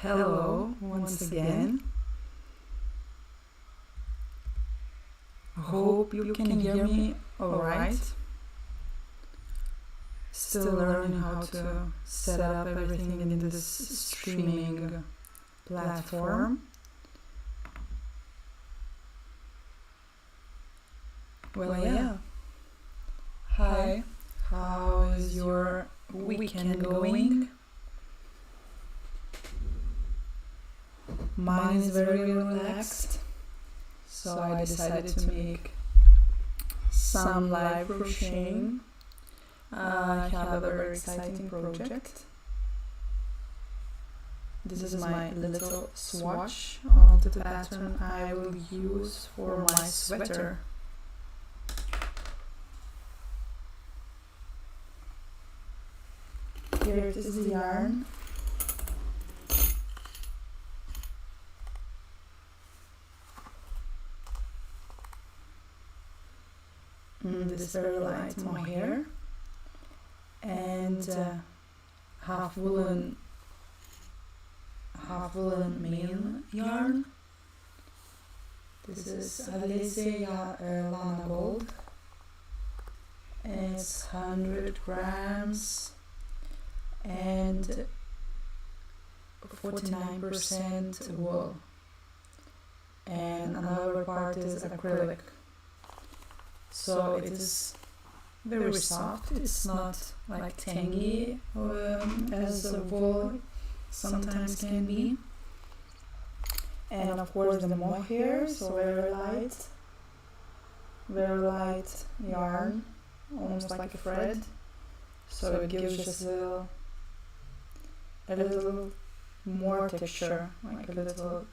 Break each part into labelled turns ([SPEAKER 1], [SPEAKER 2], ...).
[SPEAKER 1] Hello once again. Hope you can hear me alright. Still learning how to set up everything in this streaming platform. Well, yeah. Hi, how is your weekend going? Mine is very relaxed, so I decided to make some live crocheting. I have a very exciting project. This is my little swatch of the pattern I will use for my sweater. Here it is, the yarn. This very light mohair and half woolen main yarn. This is Alicia Lana Gold. It's 100 grams and 49% wool, and another part is acrylic. So it is very soft. It's not like tangy as the wool sometimes can be. And of course the mohair, so very light yarn, almost like a thread. So it gives just a little more texture, like a little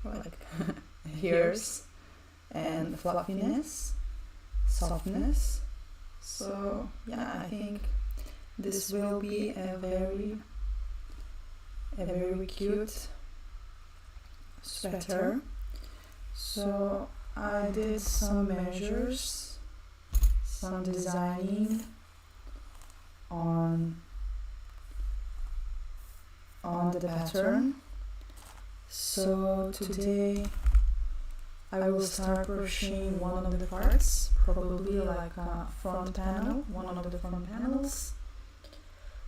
[SPEAKER 1] like hairs and fluffiness, softness. So yeah, I think this will be a very cute sweater. So I did some measures, some designing on the pattern. So today I will start crocheting one of the parts, probably like a front panel, one of the front panels,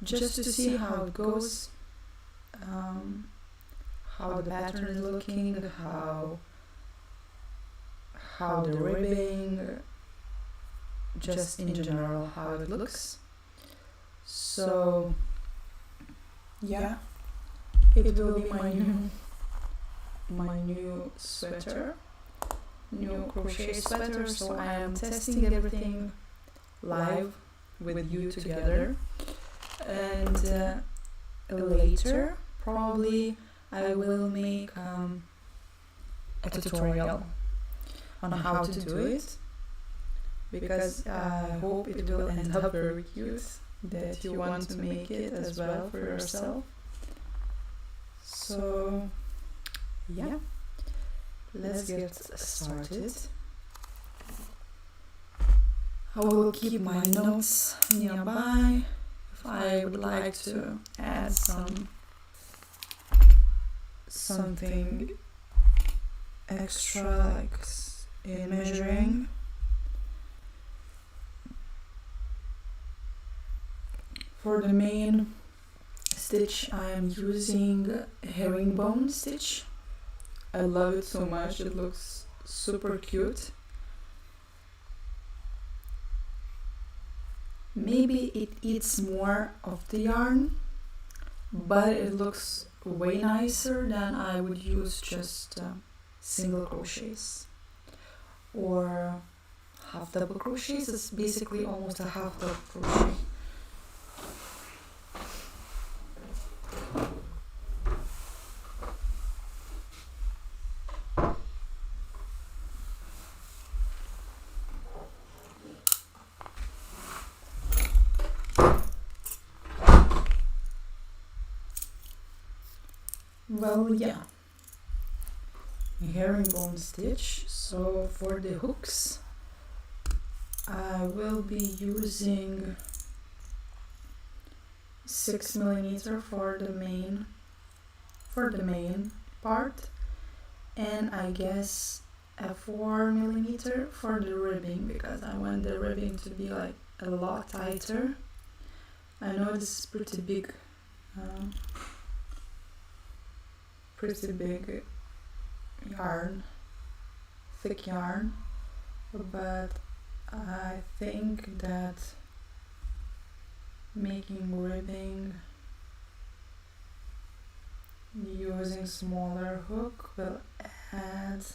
[SPEAKER 1] just to see how it goes, how the pattern is looking, how the ribbing, just in general how it looks. So yeah, it will be my new sweater, new crochet sweater. So I am testing everything live with you together, and later probably I will make a tutorial on how to do it, because I hope it will end up very cute, that you want to make it as well for yourself. So yeah, let's get started. I will keep my notes nearby if I would like to add something extra, like in measuring. For the main stitch I am using a herringbone stitch. I love it so much, it looks super cute. Maybe it eats more of the yarn, but it looks way nicer than I would use just single crochets or half double crochets. It's basically almost a half double crochet. Well, yeah, herringbone stitch. So for the hooks I will be using 6mm for the main part, and I guess a 4mm for the ribbing, because I want the ribbing to be like a lot tighter. I know this is pretty big yarn, thick yarn, but I think that making ribbing using smaller hook will add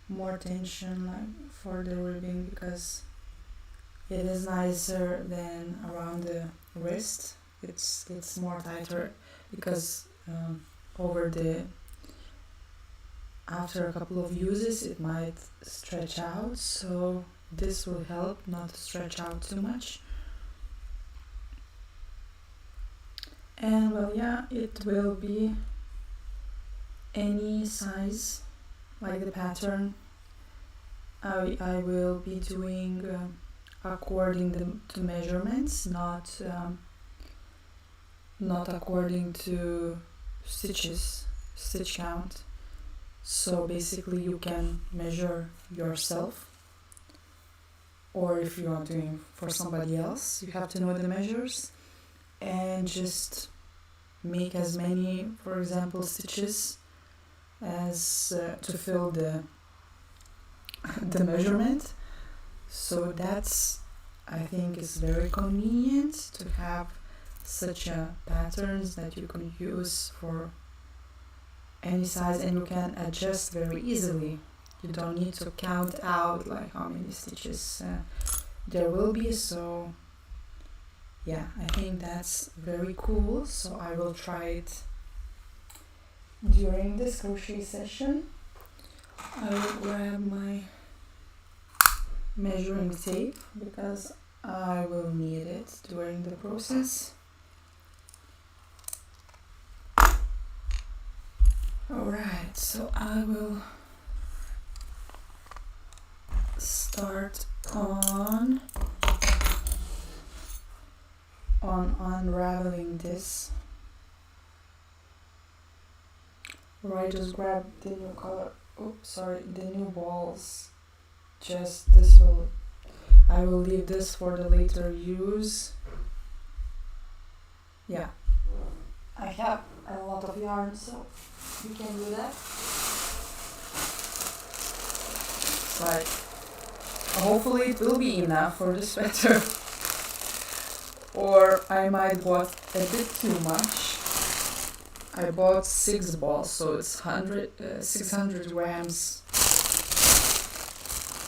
[SPEAKER 1] more tension like for the ribbing, because it is nicer than around the wrist. It's more tighter, because after a couple of uses it might stretch out, so this will help not to stretch out too much. And well, yeah, it will be any size, like the pattern I will be doing according to measurements, not according to stitch count. So basically you can measure yourself, or if you are doing for somebody else, you have to know the measures and just make as many, for example, stitches as to fill the measurement. So that's, I think, is very convenient to have such patterns that you can use for any size, and you can adjust very easily. You don't need to count out like how many stitches there will be. So yeah, I think that's very cool. So I will try it during this crochet session. I will grab my measuring tape because I will need it during the process. Alright, so I will start on unraveling this. Alright, just grab the new color. Oops, sorry, the new balls. Just this will, I will leave this for the later use. Yeah, I have a lot of yarn, so you can do that. Like, hopefully it will be enough for the sweater. Or I might bought a bit too much. I bought 6 balls, so it's 600 grams.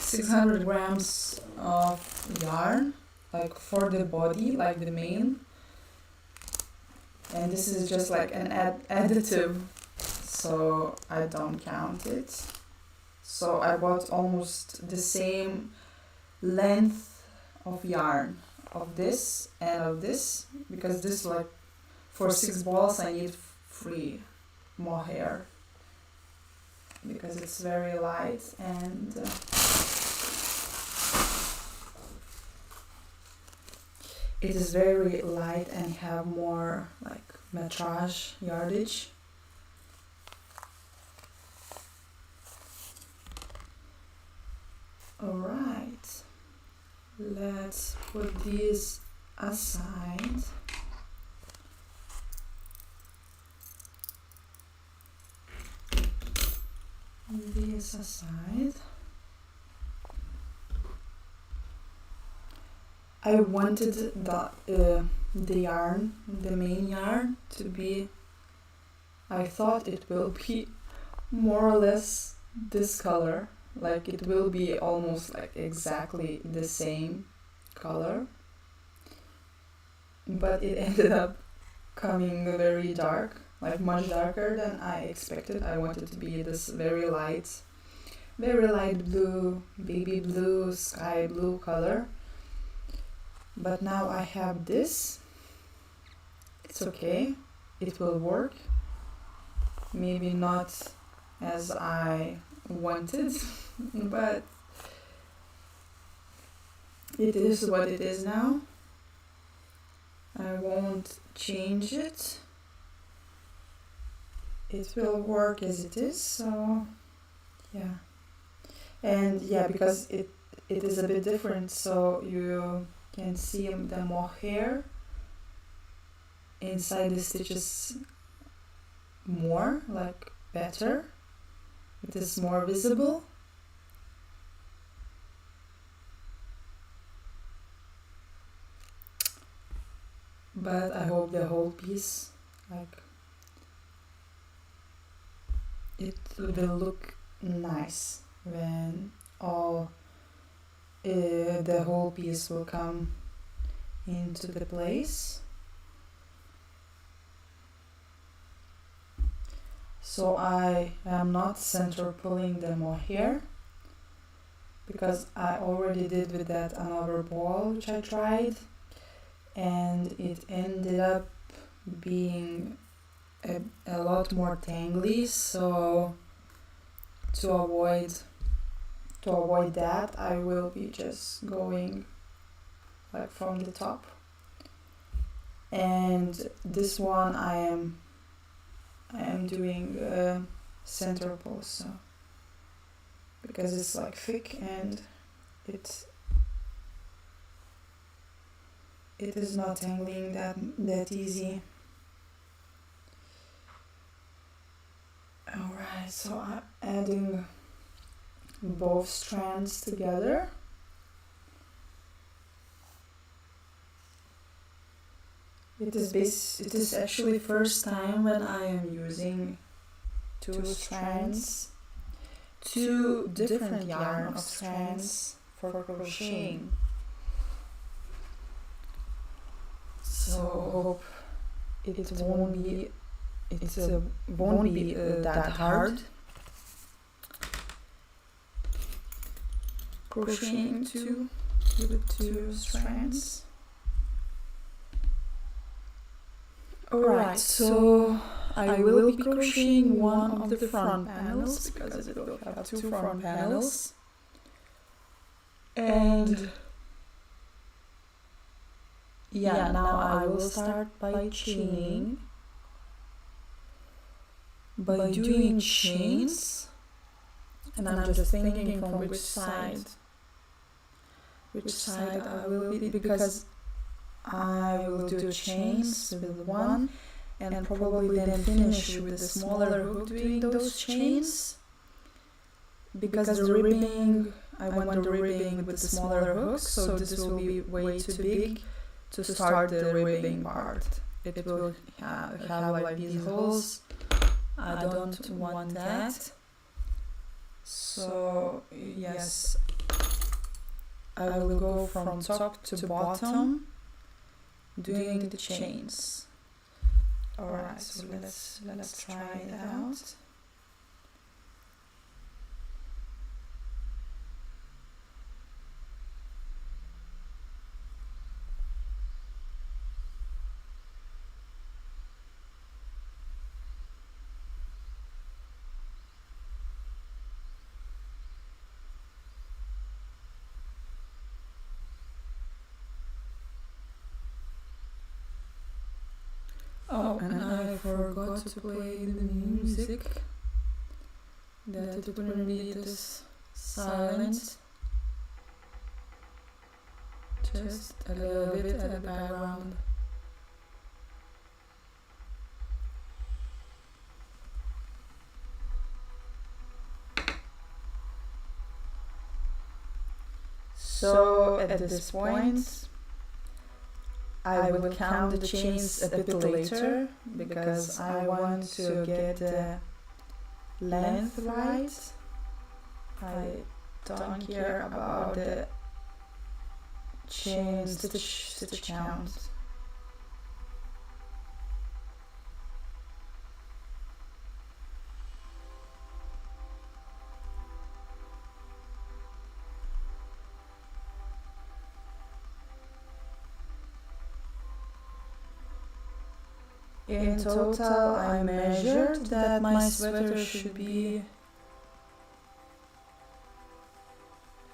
[SPEAKER 1] 600 grams of yarn, like for the body, like the mane. And this is just like an additive, so I don't count it. So I bought almost the same length of yarn of this and of this, because this, like, for 6 balls I need 3 mohair because it's very light, and it is very light and have more like metrage yardage. Alright, let's put these aside. These aside. I wanted the yarn, the main yarn, to be, I thought it will be more or less this color, like it will be almost like exactly the same color, but it ended up coming very dark, like much darker than I expected. I wanted to be this very light blue, baby blue, sky blue color. But now I have this. It's okay, it will work. Maybe not as I wanted, but it is what it is now. I won't change it. It will work as it is, so yeah. And yeah, because it is a bit different, so you can see the mohair inside the stitches more, like better. It is more visible. But I hope the whole piece, like, it will look nice when all the whole piece will come into the place. So I am not center pulling the mohair because I already did with that another ball which I tried, and it ended up being a lot more tangly. So to avoid that, I will be just going like from the top. And this one I am doing center pull, so because it's like thick and it is not tangling that easy. Alright, so I'm adding both strands together. It is actually first time when I am using two different yarn of strands for crocheting. So hope it won't be that hard crocheting with two strands. Alright, so I will be crocheting one of the front panels because it will have two front panels. And yeah, now I will start by chaining, by doing chains, and I'm just thinking from which side I will be, because I will do chains with one and probably then finish with the smaller hook doing those chains, because the ribbing, I want the ribbing with the smaller hooks, so this will be way too big to start the ribbing part. It will have like these holes. I don't want that. So yes, I will go from top to bottom doing the chains. Alright, so let's try it out. Oh, and I forgot to play the music, that it wouldn't be this silent, just a little bit at the background. So at this point, I will count the chains a bit later because I want to get the length right. I don't care about the chain stitch count. In total, I measured that my sweater should be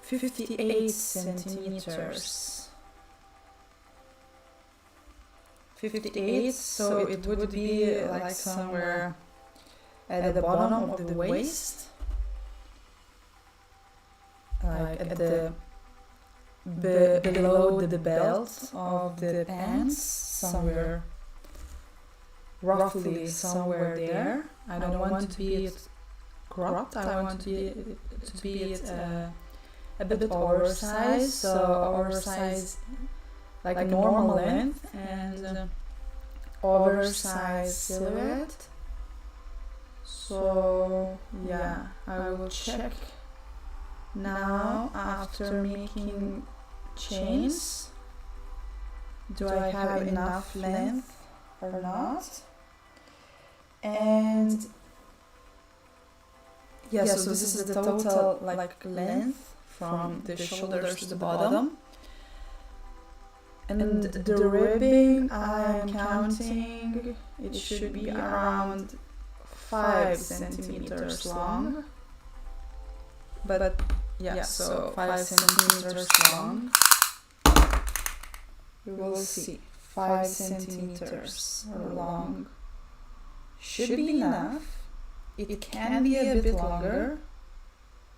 [SPEAKER 1] 58 centimeters. 58, so it would be like somewhere at the bottom of the waist, like at the below the belt of the pants, somewhere, roughly somewhere there. I don't want to be it cropped, I want to be it a bit oversized, so oversized like a normal length and oversized silhouette. So yeah, I will check now after making chains. Do I have enough length or not? And yeah, so this is the total like length from the shoulders to the bottom. And the ribbing, I'm counting, it should be around 5 centimeters long. But yeah, so 5 centimeters long. We will see. 5 centimeters long should be enough. It can be a bit longer,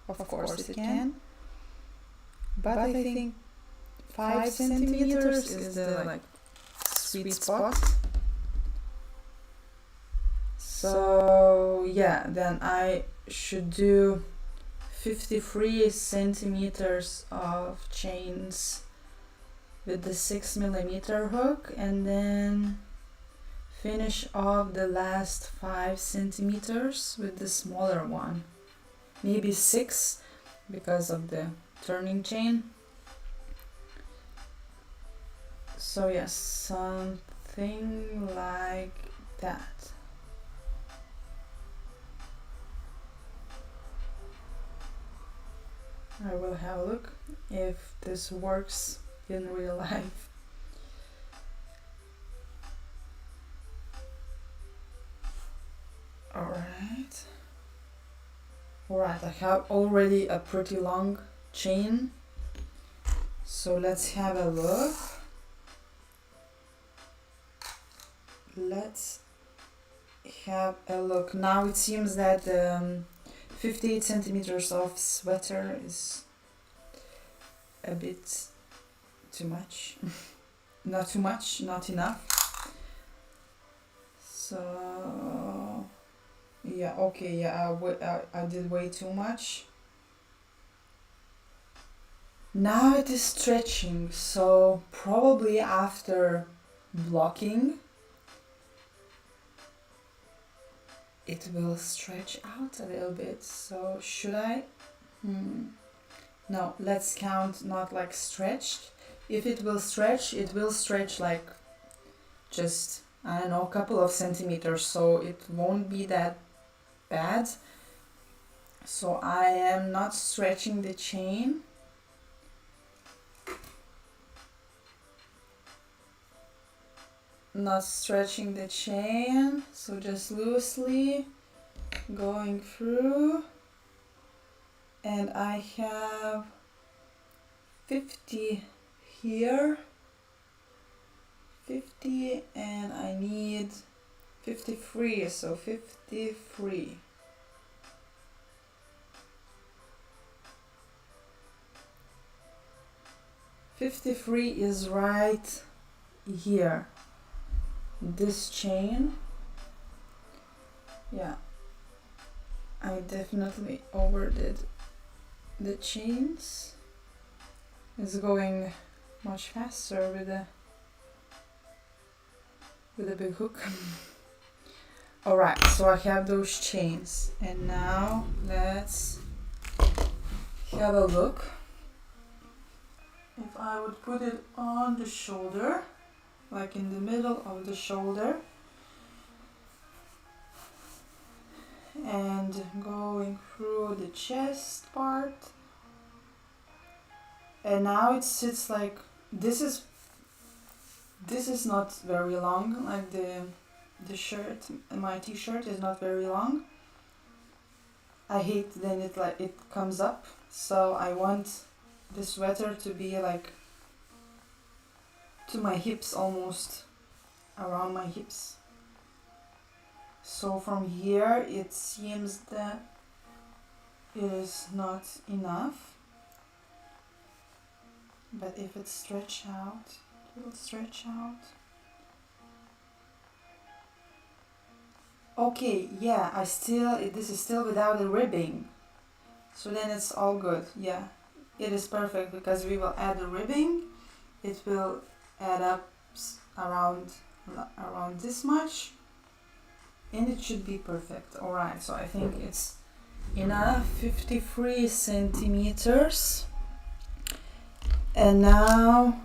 [SPEAKER 1] of course it can, but I think 5 centimeters is the like sweet spot. So yeah, then I should do 53 centimeters of chains with the 6mm hook, and then finish off the last 5 centimeters with the smaller one, maybe 6 because of the turning chain. So yes, something like that. I will have a look if this works in real life. Alright, I have already a pretty long chain, so let's have a look. Let's have a look. Now it seems that 58 centimeters of sweater is a bit too much. Not too much, not enough. So yeah, okay, yeah, I did way too much. Now it is stretching, so probably after blocking it will stretch out a little bit. So should I? No, let's count not like stretched. If it will stretch like just, I don't know, a couple of centimeters, so it won't be that bad. So I am not stretching the chain. Not stretching the chain, so just loosely going through, and I have 50 here, 50, and I need 53, so 53. Is right here. This chain, yeah, I definitely overdid the chains. It's going much faster with a big hook. Alright, so I have those chains, and now let's have a look. If I would put it on the shoulder, like in the middle of the shoulder, and going through the chest part, and now it sits like this is not very long, like the shirt, my t-shirt is not very long. I hate then it comes up, so I want the sweater to be like to my hips almost, around my hips. So from here it seems that it is not enough, but if it's stretched out, it will stretch out. Okay, yeah, this is still without the ribbing, so then it's all good. Yeah, it is perfect because we will add the ribbing. It will add up around this much, and it should be perfect. All right, so I think it's enough. 53 centimeters, and now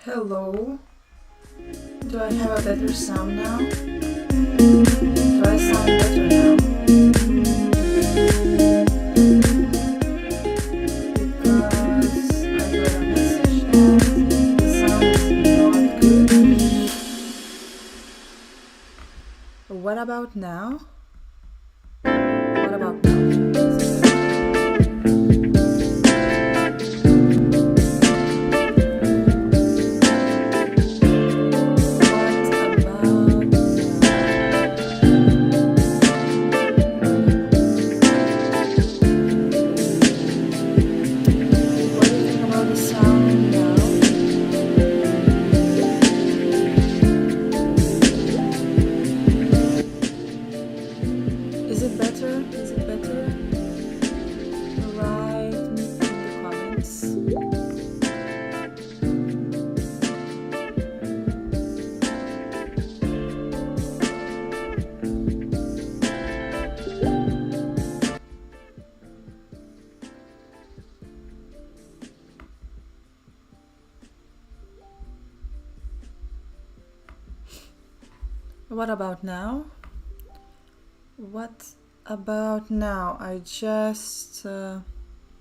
[SPEAKER 1] hello. Do I have a better sound now? Do I sound better now? Because I got a message that the sound is not good. What about now? What about now? What about now? What about now? I just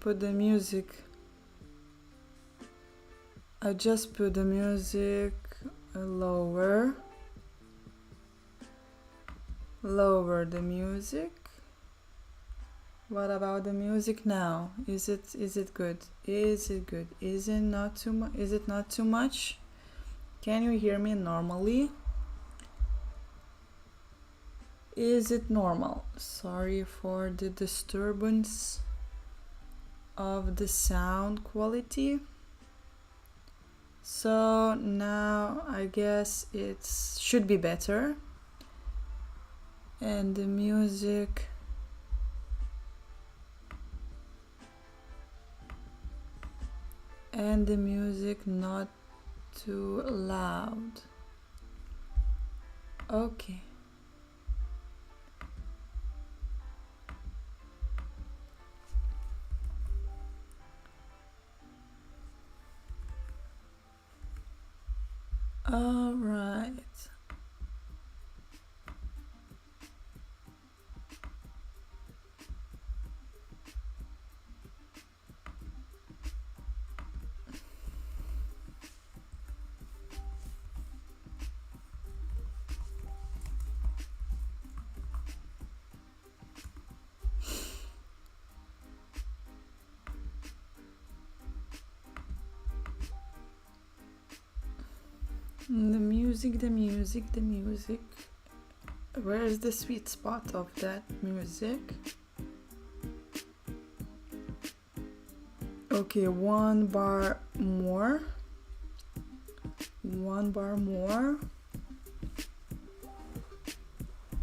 [SPEAKER 1] put the music. I just put the music lower. Lower the music. What about the music now? Is it good? Is it good? Is it not too much? Is it not too much? Can you hear me normally? Is it normal? Sorry for the disturbance of the sound quality. So now I guess it should be better. And the music not too loud. Okay. All right. The music. Where is the sweet spot of that music? Okay, one bar more.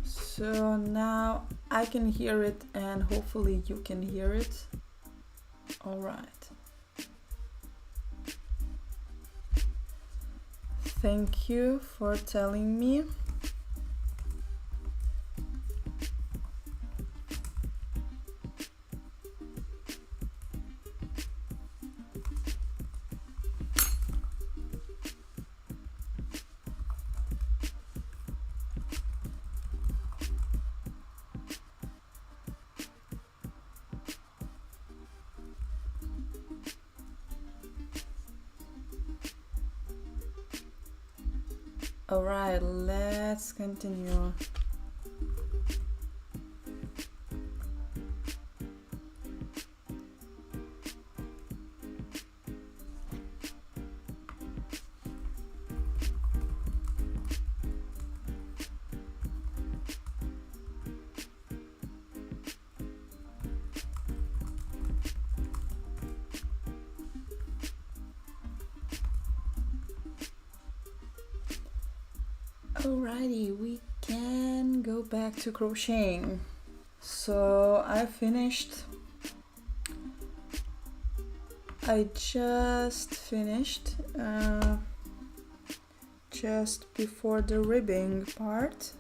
[SPEAKER 1] So now I can hear it and hopefully you can hear it. All right. Thank you for telling me. All right, let's continue. Alrighty, we can go back to crocheting. So I finished. I just finished just before the ribbing part.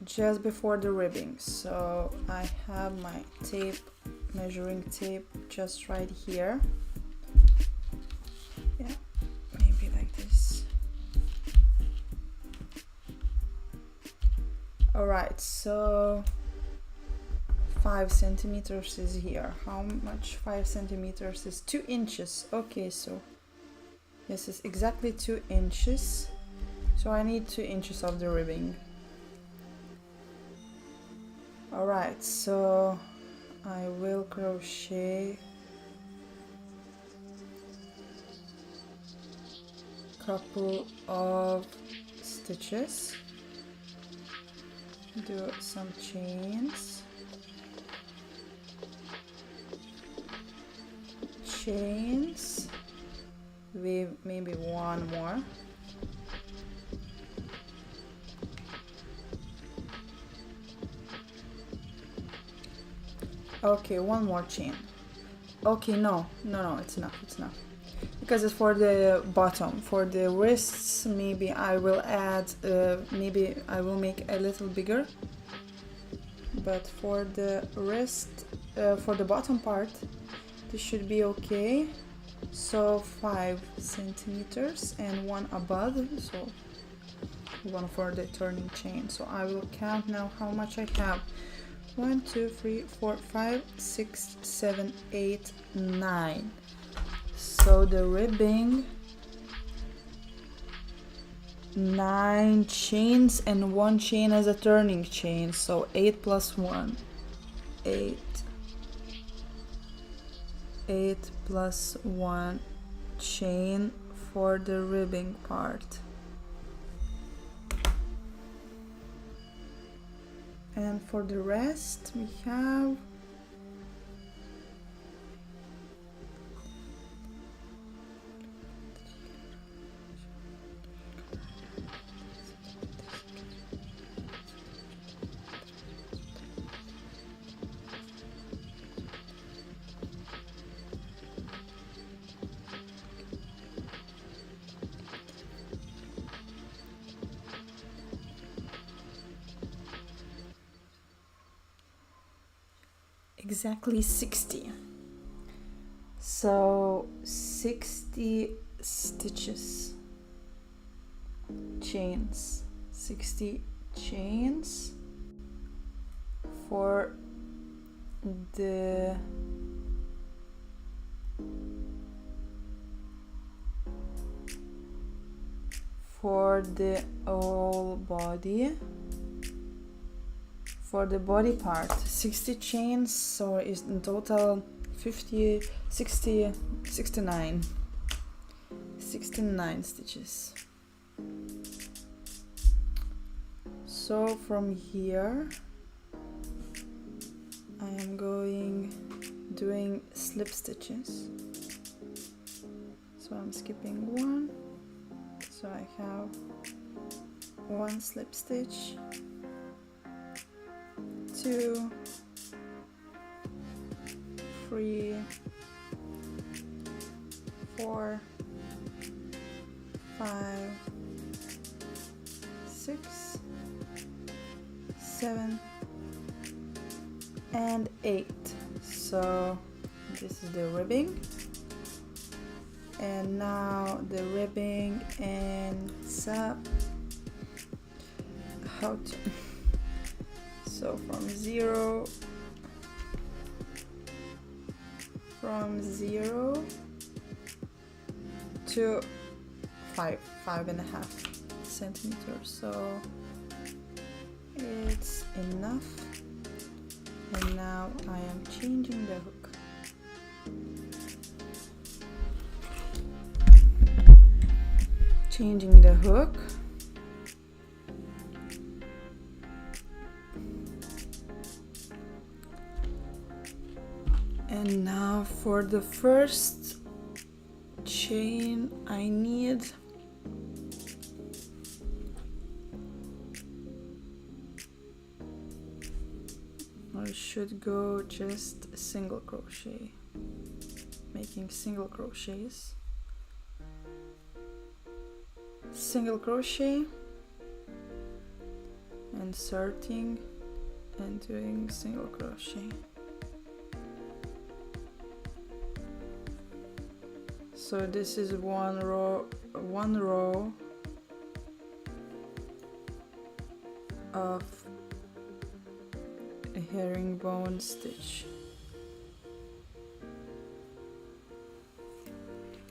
[SPEAKER 1] Just before the ribbing. So I have my tape, measuring tape, just right here. Yeah, maybe like this. All right, so 5 centimeters is here. How much 5 centimeters is 2 inches? Okay, so this is exactly 2 inches. So I need 2 inches of the ribbing. All right, so I will crochet couple of stitches, do some chains, with maybe one more, okay, one more chain. Okay, no, it's enough, because it's for the bottom. For the wrists, maybe I will add, maybe I will make a little bigger, but for the wrist, for the bottom part, this should be okay. So 5 centimeters and one above, so one for the turning chain. So I will count now how much I have. 1, 2, 3, 4, 5, 6, 7, 8, 9. So the ribbing, 9 chains and 1 chain as a turning chain. So 8 plus 1, 8. 8 plus 1 chain for the ribbing part. And for the rest we have exactly 60. So 60 stitches, chains, 60 chains for the whole body. For the body part, 60 chains, so is in total 50, 60, 69 stitches. So from here I am doing slip stitches. So I'm skipping one, so I have 1 slip stitch, 2, 3, 4, 5, 6, 7, and 8. So this is the ribbing, and now the ribbing ends up how to so from 0 to 5.5 centimeters, so it's enough. And now I am changing the hook. Changing the hook. And now for the first chain I need I should go just a single crochet, making single crochets, single crochet, inserting and doing single crochet. So this is one row of a herringbone stitch.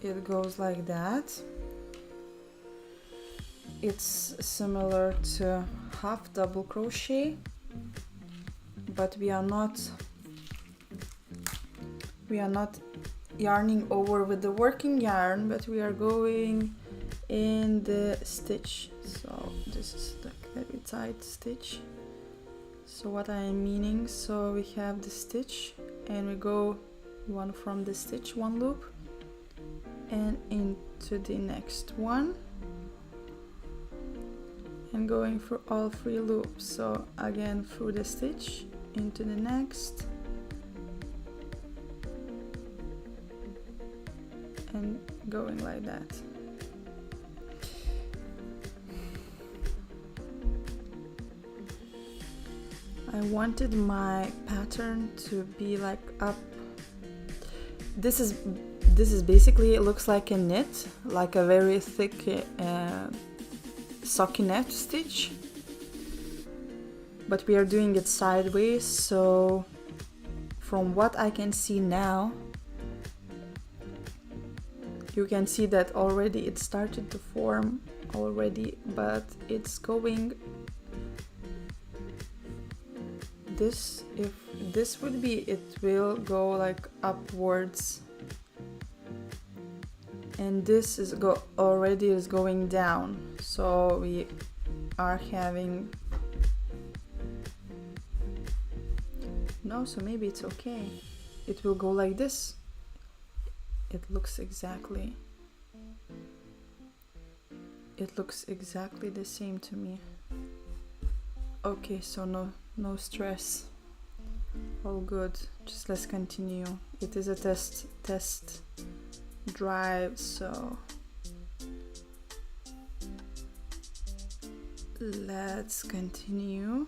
[SPEAKER 1] It goes like that. It's similar to half double crochet, but we are not yarning over with the working yarn, but we are going in the stitch. So this is like very tight stitch. So what I am meaning, so we have the stitch and we go one from the stitch, one loop, and into the next one, and going for all 3 loops. So again through the stitch into the next, and going like that. I wanted my pattern to be like up. This is basically, it looks like a knit, like a very thick stockinette stitch, but we are doing it sideways. So from what I can see now, you can see that already it started to form already, but it's going this. If this would be, it will go like upwards, and this is already is going down, so we are having no, so maybe it's okay. It will go like this. It looks exactly the same to me. Okay, so no stress, all good. Just let's continue. It is a test drive, so let's continue.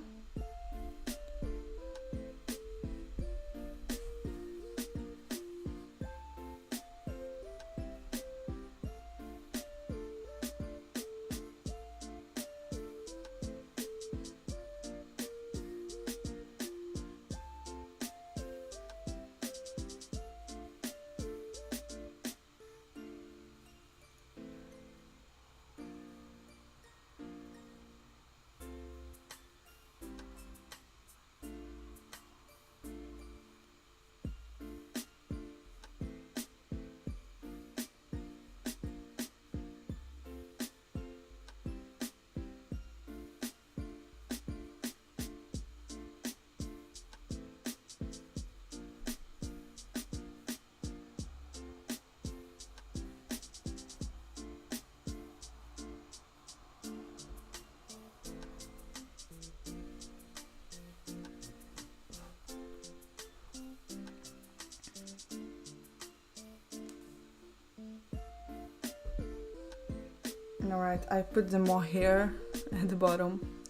[SPEAKER 1] Alright, I put the mohair at the bottom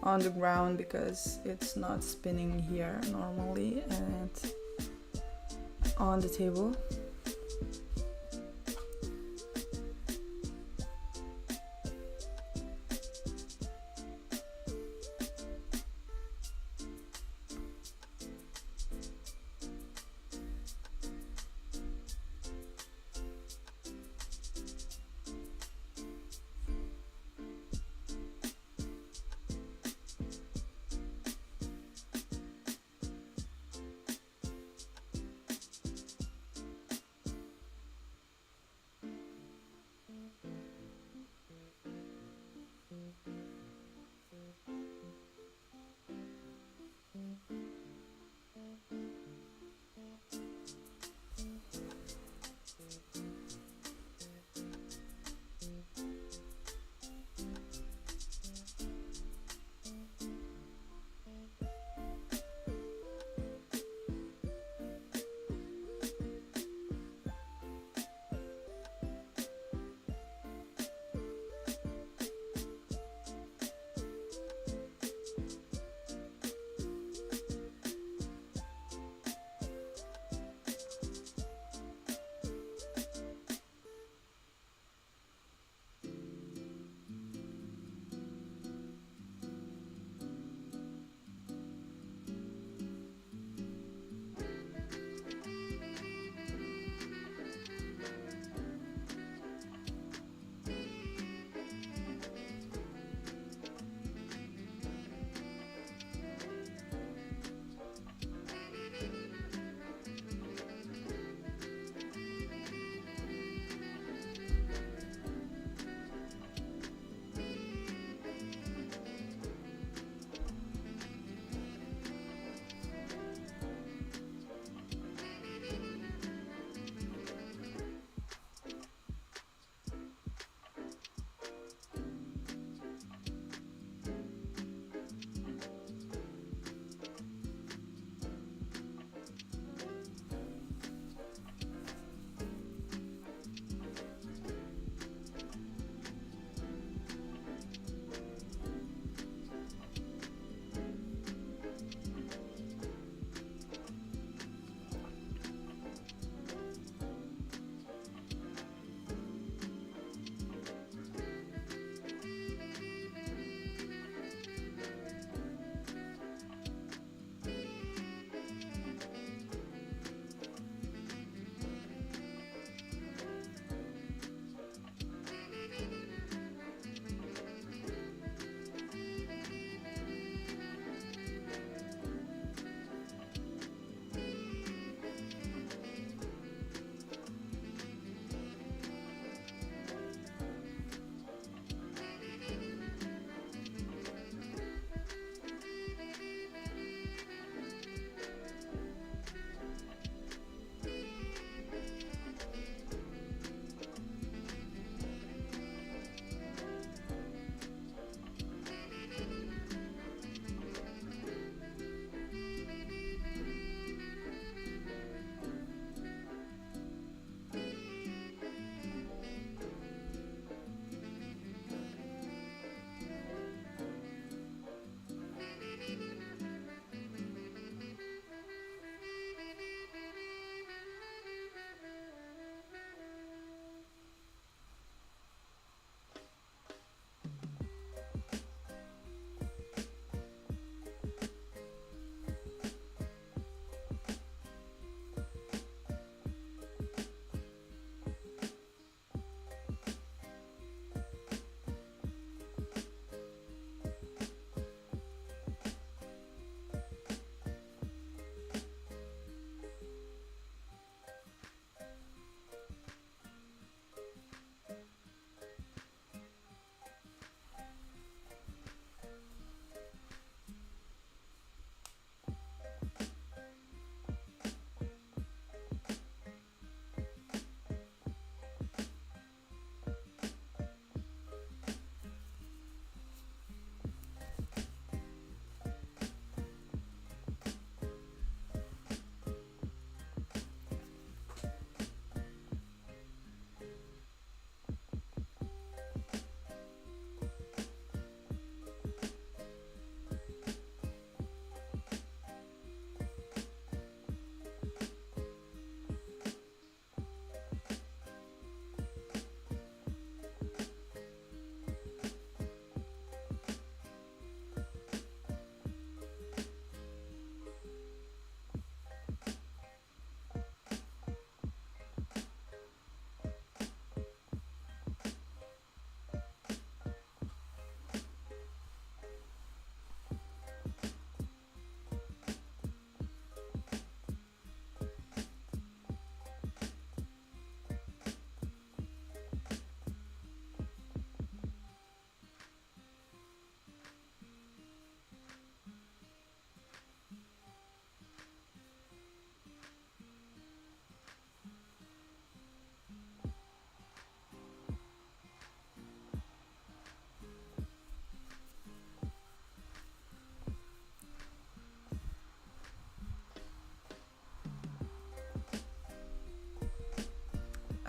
[SPEAKER 1] on the ground because it's not spinning here normally and on the table.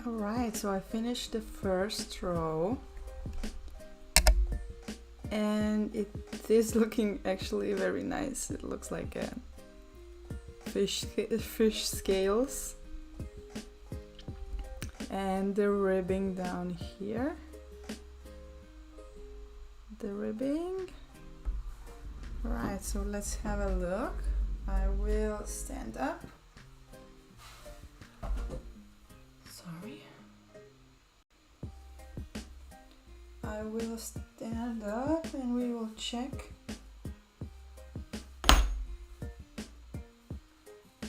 [SPEAKER 1] Alright, so I finished the first row and it is looking actually very nice. It looks like a fish scales, and the ribbing down here, the ribbing. Right, so let's have a look. I will stand up. Sorry. I will stand up and we will check.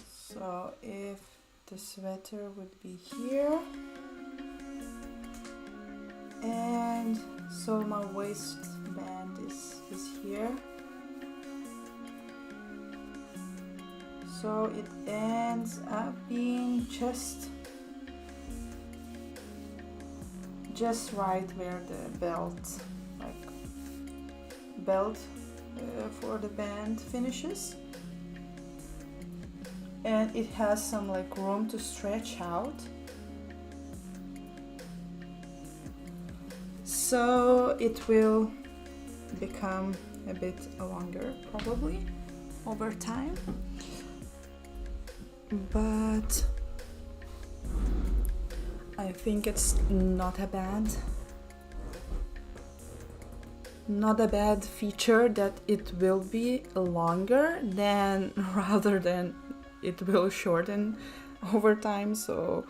[SPEAKER 1] So if the sweater would be here, and so my waistband is here, so it ends up being just right where the belt, for the band finishes, and it has some like room to stretch out, so it will become a bit longer probably over time, but I think it's not a bad feature that it will be longer than rather than it will shorten over time. So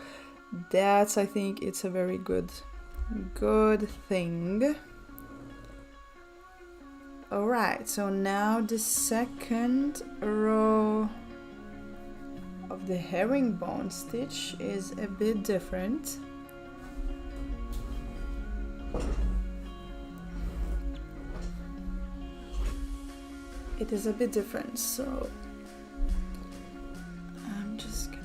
[SPEAKER 1] that's, I think it's a very good thing. All right, so now the second row of the herringbone stitch is a bit different. It is a bit different, so I'm just gonna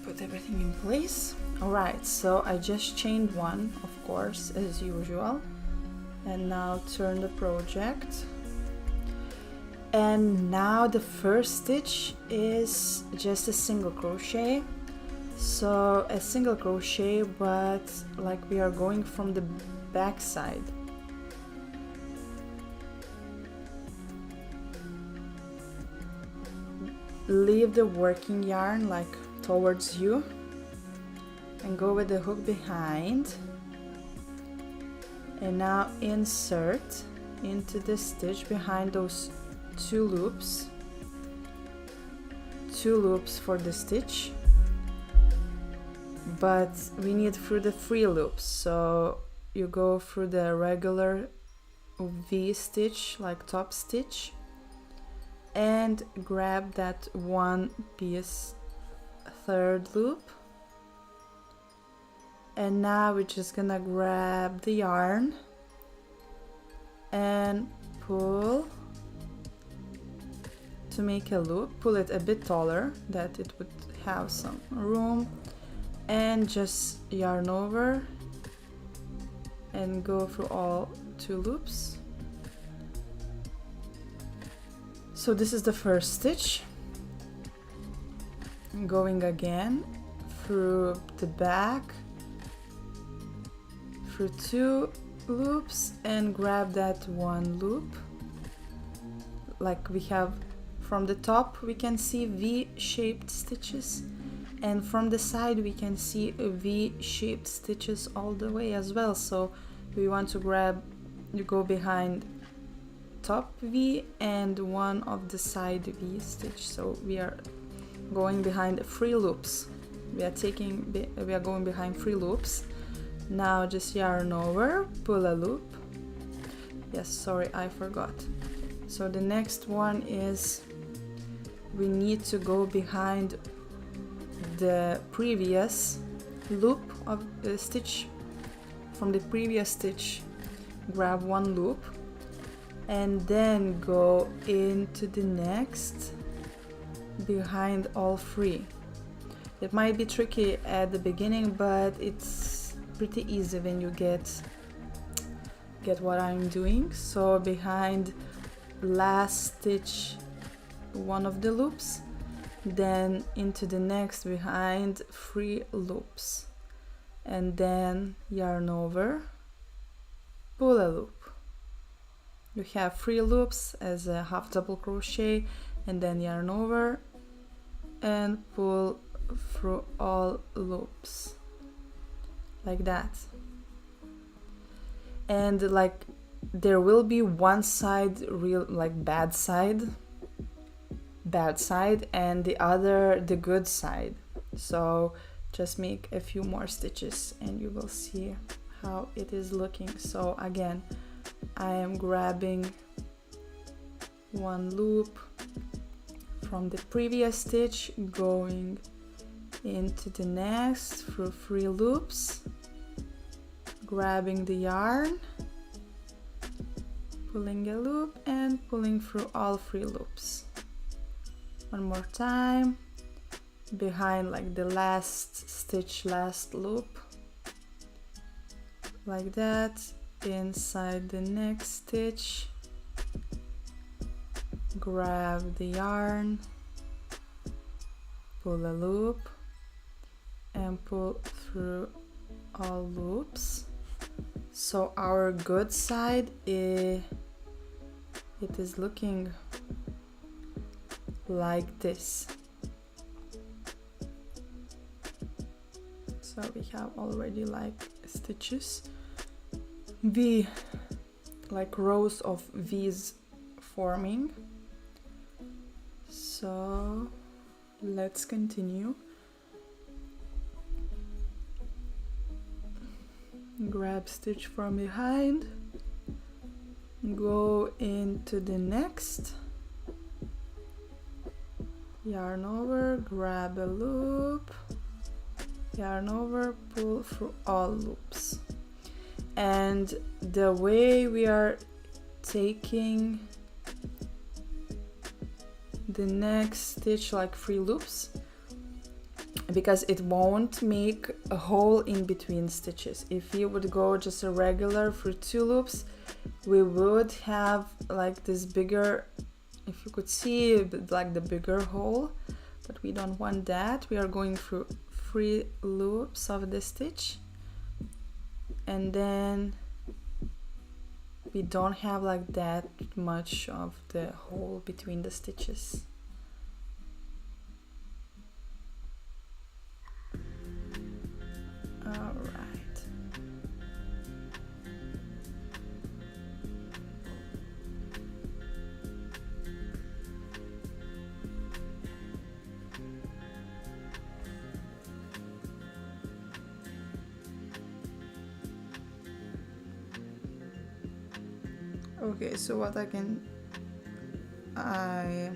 [SPEAKER 1] put everything in place. Alright, so I just chained one, of course, as usual, and now turn the project. And now the first stitch is just a single crochet, so a single crochet, but like we are going from the back side. Leave the working yarn like towards you and go with the hook behind, and now insert into the stitch behind those two loops for the stitch, but we need through the 3 loops, so you go through the regular V stitch, like top stitch, and grab that one piece 3rd loop, and now we're just gonna grab the yarn and pull to make a loop. Pull it a bit taller that it would have some room, and just yarn over and go through all 2 loops. So this is the first stitch. Going again through the back, through 2 loops, and grab that 1 loop. Like we have from the top, we can see V-shaped stitches, and from the side we can see V-shaped stitches all the way as well. So we want to grab, you go behind top V and one of the side V stitch, so we are going behind 3 loops. We are going behind 3 loops. Now just yarn over, pull a loop. Yes, sorry, I forgot. So the next one is we need to go behind the previous loop of the stitch. From the previous stitch, grab 1 loop and then go into the next behind all 3. It might be tricky at the beginning, but it's pretty easy when you get what I'm doing. So behind last stitch 1 of the loops, then into the next behind 3 loops. and then yarn over, pull a loop. You have 3 loops as a half double crochet, and then yarn over and pull through all loops like that. And like there will be one side real like bad side and the other the good side. So just make a few more stitches and you will see how it is looking. So again, I am grabbing one loop from the previous stitch, going into the next through 3 loops, grabbing the yarn, pulling a loop and pulling through all 3 loops. One more time, behind like the last stitch, last loop, like that, inside the next stitch, grab the yarn, pull a loop and pull through all loops. So our good side it is looking like this. So we have already like stitches, V, like rows of V's forming. So let's continue. Grab stitch from behind, go into the next, yarn over, grab a loop, yarn over, pull through all loops. And the way we are taking the next stitch, like 3 loops, because it won't make a hole in between stitches. If you would go just a regular for 2 loops, we would have like this bigger, if you could see, like the bigger hole, but we don't want that. We are going through 3 loops of the stitch, and then we don't have like that much of the hole between the stitches. All right. Okay, so what I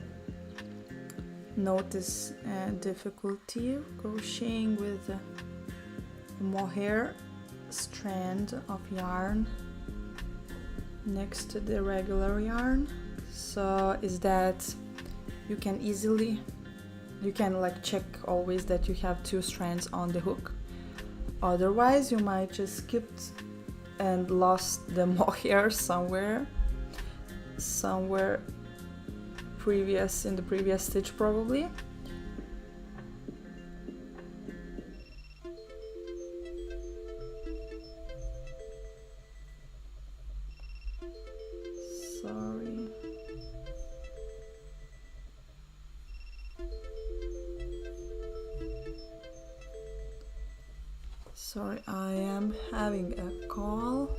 [SPEAKER 1] notice difficulty crocheting with mohair strand of yarn next to the regular yarn. So is that you can like check always that you have 2 strands on the hook. Otherwise you might just skip and lost the mohair somewhere in the previous stitch probably. Sorry, I am having a call.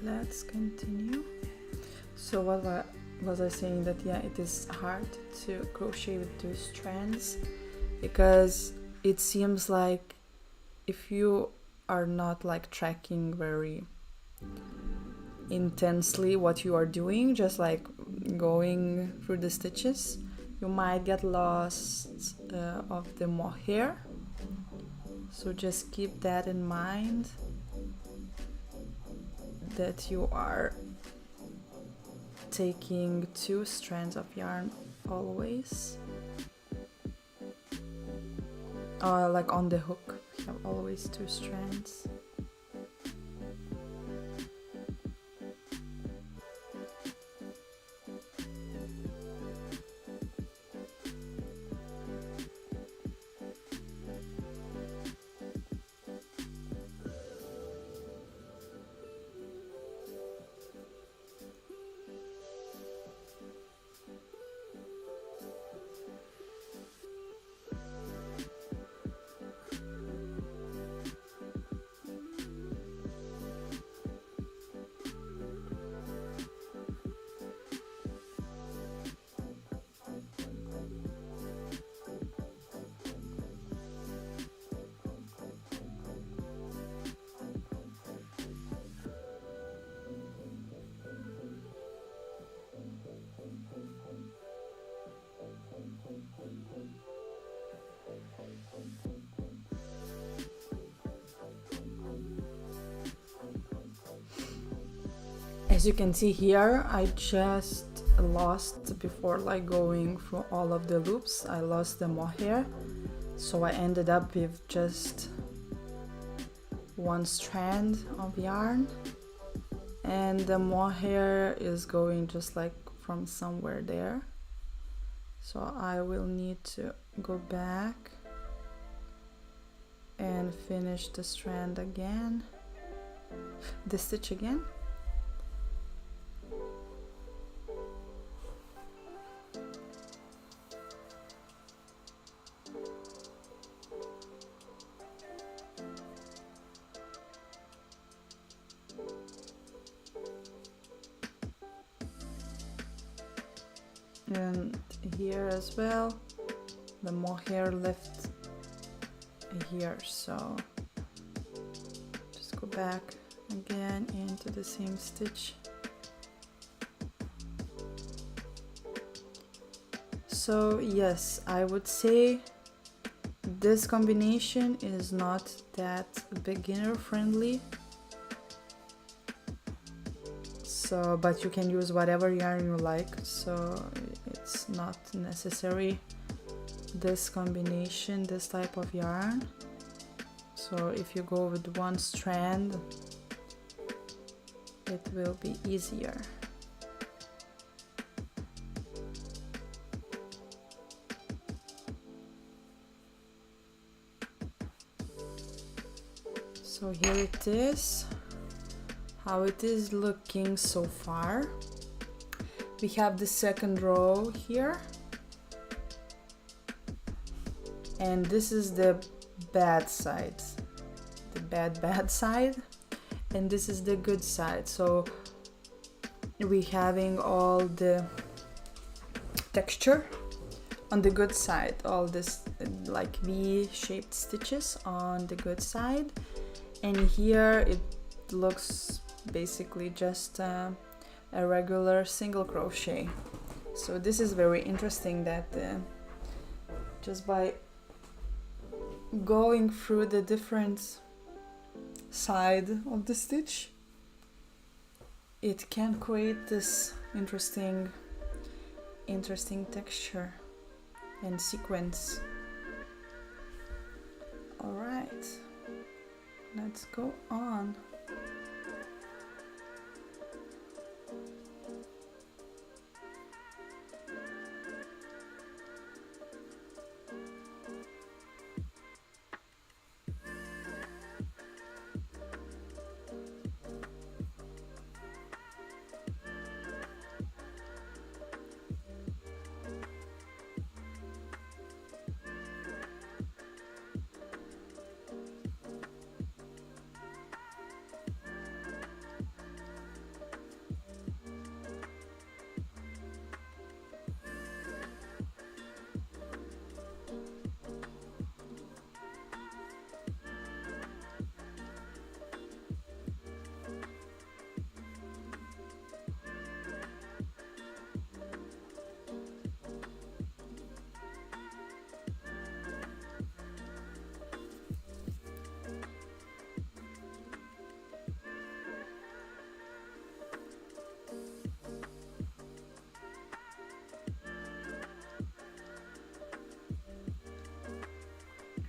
[SPEAKER 1] let's continue. So what was I saying? That yeah, it is hard to crochet with two strands because it seems like if you are not like tracking very intensely what you are doing, just like going through the stitches, you might get lost of the mohair. So just keep that in mind, that you are taking two strands of yarn always. Like on the hook, you have always two strands. As you can see here, I just lost, before like going through all of the loops, I lost the mohair, so I ended up with just one strand of yarn, and the mohair is going just like from somewhere there, so I will need to go back and finish the strand again, the stitch again. And here as well, the mohair left here, so just go back again into the same stitch. So yes, I would say this combination is not that beginner friendly. So, but you can use whatever yarn you like, so it's not necessary this combination, this type of yarn. So if you go with one strand, it will be easier. So here it is, how it is looking so far. We have the second row here, and this is the bad side, the bad side, and this is the good side. So we having all the texture on the good side, all this like V-shaped stitches on the good side, and here it looks basically just a regular single crochet. So this is very interesting that just by going through the different side of the stitch, it can create this interesting texture and sequence. All right, let's go on.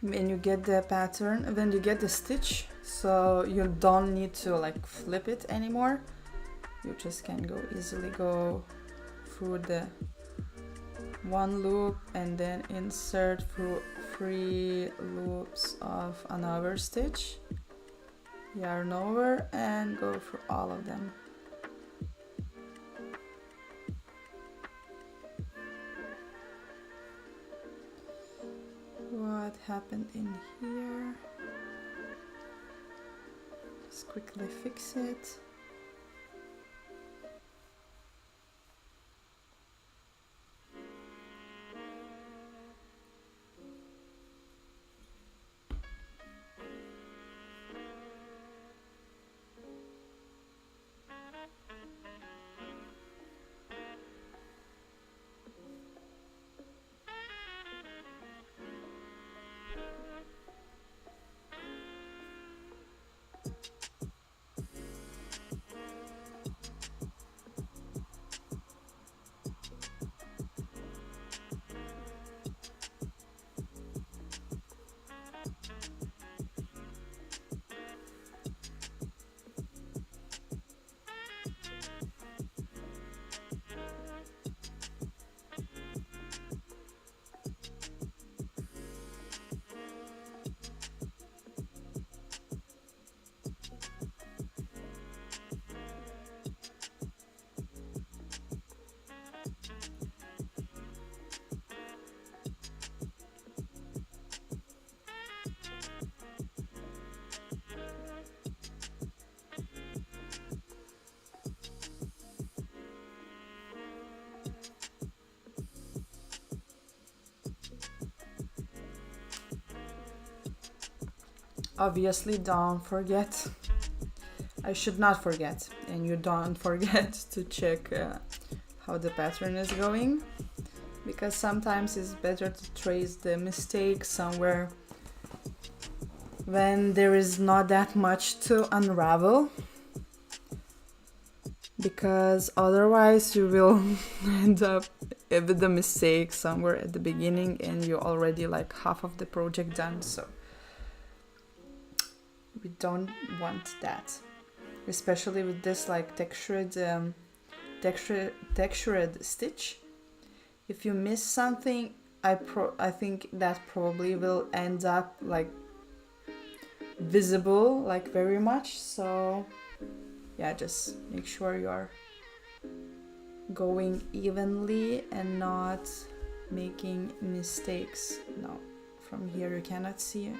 [SPEAKER 1] when you get the pattern, when you get the stitch, so you don't need to like flip it anymore. You just can easily go through the one loop and then insert through 3 loops of another stitch, yarn over, and go through all of them. What happened in here? Just quickly fix it. Obviously, don't forget, I should not forget, and you don't forget to check how the pattern is going, because sometimes it's better to trace the mistake somewhere when there is not that much to unravel, because otherwise you will end up with the mistake somewhere at the beginning and you're already like half of the project done. So we don't want that, especially with this like textured stitch. If you miss something, I think that probably will end up like visible like very much. So yeah, just make sure you're going evenly and not making mistakes. No, from here you cannot see it.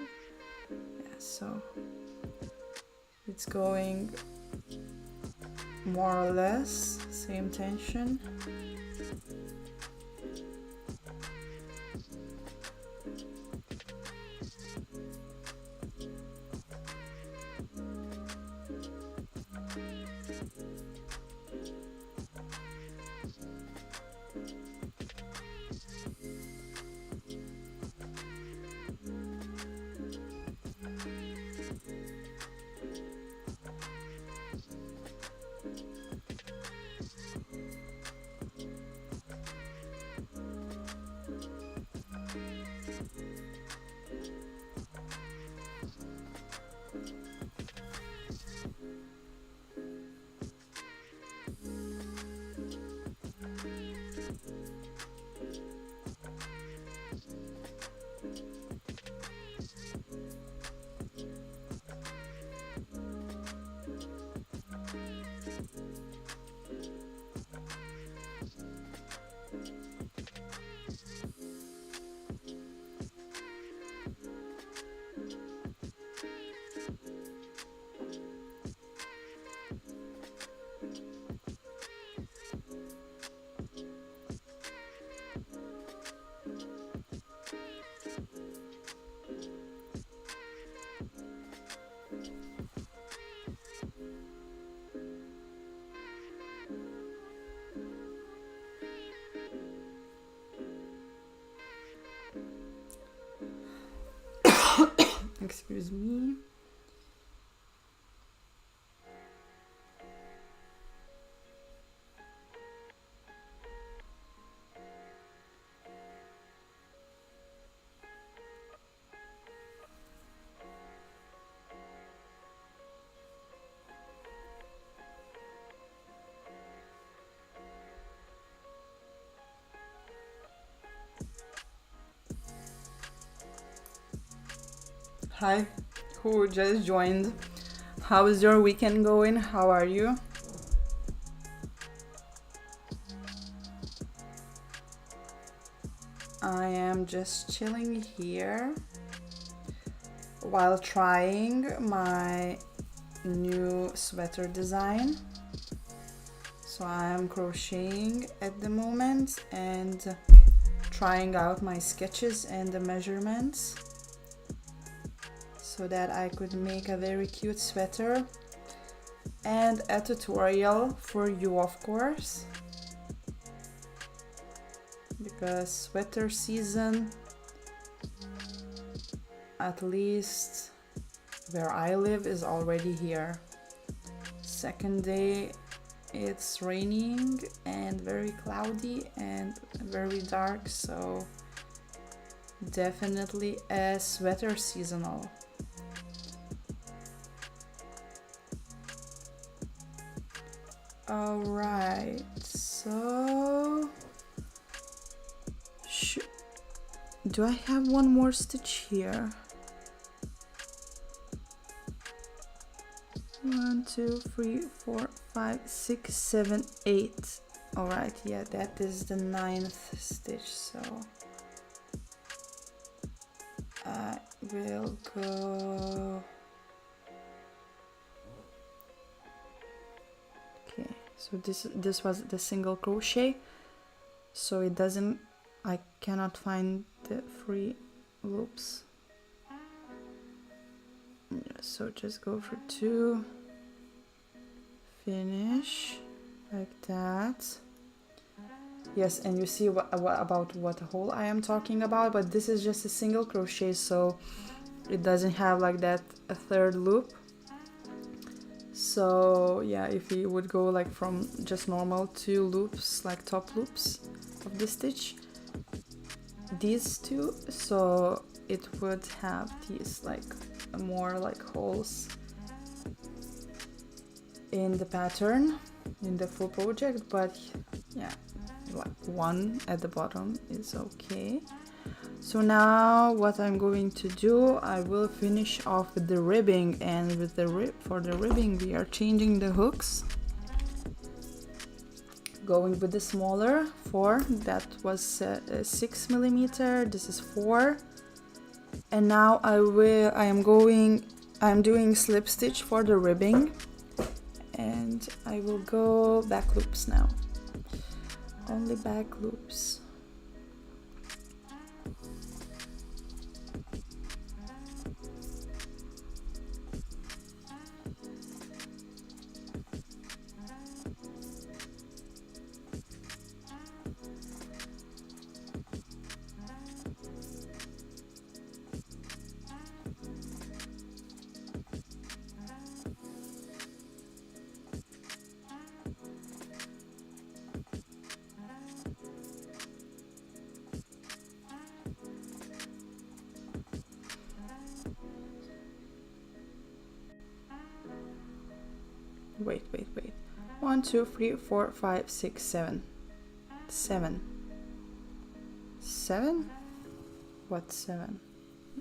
[SPEAKER 1] Yeah, so it's going more or less same tension. Excuse me. Hi, who just joined. How is your weekend going? How are you? I am just chilling here while trying my new sweater design. So I am crocheting at the moment and trying out my sketches and the measurements so that I could make a very cute sweater and a tutorial for you, of course, because sweater season, at least where I live, is already here. Second day it's raining and very cloudy and very dark, so definitely a sweater seasonal. Alright, so do I have one more stitch here? 1, 2, 3, 4, 5, 6, 7, 8. Alright, yeah, that is the 9th stitch, so I will go. Okay, so this was the single crochet, so it doesn't, I cannot find the 3 loops. Yeah, so just go for 2, finish like that. Yes, and you see what hole I am talking about, but this is just a single crochet, so it doesn't have like that a 3rd loop. So yeah, if you would go like from just normal 2 loops, like top loops of the stitch, these 2, so it would have these like more like holes in the pattern, in the full project, but yeah, like 1 at the bottom is okay. So now what I'm going to do, I will finish off with the ribbing, and with the for the ribbing we are changing the hooks, going with the smaller 4, that was 6 millimeter, this is 4, and now I'm doing slip stitch for the ribbing, and I will go back loops now, only back loops. Wait. 1, 2, 3, 4, 5, 6, 7. 7. What 7?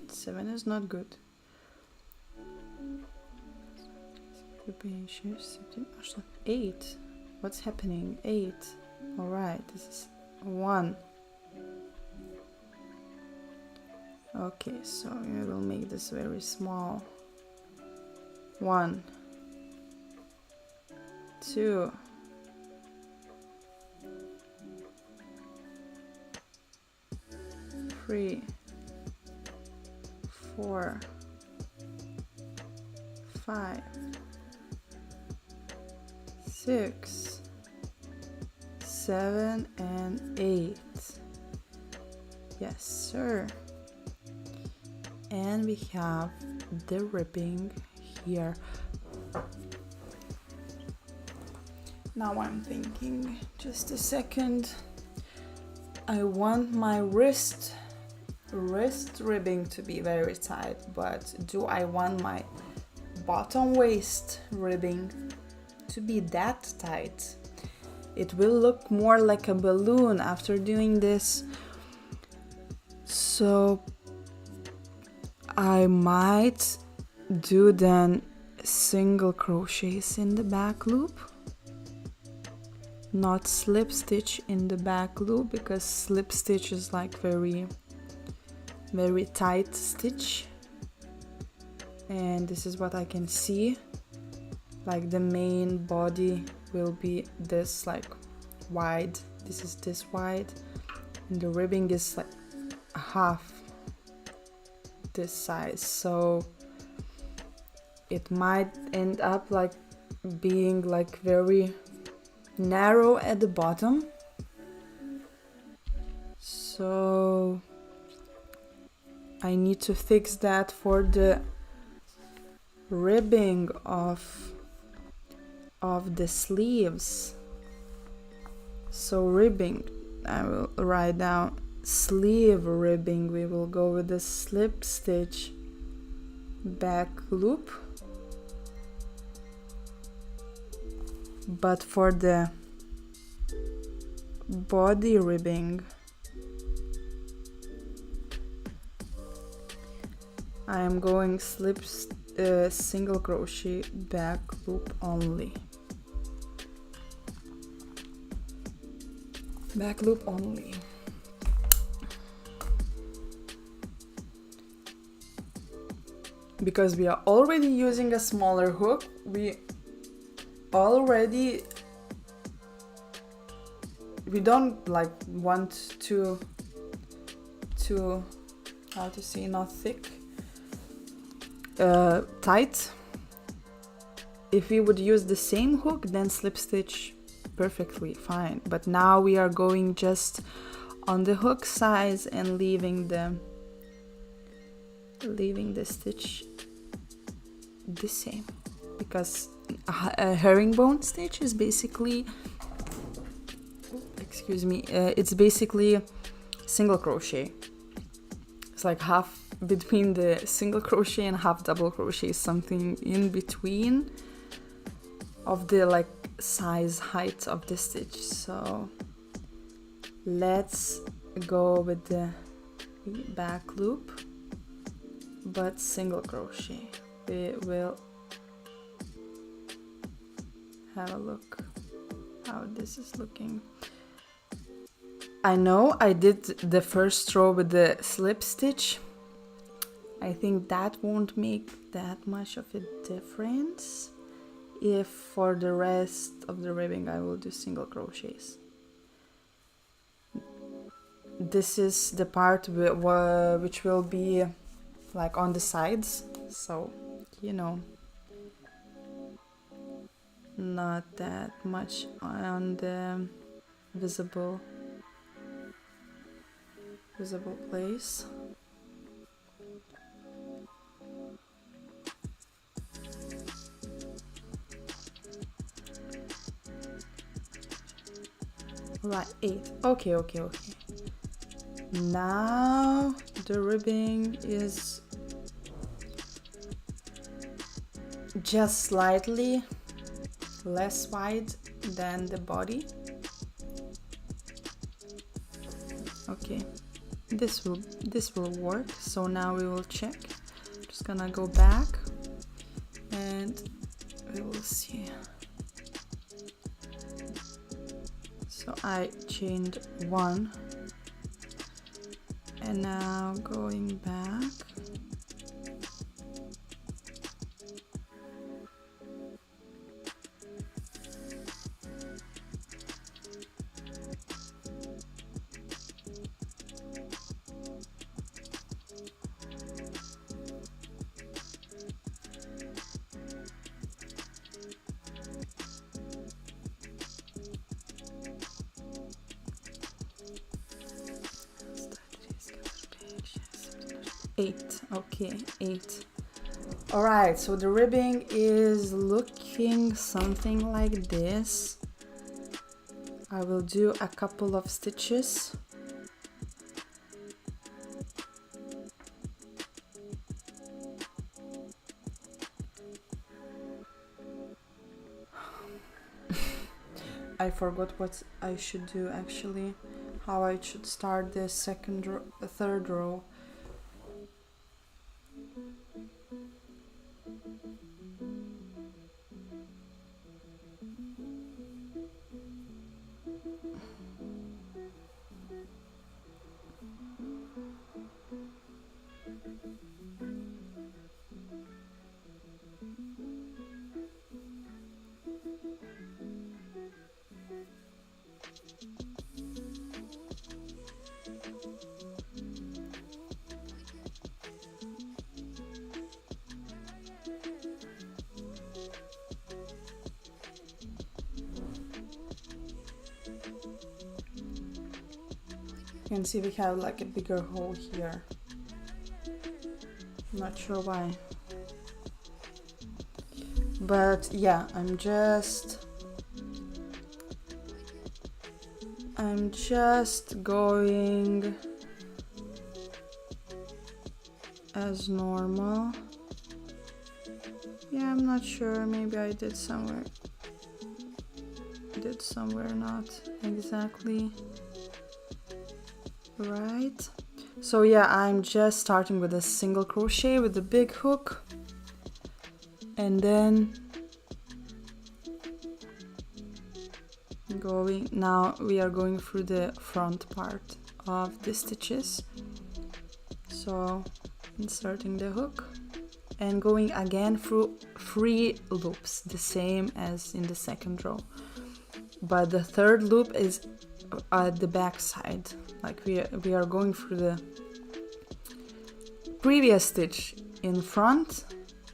[SPEAKER 1] 7 is not good. 8. What's happening? 8. Alright, this is 1. Okay, so I will make this very small. 1, 2, 3, 4, 5, 6, 7, and 8. Yes, sir. And we have the ribbing here. Now I'm thinking, just a second. I want my wrist ribbing to be very tight, but do I want my bottom waist ribbing to be that tight? It will look more like a balloon after doing this. So I might do then single crochets in the back loop, not slip stitch in the back loop, because slip stitch is like very tight stitch, and this is what I can see. Like the main body will be this like wide, this is this wide, and the ribbing is like half this size, so it might end up like being like very narrow at the bottom. So I need to fix that for the ribbing of the sleeves. So ribbing, I will write down sleeve ribbing. We will go with the slip stitch back loop, but for the body ribbing I am going single crochet back loop only. Back loop only. Because we are already using a smaller hook, we don't like want to how to say, not thick, tight. If we would use the same hook, then slip stitch perfectly fine, but now we are going just on the hook size and leaving the stitch the same, because a herringbone stitch is basically, excuse me, it's basically single crochet. It's like half between the single crochet and half double crochet, something in between of the like size height of the stitch. So let's go with the back loop but single crochet. We will have a look how this is looking. I know I did the first row with the slip stitch. I think that won't make that much of a difference if for the rest of the ribbing I will do single crochets. This is the part which will be like on the sides, so you know, not that much on the visible place. Right, 8. Okay. Now the ribbing is just slightly less wide than the body. Okay, this will work. So now we will check. Just gonna go back and we will see. So I chained 1 and now going back. Eight. Okay, 8. All right, so the ribbing is looking something like this. I will do a couple of stitches. I forgot what I should do actually, how I should start the third row. You can see we have like a bigger hole here. Not sure why. But yeah, I'm just going as normal. Yeah, I'm not sure, maybe I did somewhere not exactly right. So yeah, I'm just starting with a single crochet with the big hook, and then now we are going through the front part of the stitches. So inserting the hook and going again through 3 loops, the same as in the second row, but the third loop is at the back side. Like we are going through the previous stitch in front,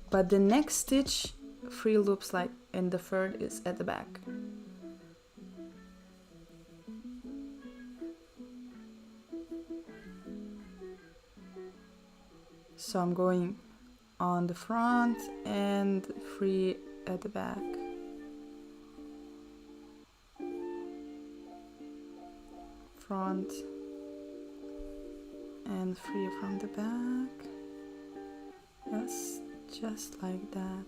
[SPEAKER 1] but the next stitch 3 loops, like, and the third is at the back. So I'm going on the front and 3 at the back. Front and 3 from the back. Yes, just like that.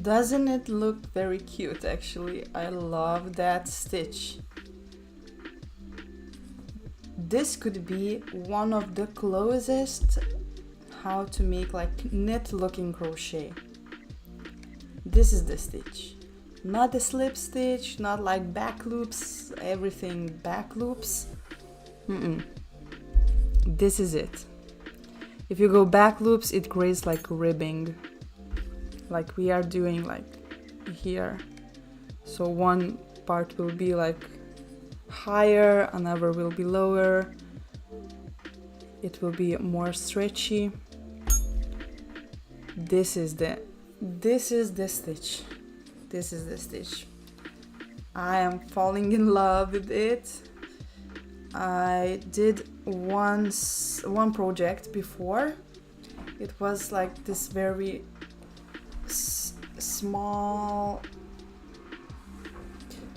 [SPEAKER 1] Doesn't it look very cute? Actually, I love that stitch. This could be one of the closest how to make like knit looking crochet. This is the stitch, not the slip stitch, not like back loops, everything back loops. This is it. If you go back loops, it creates like ribbing, like we are doing like here. So one part will be like higher, another will be lower. It will be more stretchy. This is the stitch. This is the stitch. I am falling in love with it. I did one project before. It was like this very small,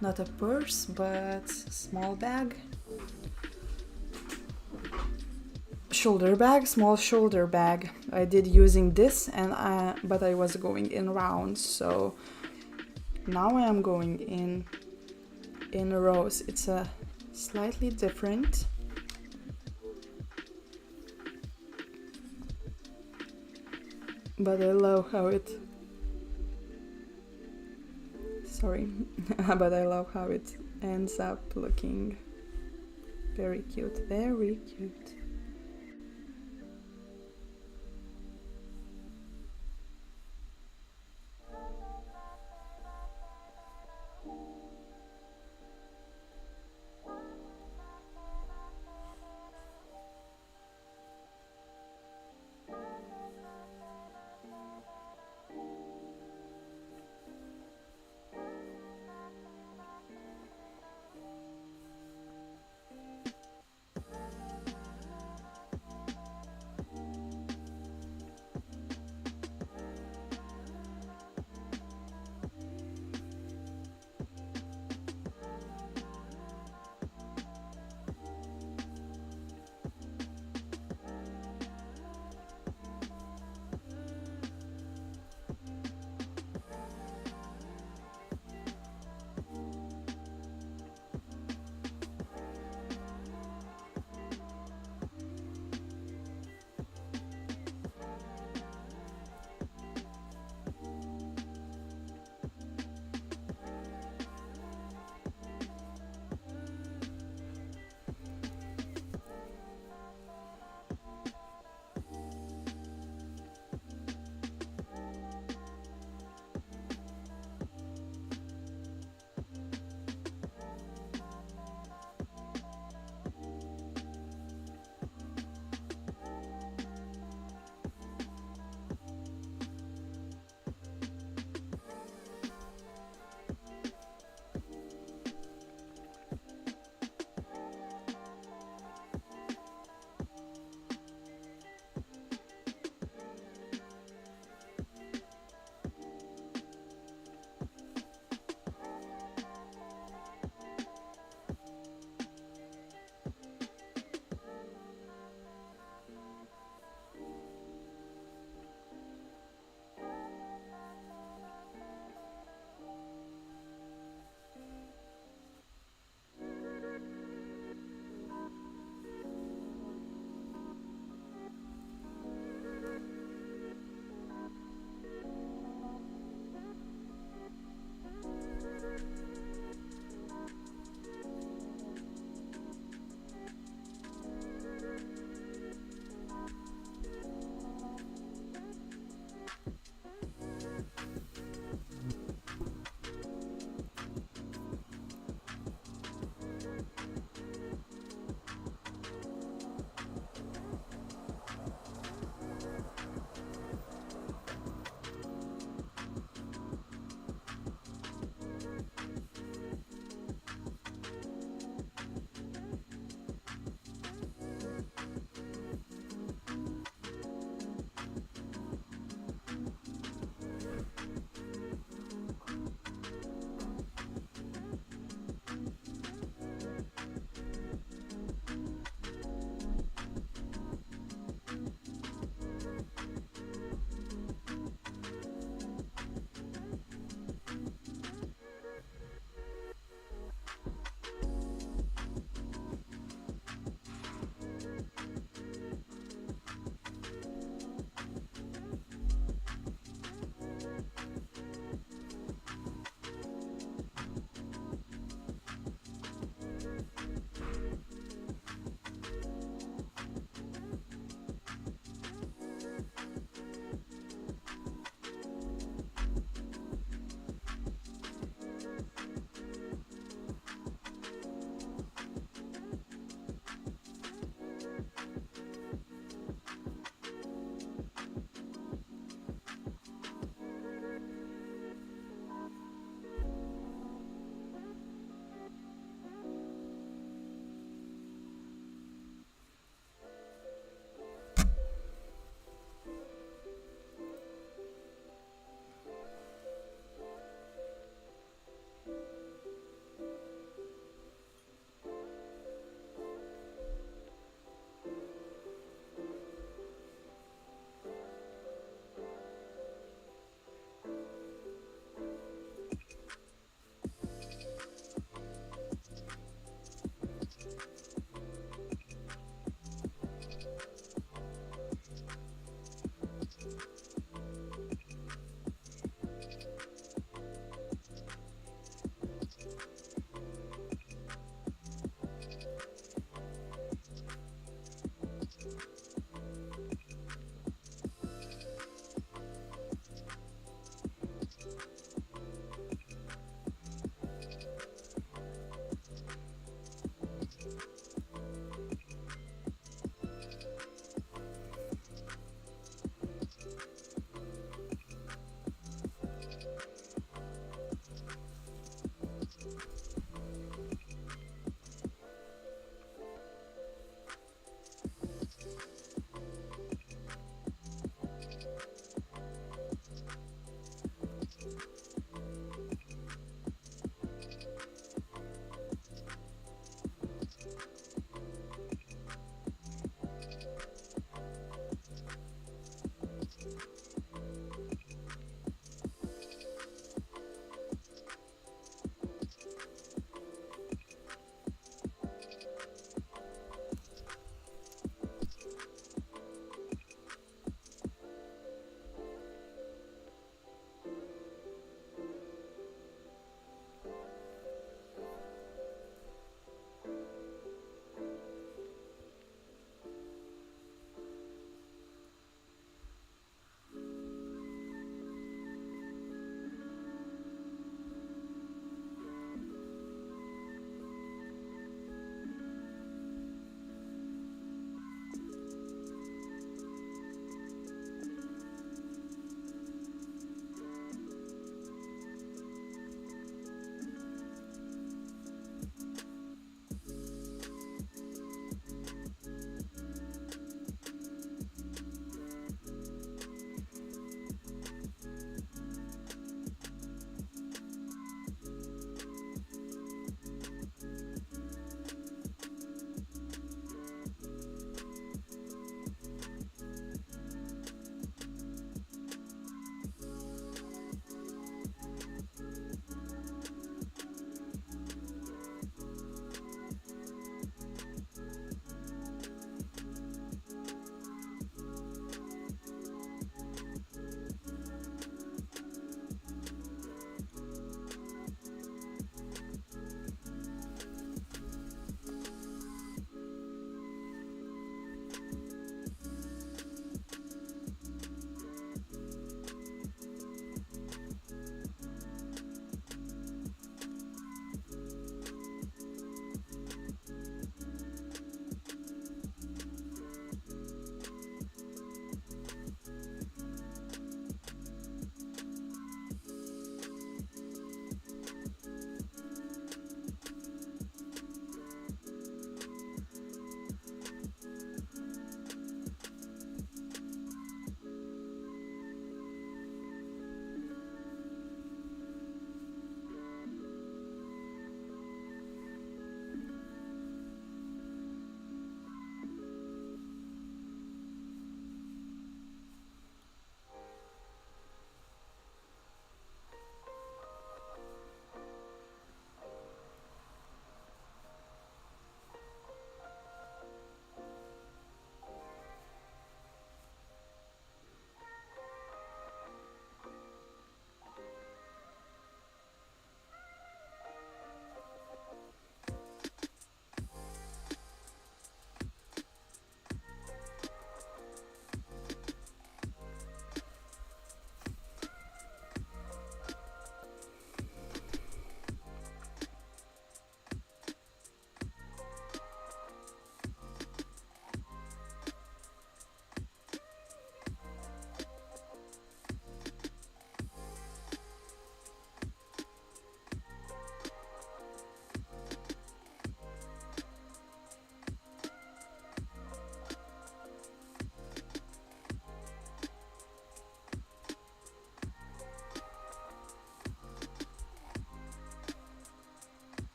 [SPEAKER 1] not a purse, but small bag. shoulder bag, small shoulder bag. I did using this, and but I was going in rounds, so now I am going in rows. It's a slightly different. But I love how it, sorry, but I love how it ends up looking very cute, very cute.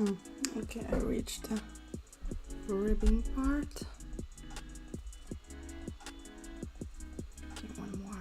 [SPEAKER 1] Okay, I reached the ribbing part. Okay, one more.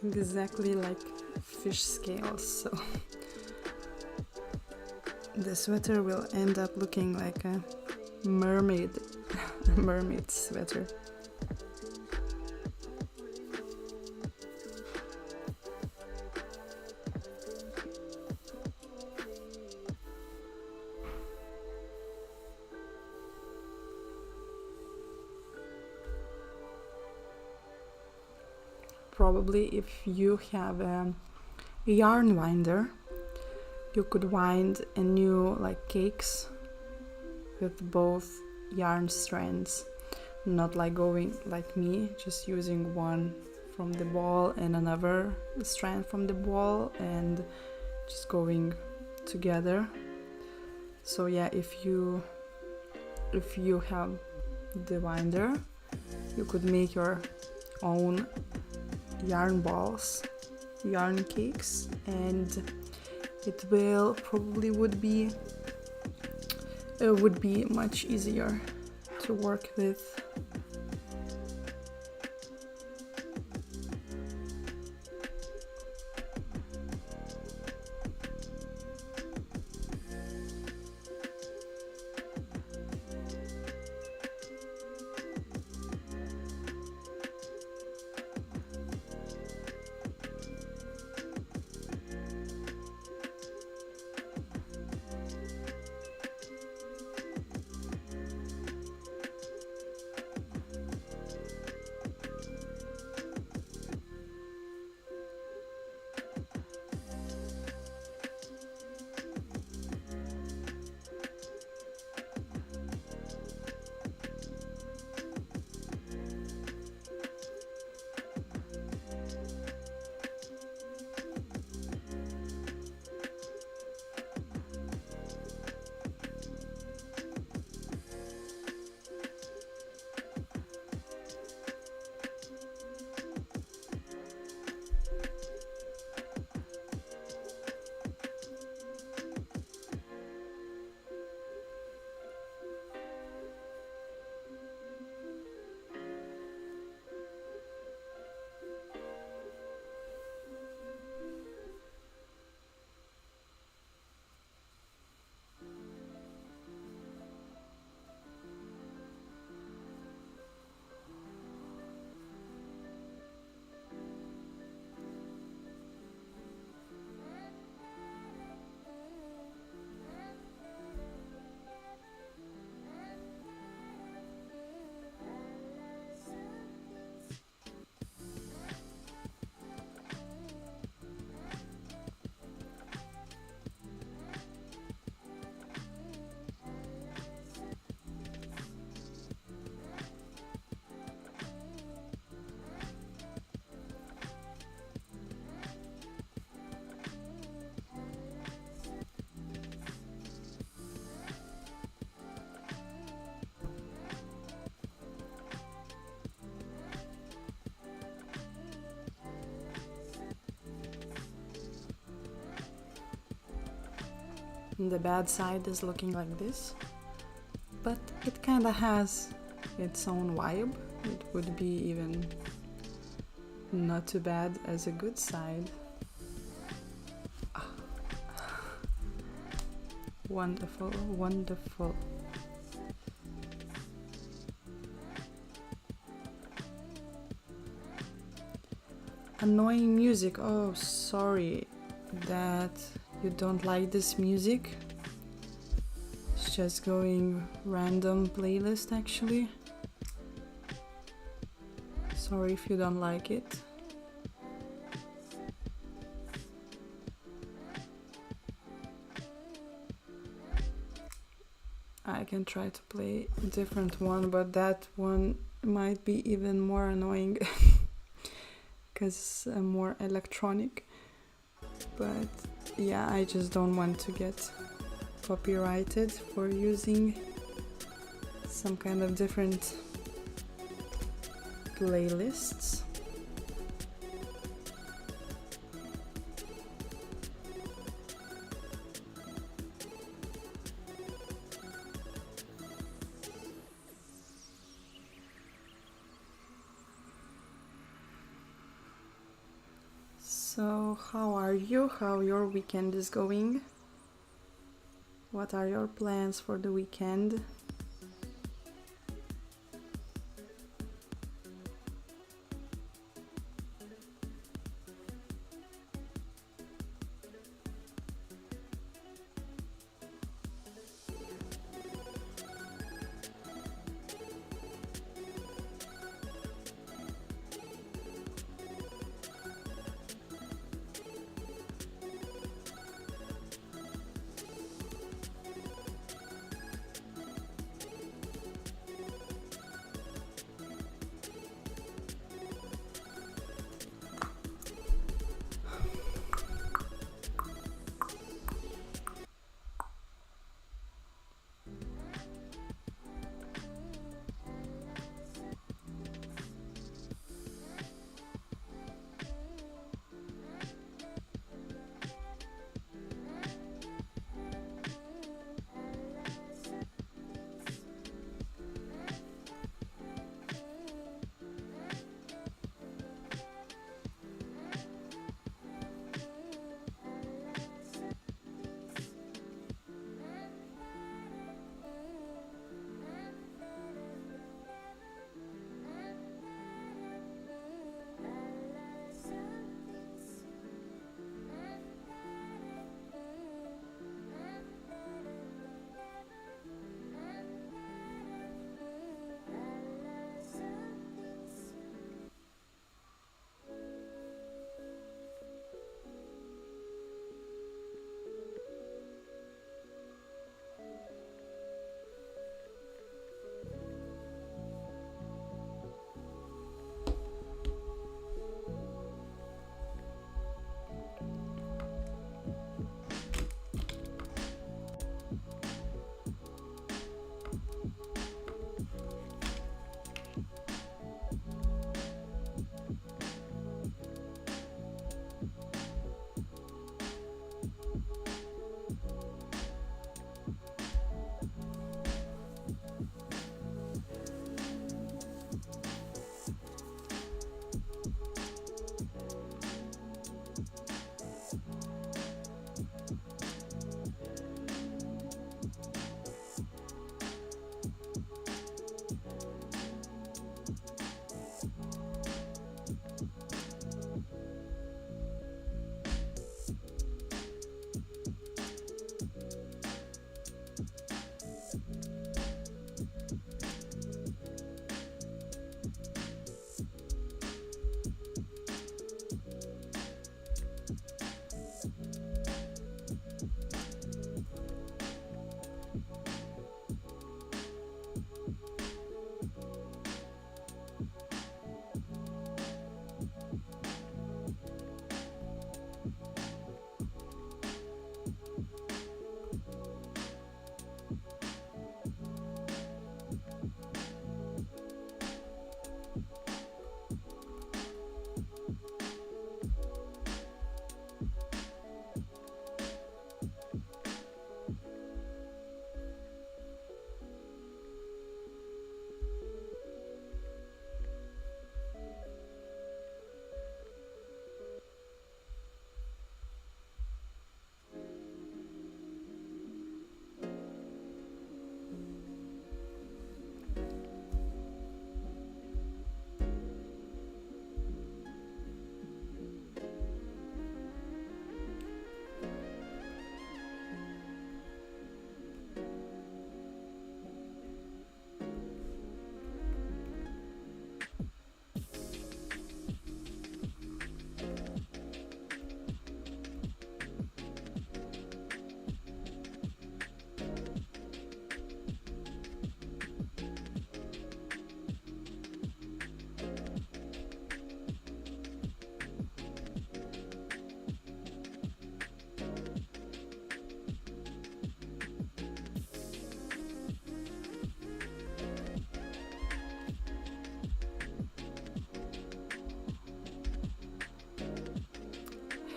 [SPEAKER 1] exactly like fish scales, so the sweater will end up looking like a mermaid mermaid sweater. Probably if you have a yarn winder, you could wind a new like cakes with both yarn strands, not like going like me, just using one from the ball and another strand from the ball and just going together. So yeah, if you have the winder, you could make your own yarn balls, yarn cakes, and it will probably would be much easier to work with. The bad side is looking like this, but it kind of has its own vibe. It would be even not too bad as a good side. Wonderful, wonderful. Annoying music. Oh, sorry that you don't like this music. It's just going random playlist actually. Sorry if you don't like it. I can try to play a different one, but that one might be even more annoying because it's more electronic. But yeah, I just don't want to get copyrighted for using some kind of different playlists. So how are you? How your weekend is going? What are your plans for the weekend?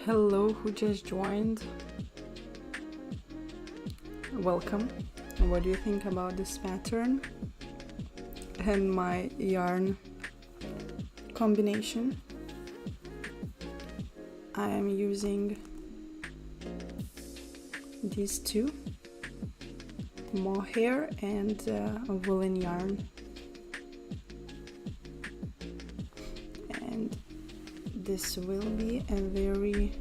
[SPEAKER 1] Hello, who just joined? Welcome. What do you think about this pattern and my yarn combination? I am using these two, mohair and woolen yarn, and this will be a very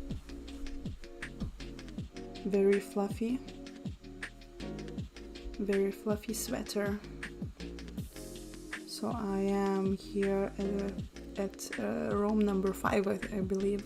[SPEAKER 1] fluffy sweater. So I am here at row number 5, I believe.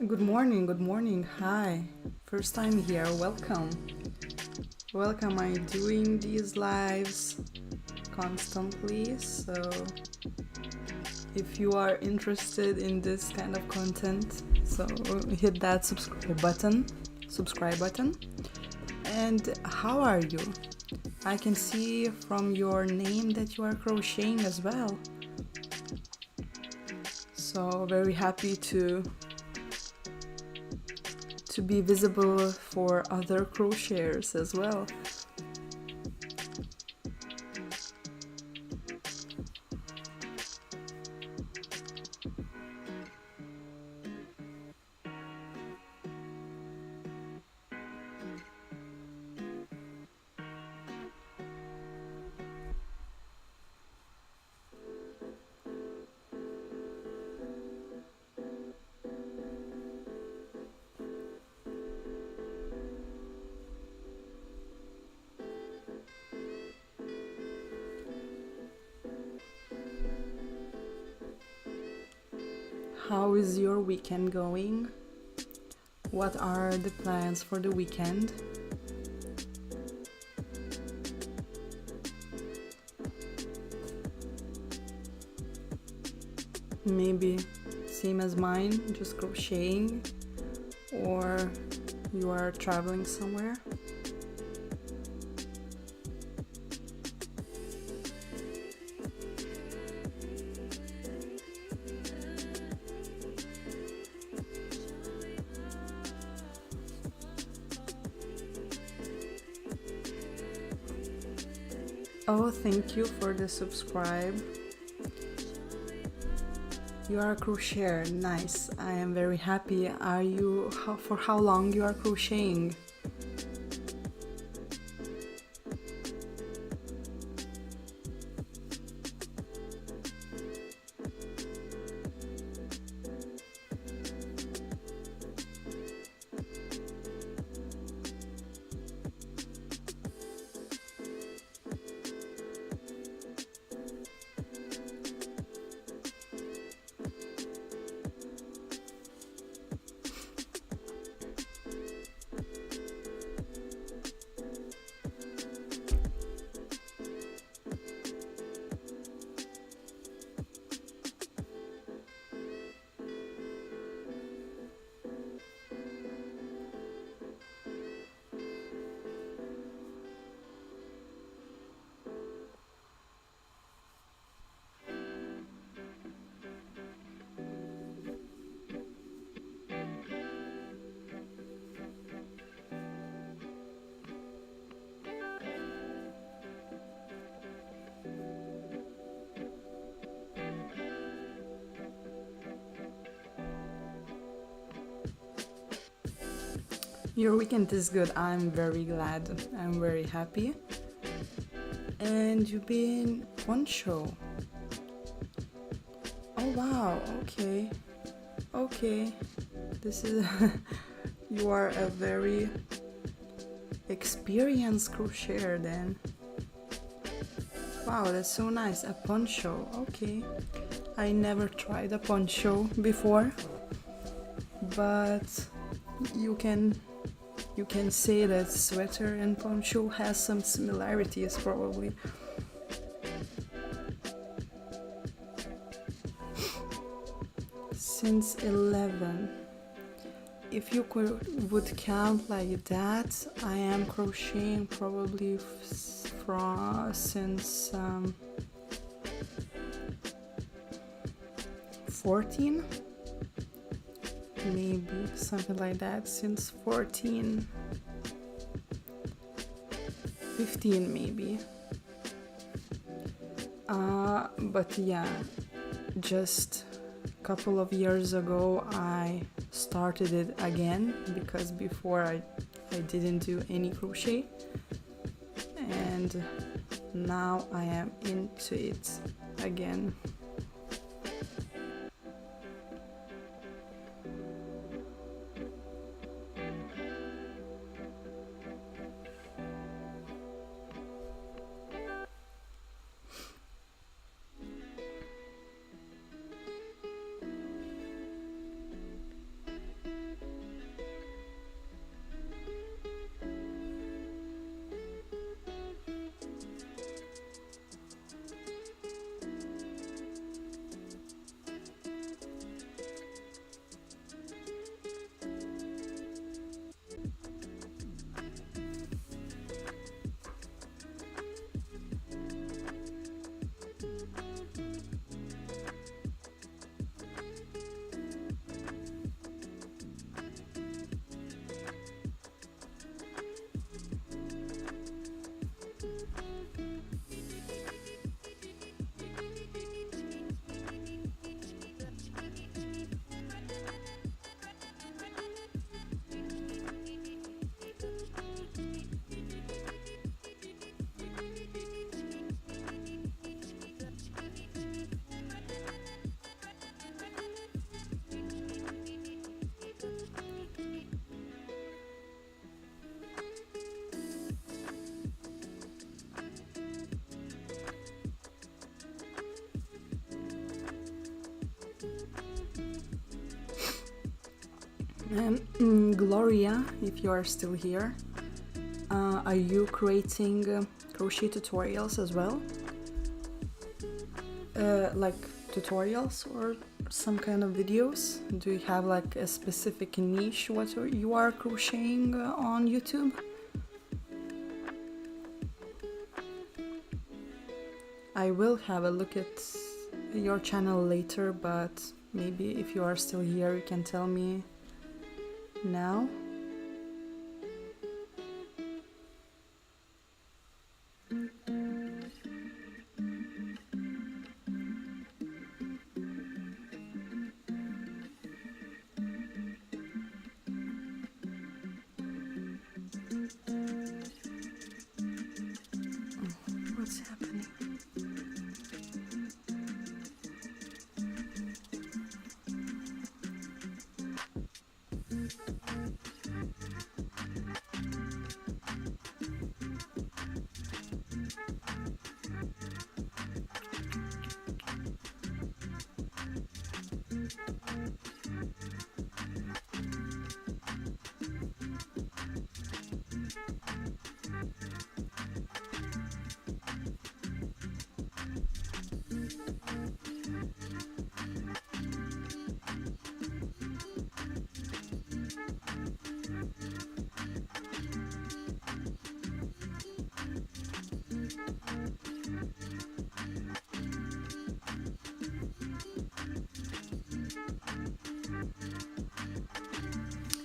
[SPEAKER 1] Good morning, good morning. Hi. First time here. Welcome. Welcome. I'm doing these lives constantly, so if you are interested in this kind of content, so hit that subscribe button. And how are you? I can see from your name that you are crocheting as well. So very happy to be visible for other crocheters as well. How is your weekend going? What are the plans for the weekend? Maybe same as mine, just crocheting, or you are traveling somewhere. Oh, thank you for the subscribe. You are a crocheter, nice. I am very happy. Are you, for how long you are crocheting? Your weekend is good. I'm very glad. I'm very happy. And you've been poncho. Oh wow, okay. Okay. This is you are a very experienced crocheter then. Wow, that's so nice. A poncho. Okay. I never tried a poncho before. But you can say that sweater and poncho has some similarities probably. Since 11. If you would count like that, I am crocheting probably since 14, maybe something like that. Since 14, 15 maybe. But yeah, just a couple of years ago I started it again, because before I didn't do any crochet, and now I am into it again. Gloria, if you are still here, are you creating crochet tutorials as well? Like tutorials or some kind of videos? Do you have like a specific niche what you are crocheting on YouTube? I will have a look at your channel later, but maybe if you are still here you can tell me now.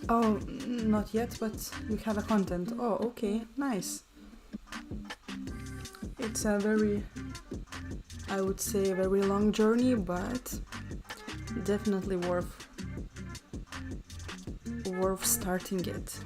[SPEAKER 1] Oh, not yet, but we have a content. Oh, okay, nice. It's a very, I would say, a very long journey, but definitely worth starting it.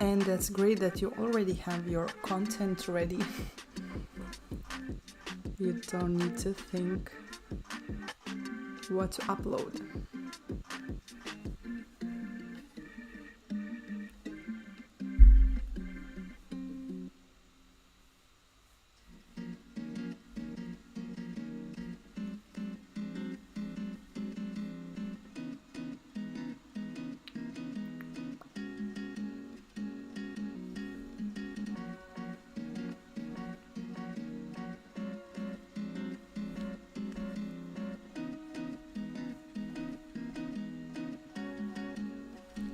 [SPEAKER 1] And that's great that you already have your content ready. You don't need to think what to upload.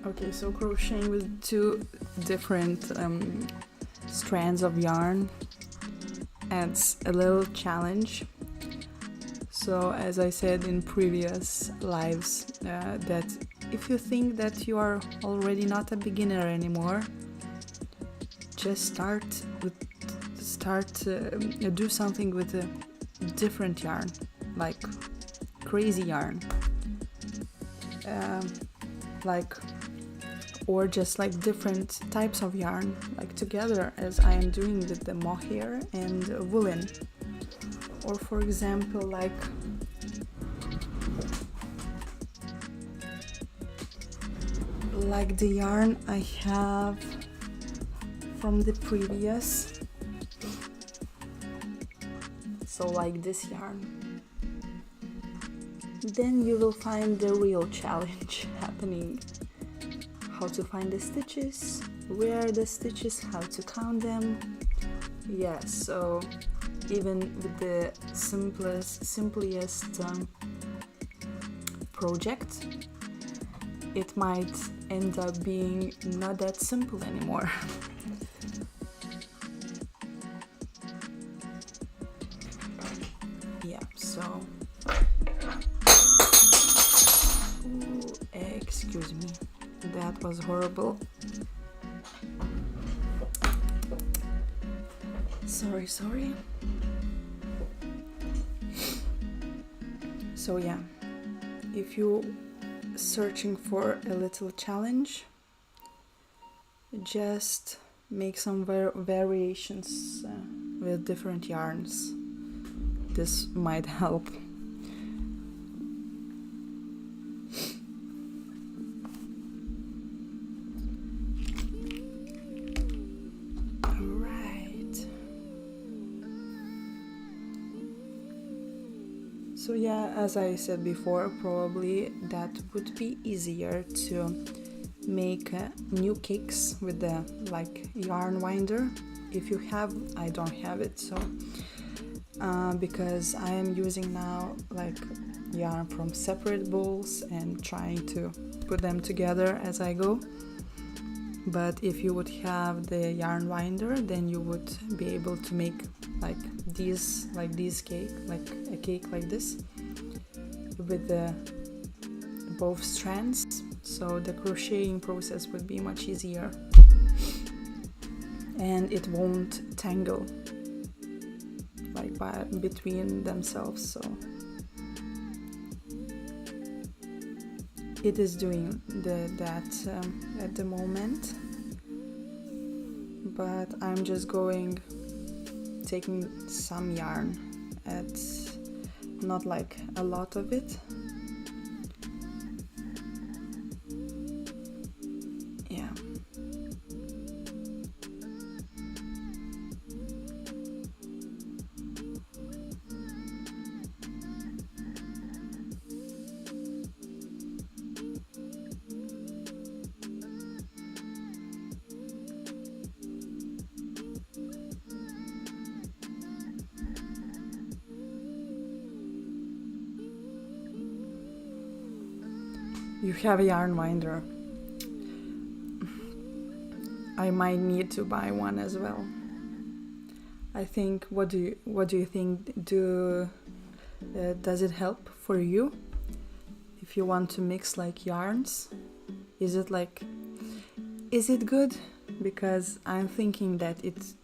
[SPEAKER 1] Okay, so crocheting with two different strands of yarn adds a little challenge. So as I said in previous lives, that if you think that you are already not a beginner anymore, just do something with a different yarn, like crazy yarn, or just like different types of yarn, like together, as I am doing with the mohair and woolen. Or for example, like the yarn I have from the previous, so like this yarn, then you will find the real challenge happening. How to find the stitches, where are the stitches, how to count them. Yeah, so even with the simplest project, it might end up being not that simple anymore. Yeah, so excuse me, that was horrible. Sorry. So yeah, if you're searching for a little challenge, just make some variations with different yarns. This might help. So yeah, as I said before, probably that would be easier to make new cakes with the yarn winder. If you have, I don't have it, so because I am using now yarn from separate balls and trying to put them together as I go. But if you would have the yarn winder, then you would be able to make these cake, a cake like this with both strands, so the crocheting process would be much easier and it won't tangle between themselves. So it is doing that at the moment, but I'm just taking some yarn. It's not like a lot of it. Yeah. You have a yarn winder. I might need to buy one as well. I think. What do you think? Does it help for you if you want to mix like yarns? Is it good? Because I'm thinking that it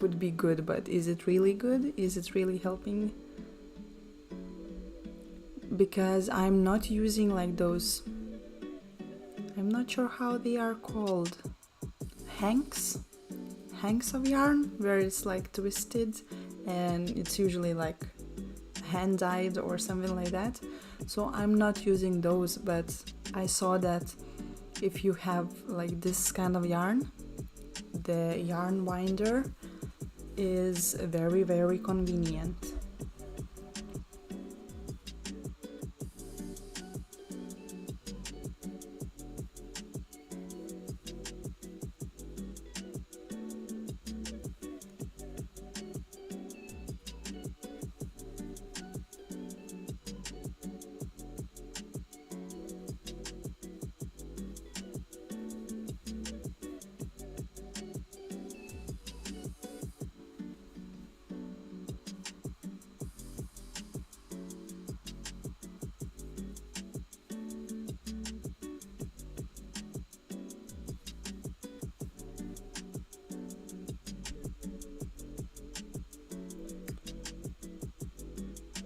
[SPEAKER 1] would be good, but is it really good? Is it really helping? Because I'm not using like those, I'm not sure how they are called, hanks of yarn, where it's like twisted and it's usually like hand dyed or something like that. So I'm not using those, but I saw that if you have like this kind of yarn, the yarn winder is very, very convenient.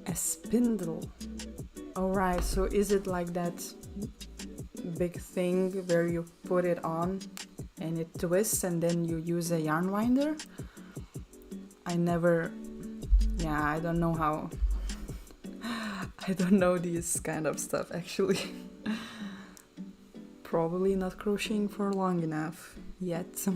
[SPEAKER 1] A spindle. Alright, so is it like that big thing where you put it on and it twists and then you use a yarn winder? I don't know how. I don't know this kind of stuff actually. Probably not crocheting for long enough yet.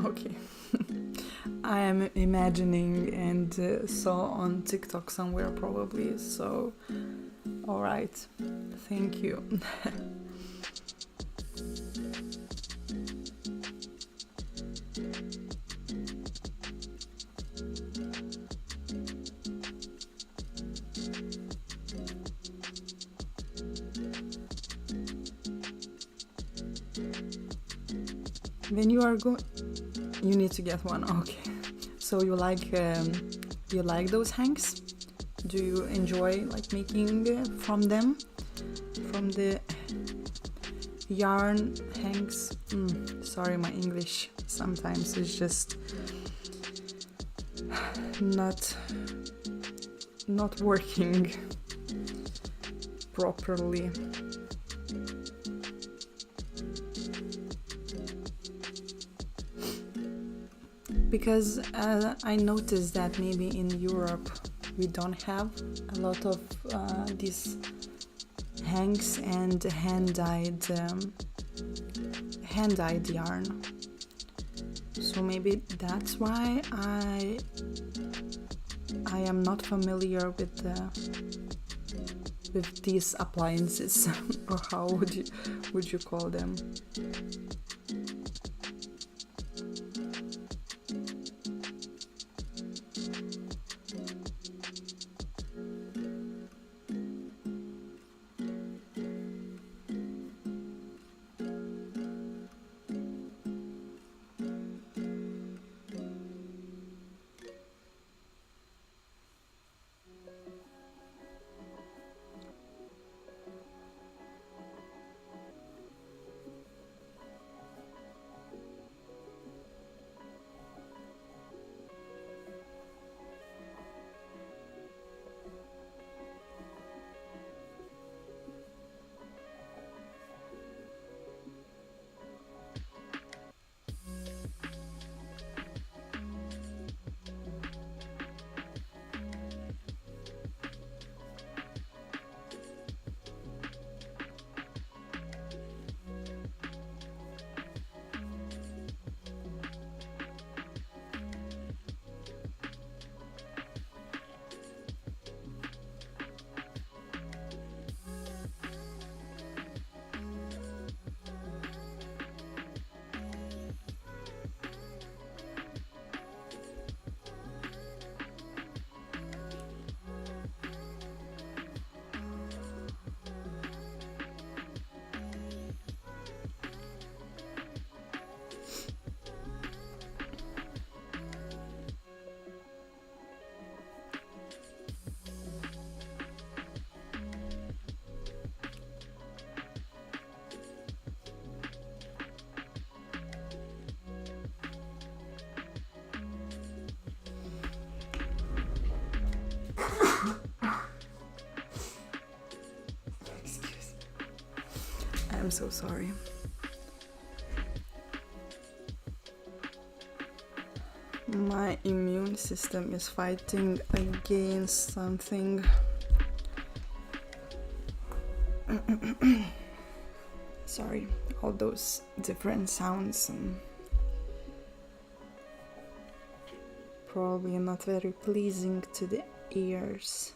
[SPEAKER 1] Okay. I am imagining and saw on TikTok somewhere probably, so alright, thank you. When you are you need to get one. Okay. So you like those hanks? Do you enjoy like making from them? From the yarn hanks? Sorry, my English sometimes is just not working properly. Because I noticed that maybe in Europe we don't have a lot of these hanks and hand-dyed yarn. So maybe that's why I am not familiar with these appliances, or how would you call them? I'm so sorry. My immune system is fighting against something. Sorry, all those different sounds. Probably not very pleasing to the ears.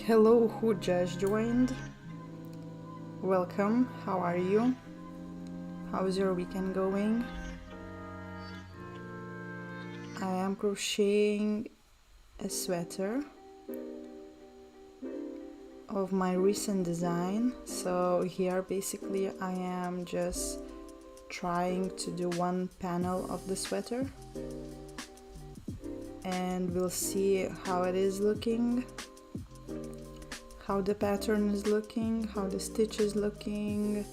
[SPEAKER 1] Hello, who just joined. Welcome, how are you? How's your weekend going? I am crocheting a sweater of my recent design. So here basically I am just trying to do one panel of the sweater, and we'll see how it is looking, how the pattern is looking, how the stitch is looking.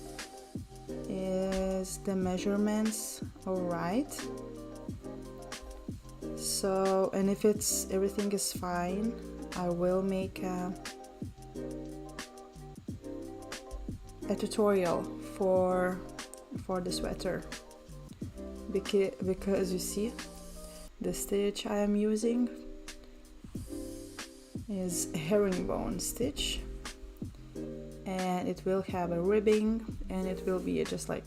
[SPEAKER 1] Is the measurements all right? So, and if everything is fine, I will make a tutorial for the sweater, because you see the stitch I am using is a herringbone stitch, and it will have a ribbing, and it will be just like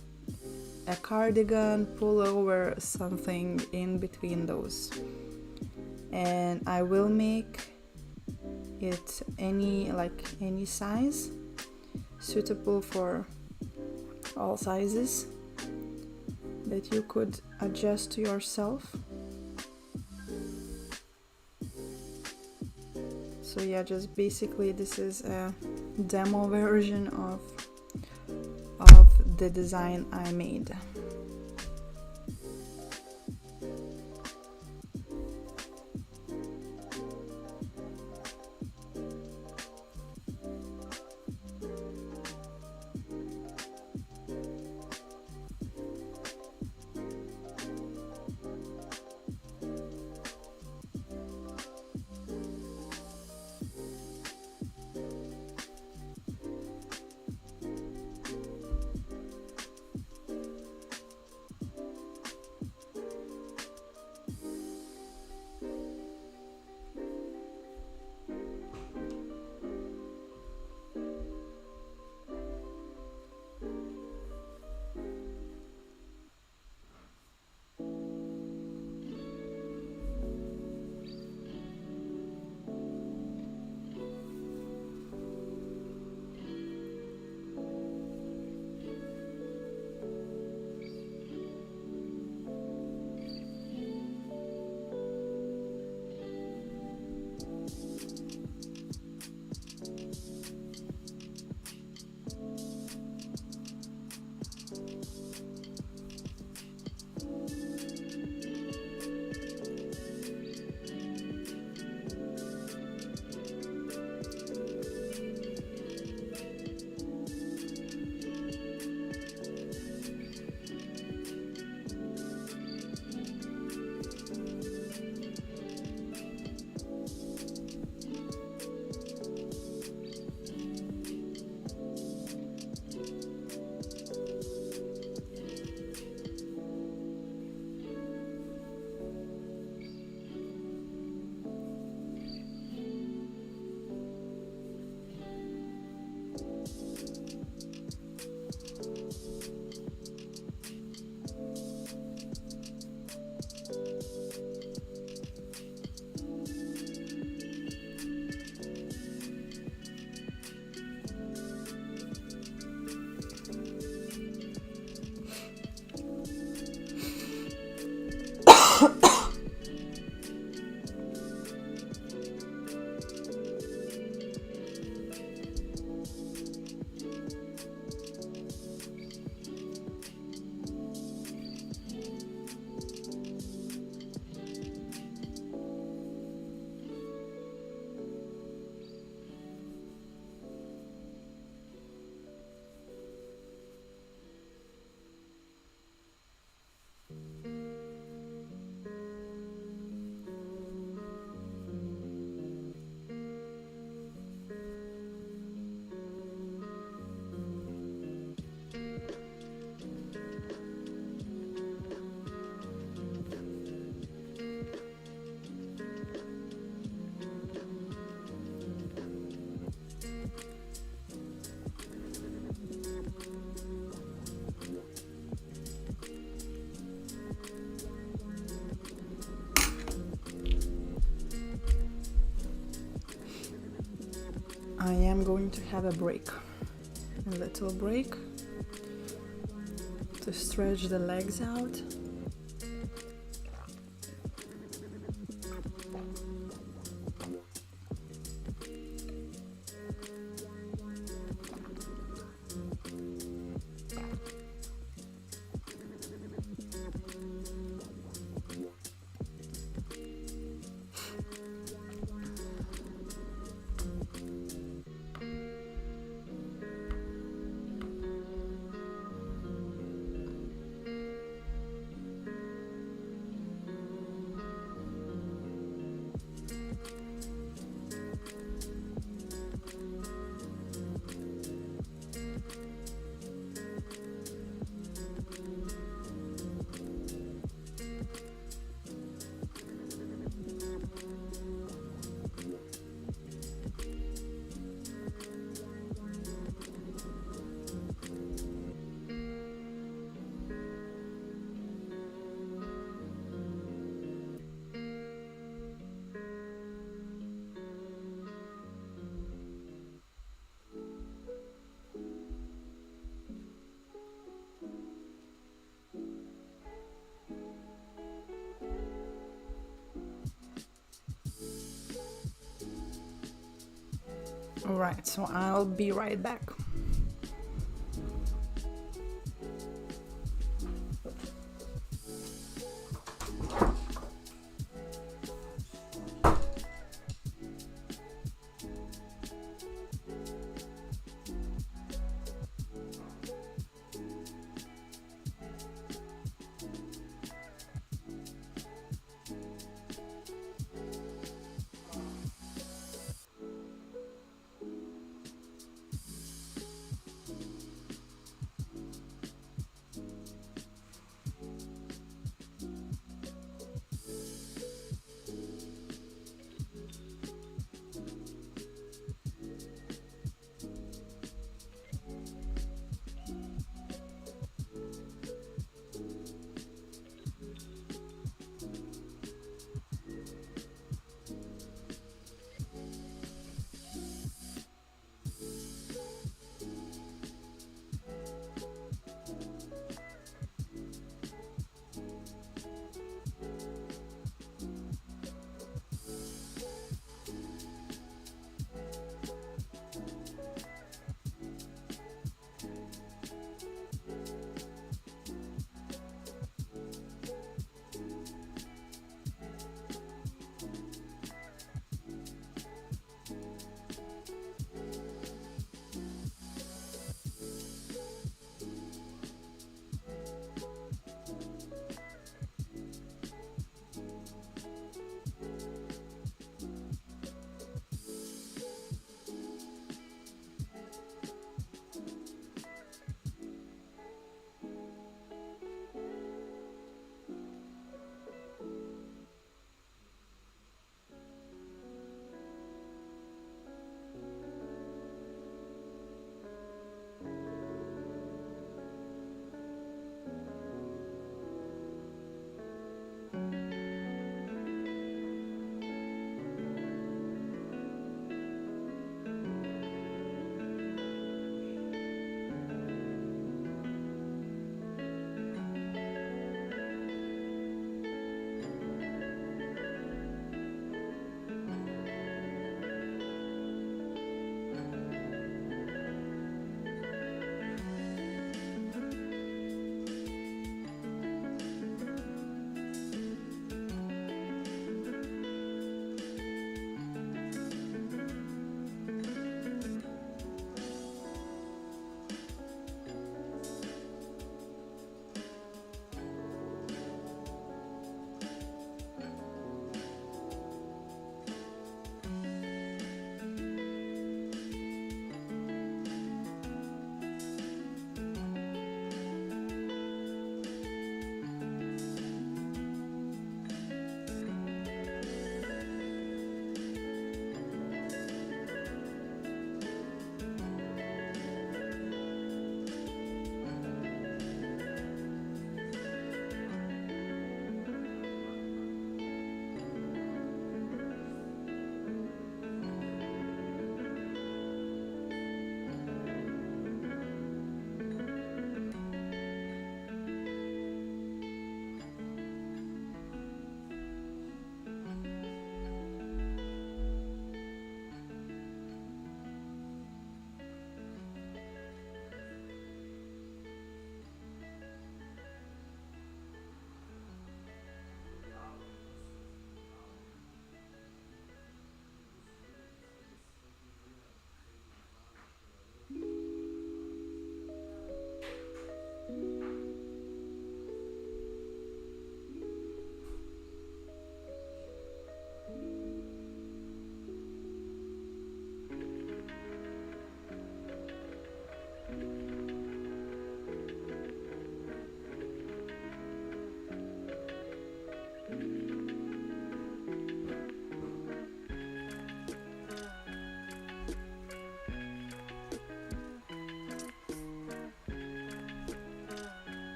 [SPEAKER 1] a cardigan, pullover, something in between those. And I will make it any size, suitable for all sizes that you could adjust to yourself. So yeah, just basically this is a demo version of the design I made. I am going to have a break, a little break to stretch the legs out. Alright, so I'll be right back.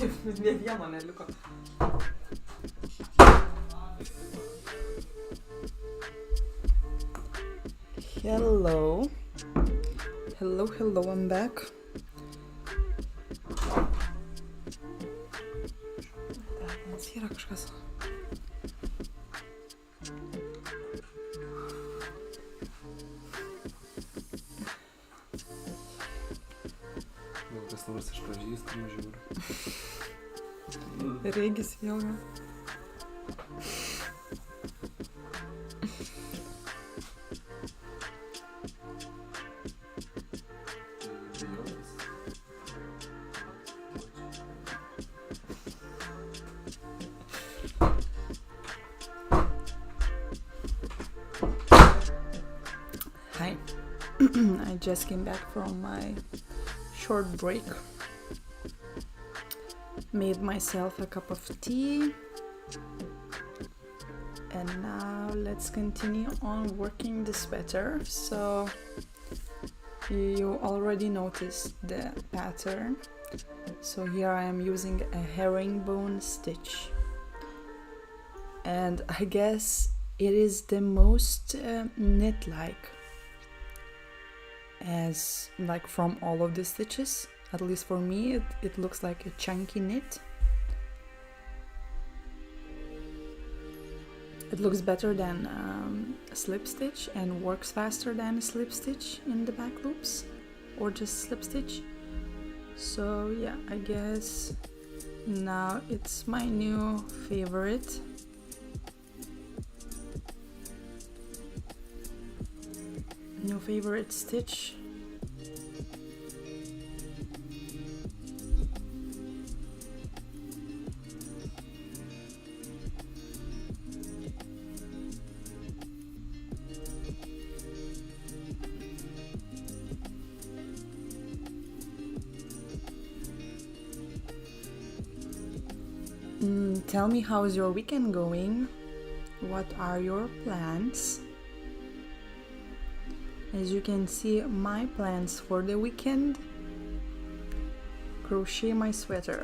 [SPEAKER 1] Nė vieno neliko. Hello. Hello, hello, I'm back. Nes yra kažkas.
[SPEAKER 2] Gal kas nors iš pažįstamų žiūri.
[SPEAKER 1] Regis vėlgi. Hi. I just came back from my short break. Made myself a cup of tea. And now let's continue on working the sweater. So you already noticed the pattern. So here I am using a herringbone stitch. And I guess it is the most knit-like as like from all of the stitches. At least for me it looks like a chunky knit. It looks better than a slip stitch and works faster than a slip stitch in the back loops or just slip stitch. So yeah, I guess now it's my new favorite. New favorite stitch. Tell me, how is your weekend going? What are your plans? As you can see, my plans for the weekend: crochet my sweater.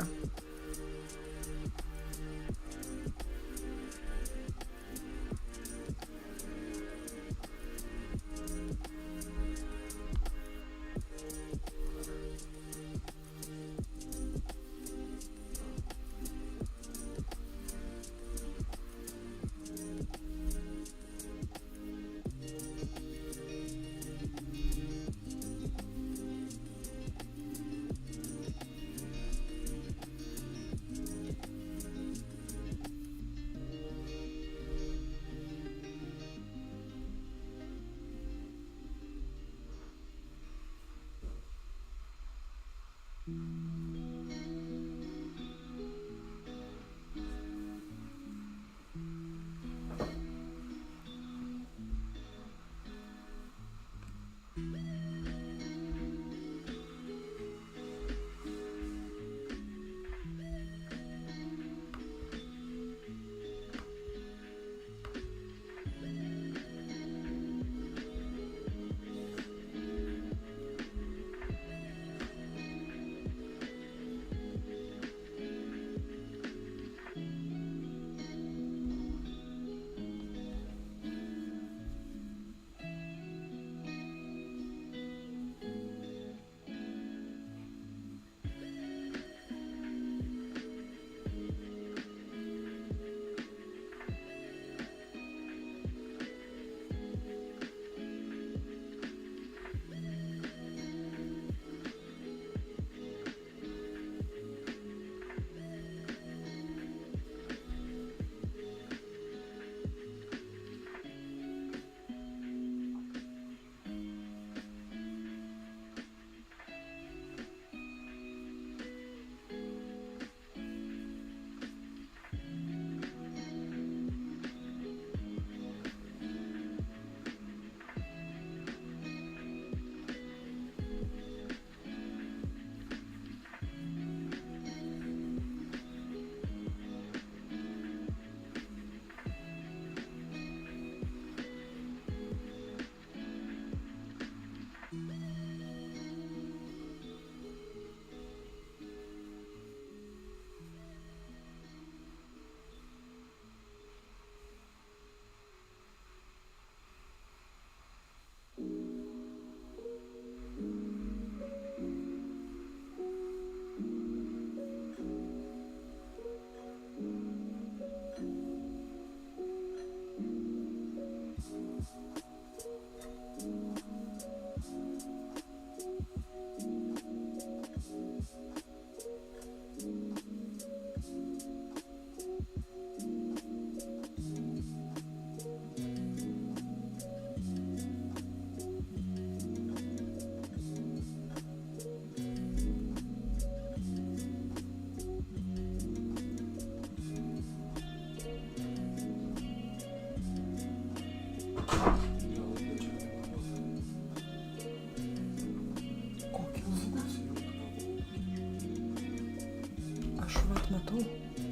[SPEAKER 1] vat matau.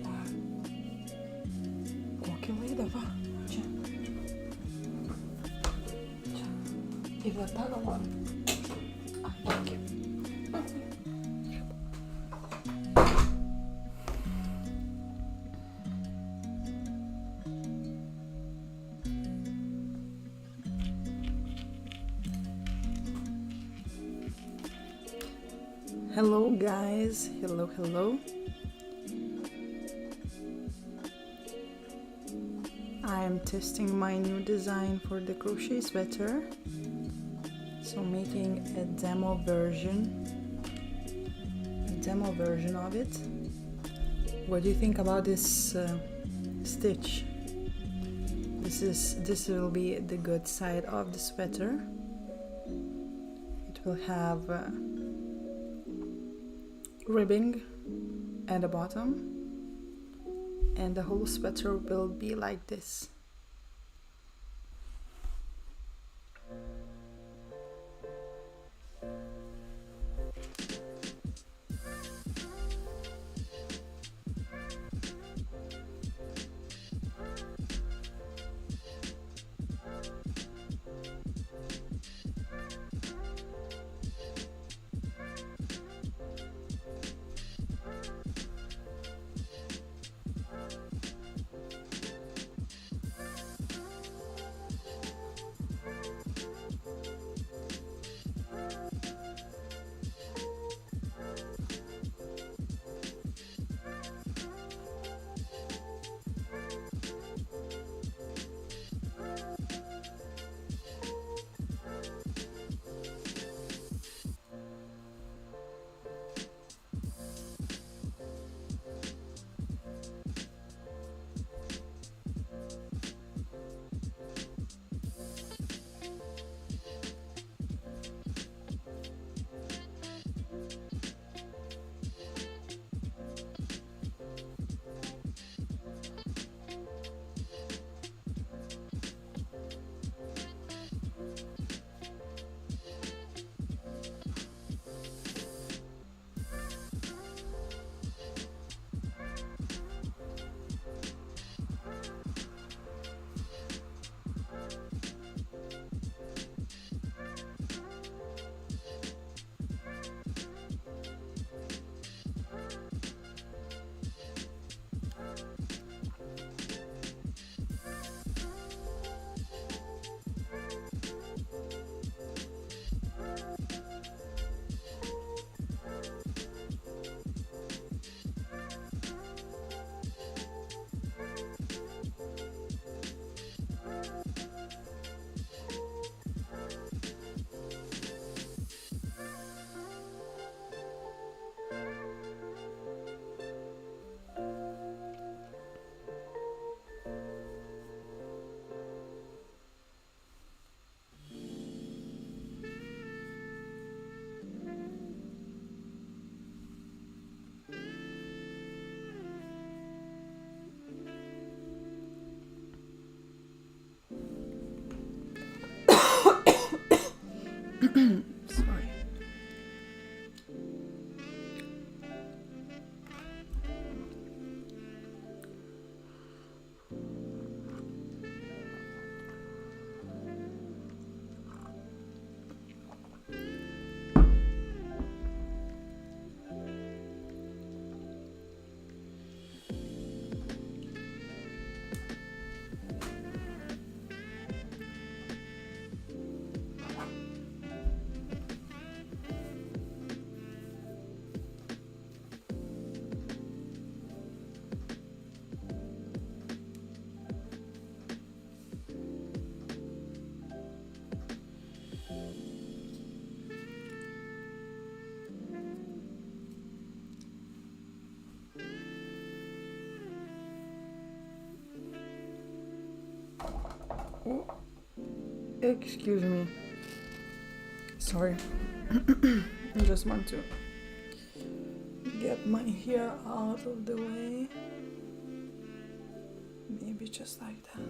[SPEAKER 1] Va. Kokį laidą, va. Čia. Čia. Ir va tą galvoju. Tokį. Hello guys, hello. I am testing my new design for the crochet sweater. So making a demo version of it. What do you think about this stitch? This will be the good side of the sweater. It will have ribbing at the bottom, and the whole sweater will be like this. Sorry. Oh, excuse me. Sorry. I just want to get my hair out of the way. Maybe just like that.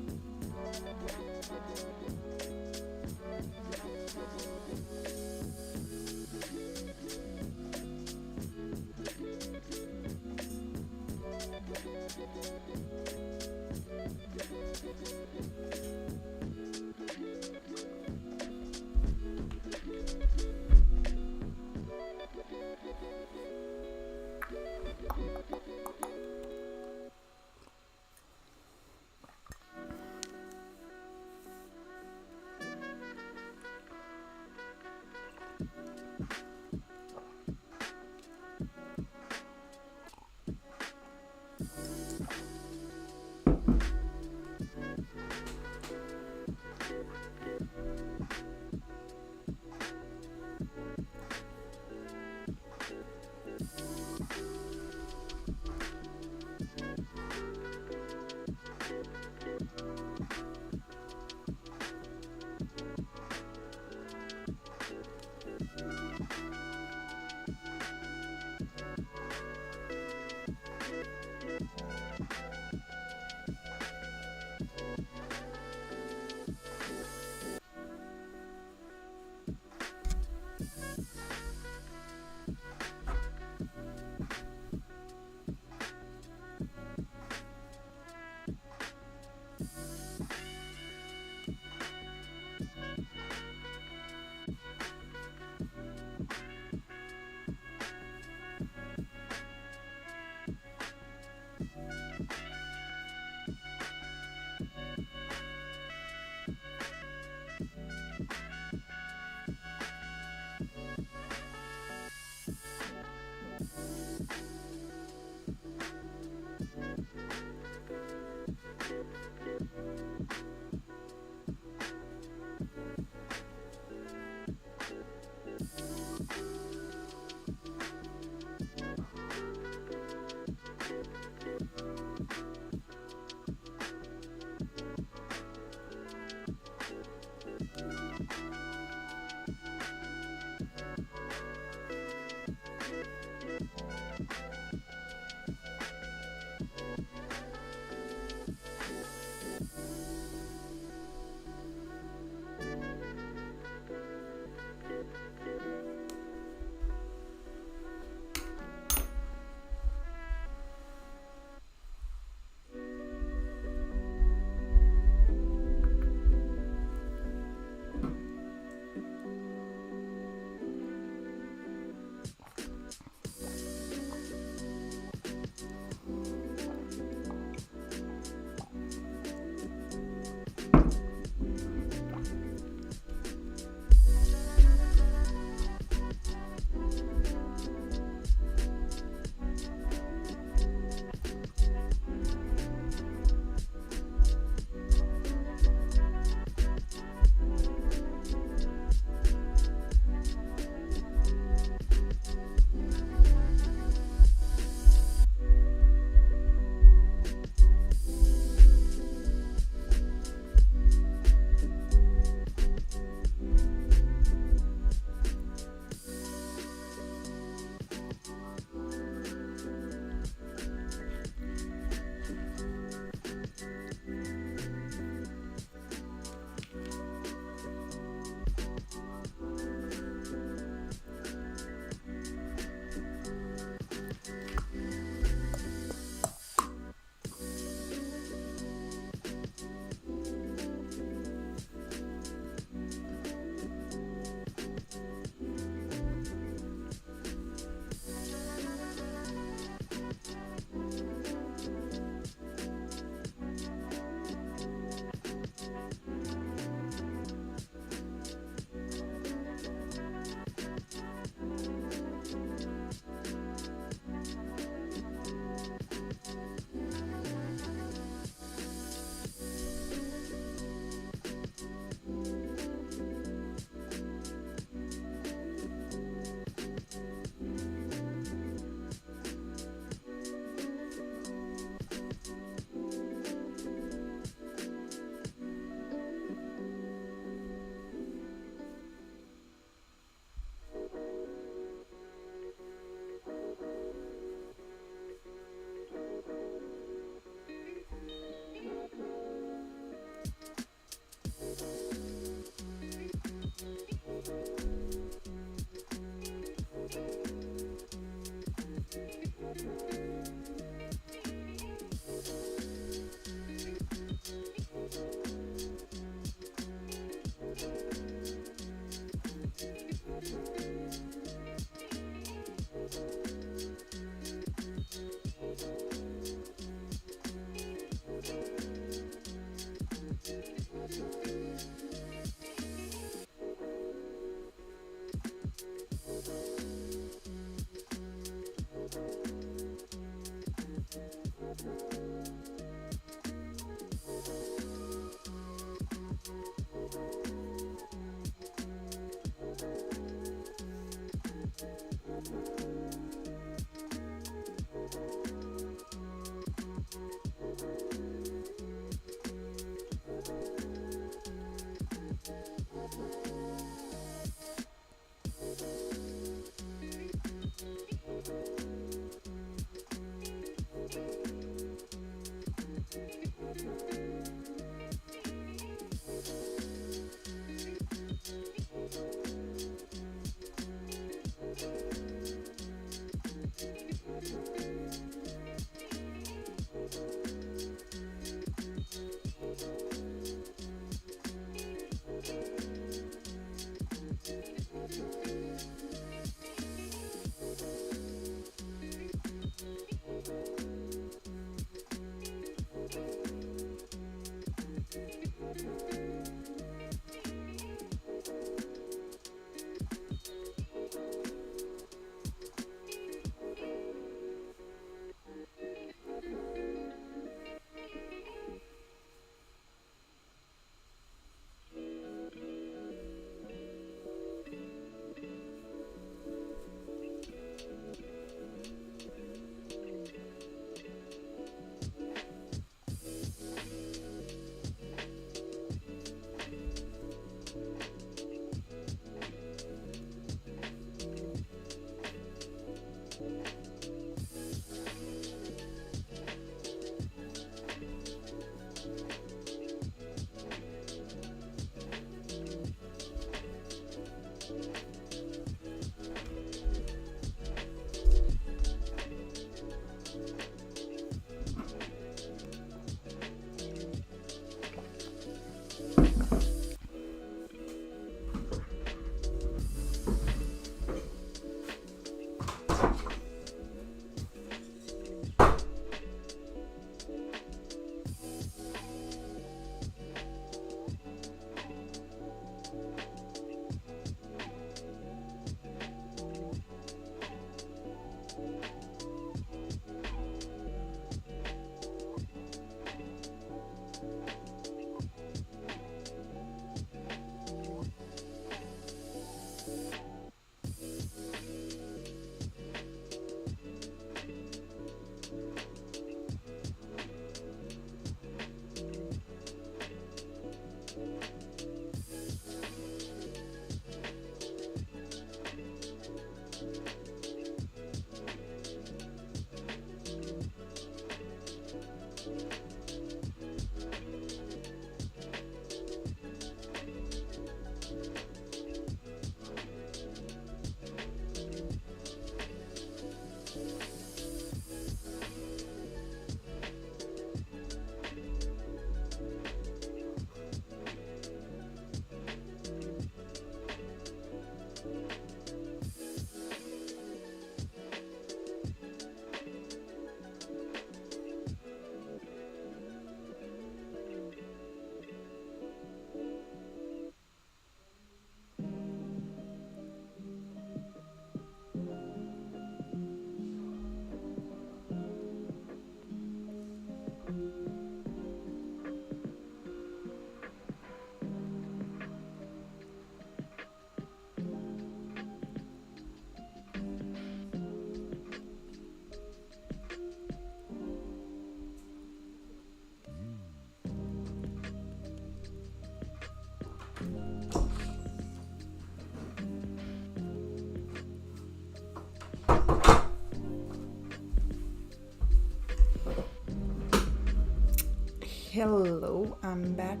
[SPEAKER 1] Hello, I'm back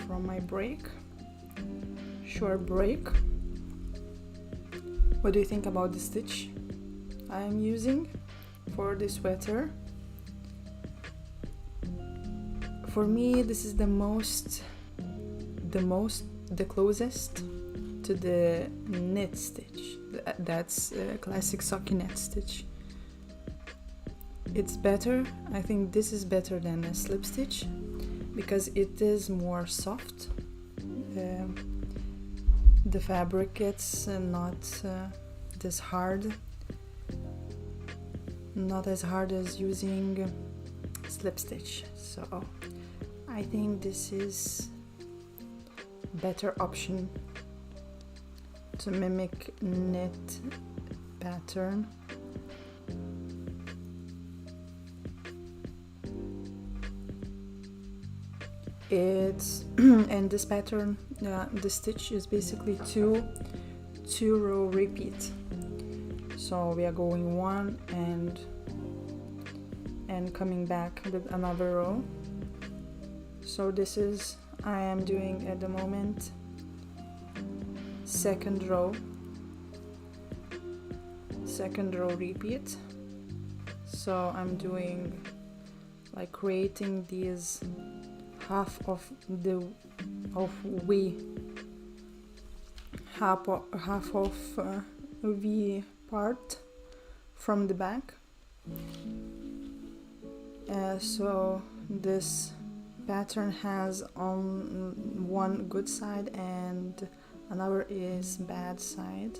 [SPEAKER 1] from my break. Short break. What do you think about the stitch I'm using for the sweater? For me, this is the closest to the knit stitch. That's a classic stockinette stitch. It's better. I think this is better than a slip stitch because it is more soft. The fabric gets not this hard, not as hard as using slip stitch. So I think this is better option to mimic knit pattern. It's and this pattern, the stitch is basically two row repeat. So we are going one and coming back with another row. So this is, I am doing at the moment second row repeat. So I'm doing like creating these half of V part from the back. So this pattern has on one good side and another is bad side.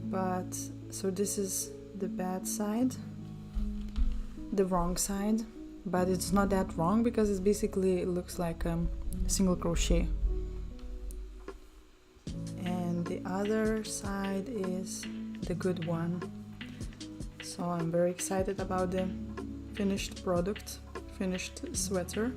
[SPEAKER 1] But so this is the bad side, the wrong side. But it's not that wrong because it basically looks like single crochet, and the other side is the good one. So I'm very excited about the finished product, finished sweater.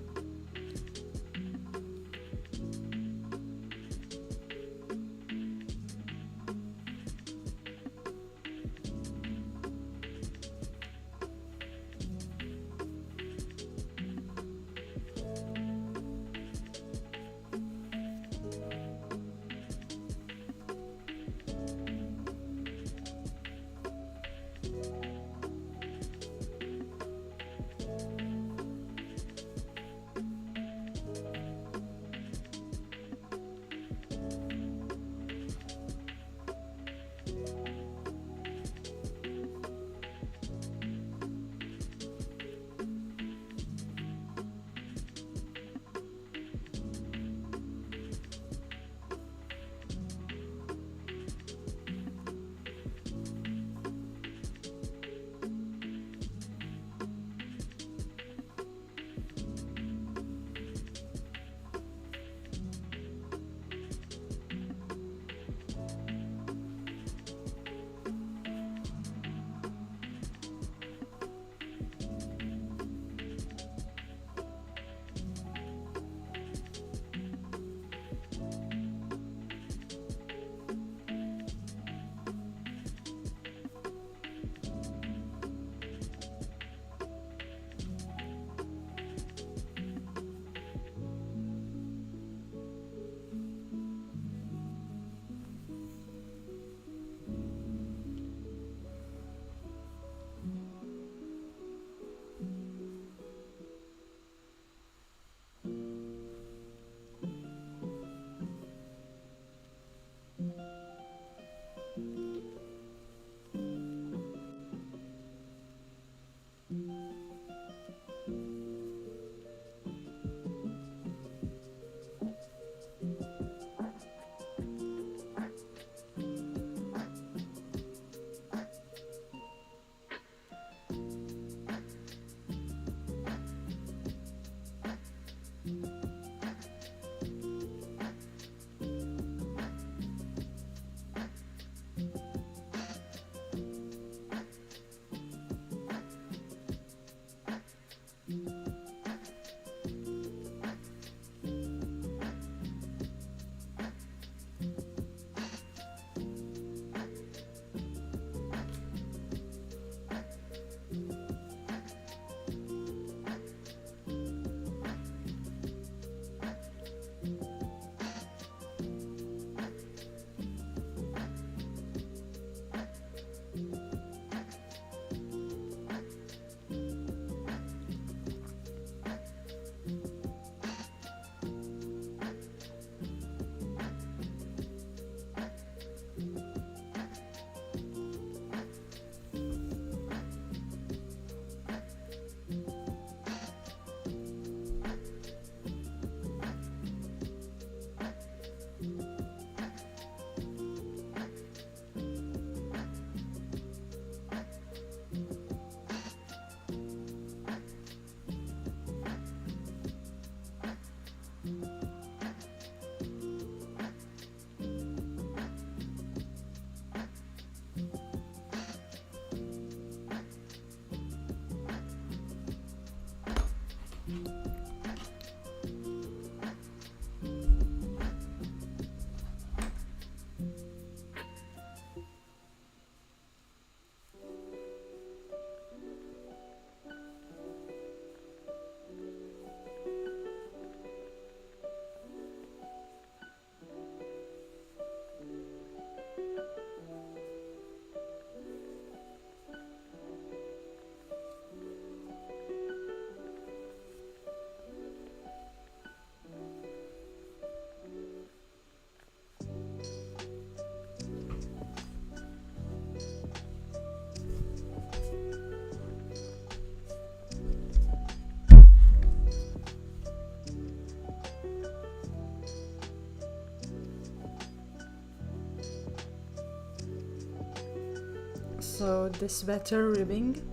[SPEAKER 1] So the sweater ribbing,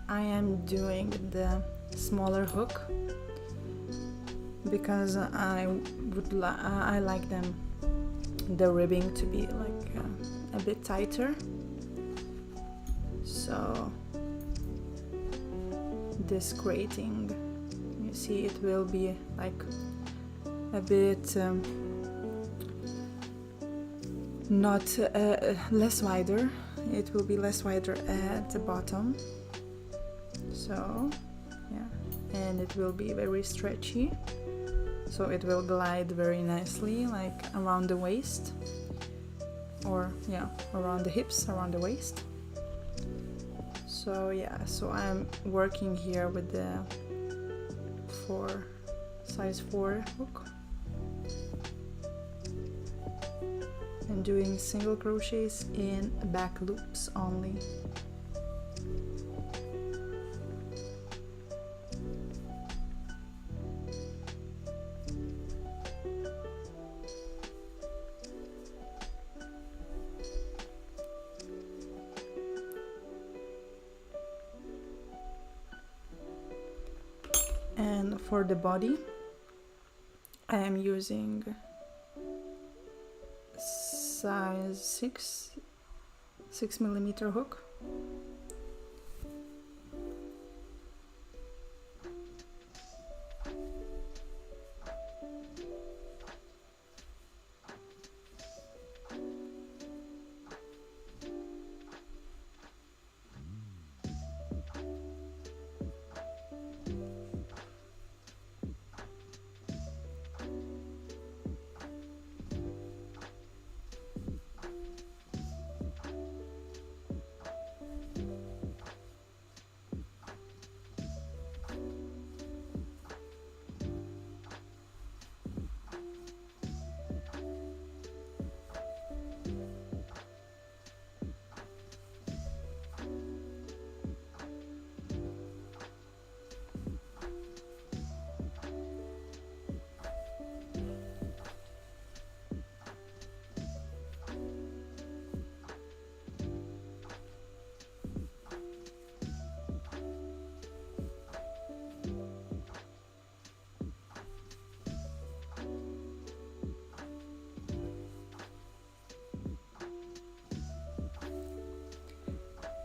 [SPEAKER 1] I am doing the smaller hook because I like the ribbing to be like a bit tighter. So this grating, you see, it will be like a bit not less wider. It will be less wider at the bottom. So yeah, and it will be very stretchy. So it will glide very nicely, like around the waist, or yeah, around the hips, around the waist. So yeah, so I'm working here with the size 4 hook and doing single crochets in back loops only. And for the body, I am using size 6mm hook.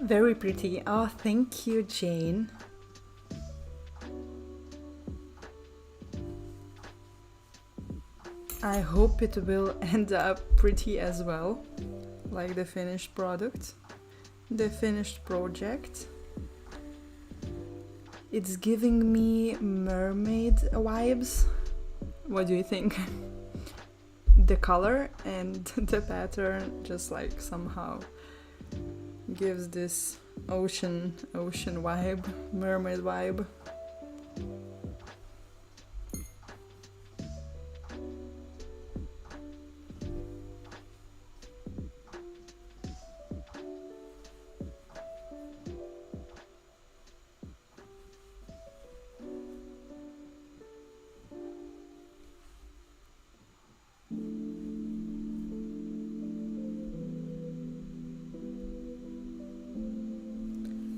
[SPEAKER 1] Very pretty. Oh, thank you, Jane. I hope it will end up pretty as well, like the finished product, the finished project. It's giving me mermaid vibes. What do you think? The color and the pattern just like somehow gives this ocean vibe, mermaid vibe.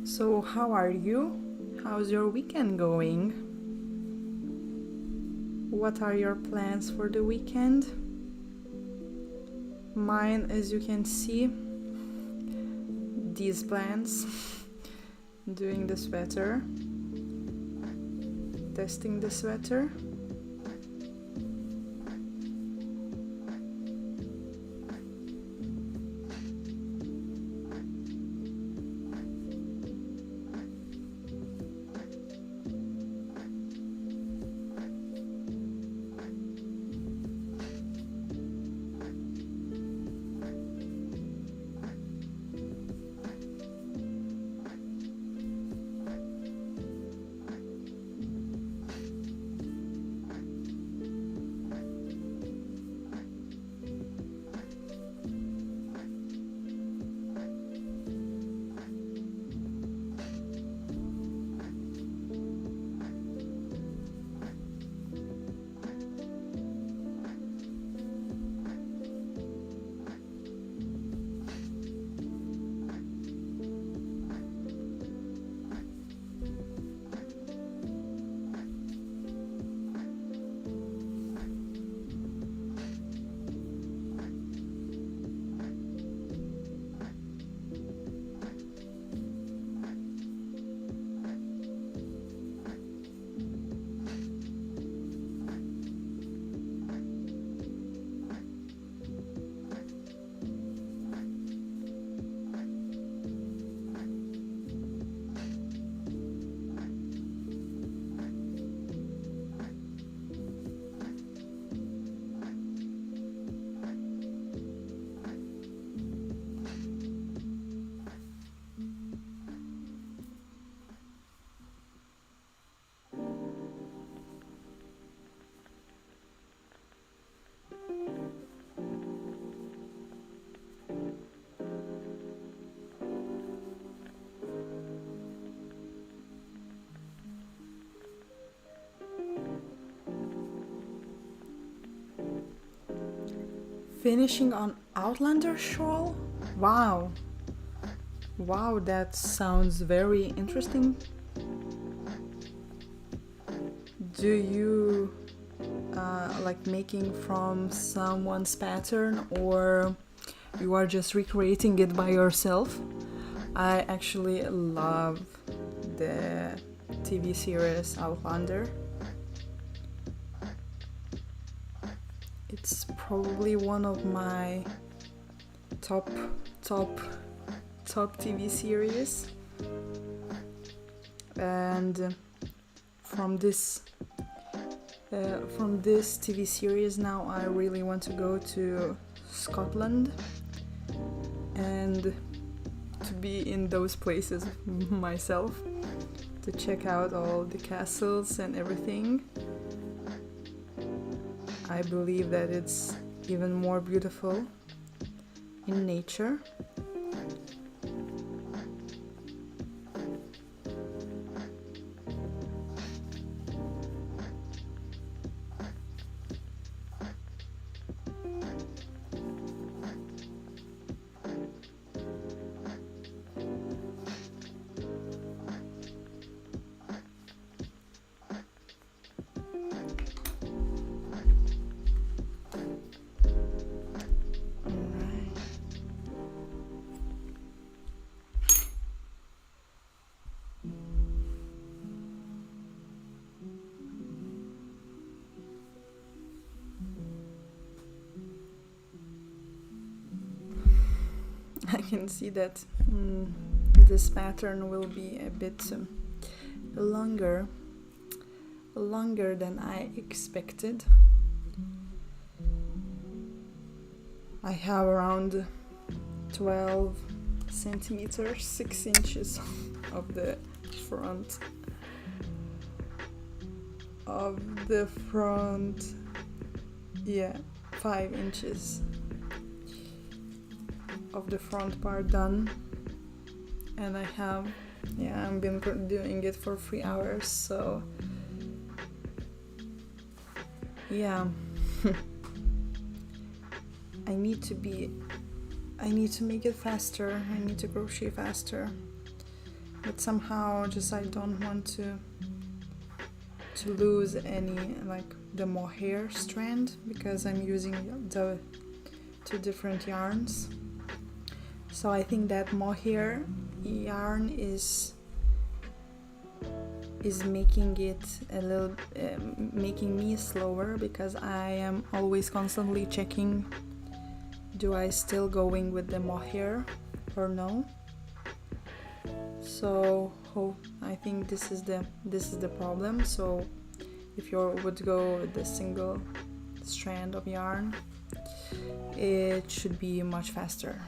[SPEAKER 1] So how are you? How's your weekend going? What are your plans for the weekend? Mine, as you can see, these plans. Doing the sweater, testing the sweater. Finishing on Outlander shawl? Wow. Wow, that sounds very interesting. Do you like making from someone's pattern, or you are just recreating it by yourself? I actually love the TV series Outlander. It's probably one of my top TV series, and from this TV series now I really want to go to Scotland and to be in those places myself, to check out all the castles and everything. I believe that it's even more beautiful in nature. I can see that this pattern will be a bit longer than I expected. I have around 12 centimeters, 6 inches of the front. Yeah, 5 inches of the front part done, and I've been doing it for 3 hours, so yeah. I need to make it faster. I need to crochet faster, but somehow just I don't want to lose any, like, the mohair strand, because I'm using the 2 different yarns. So I think that mohair yarn is making it a little making me slower, because I am always constantly checking, do I still going with the mohair or no? So I think this is the problem. So if you would go with the single strand of yarn, it should be much faster.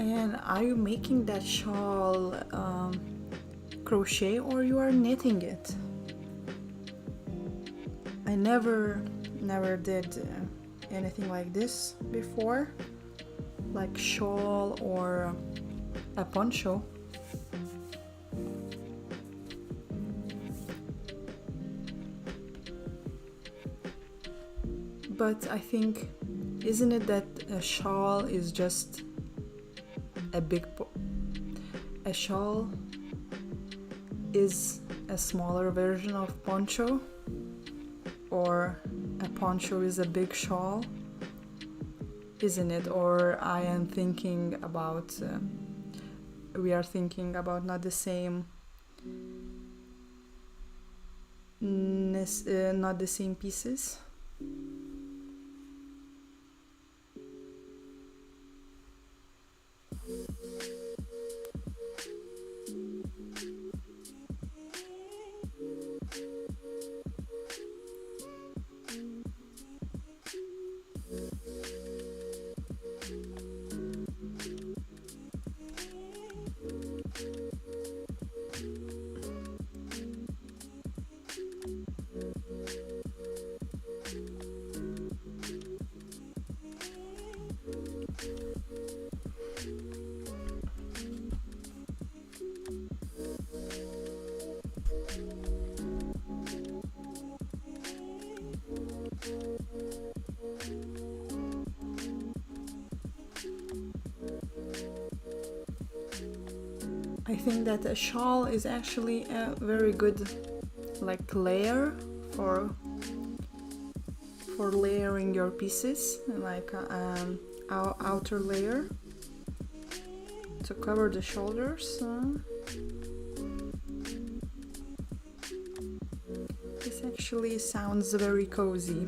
[SPEAKER 1] And are you making that shawl crochet or you are knitting it? I never did anything like this before, like shawl or a poncho. But I think, isn't it that a shawl is just a shawl is a smaller version of poncho, or a poncho is a big shawl, isn't it? Or I am thinking about we are thinking about not the same not the same pieces. I think that a shawl is actually a very good like layer for layering your pieces, like our outer layer to cover the shoulders. This actually sounds very cozy.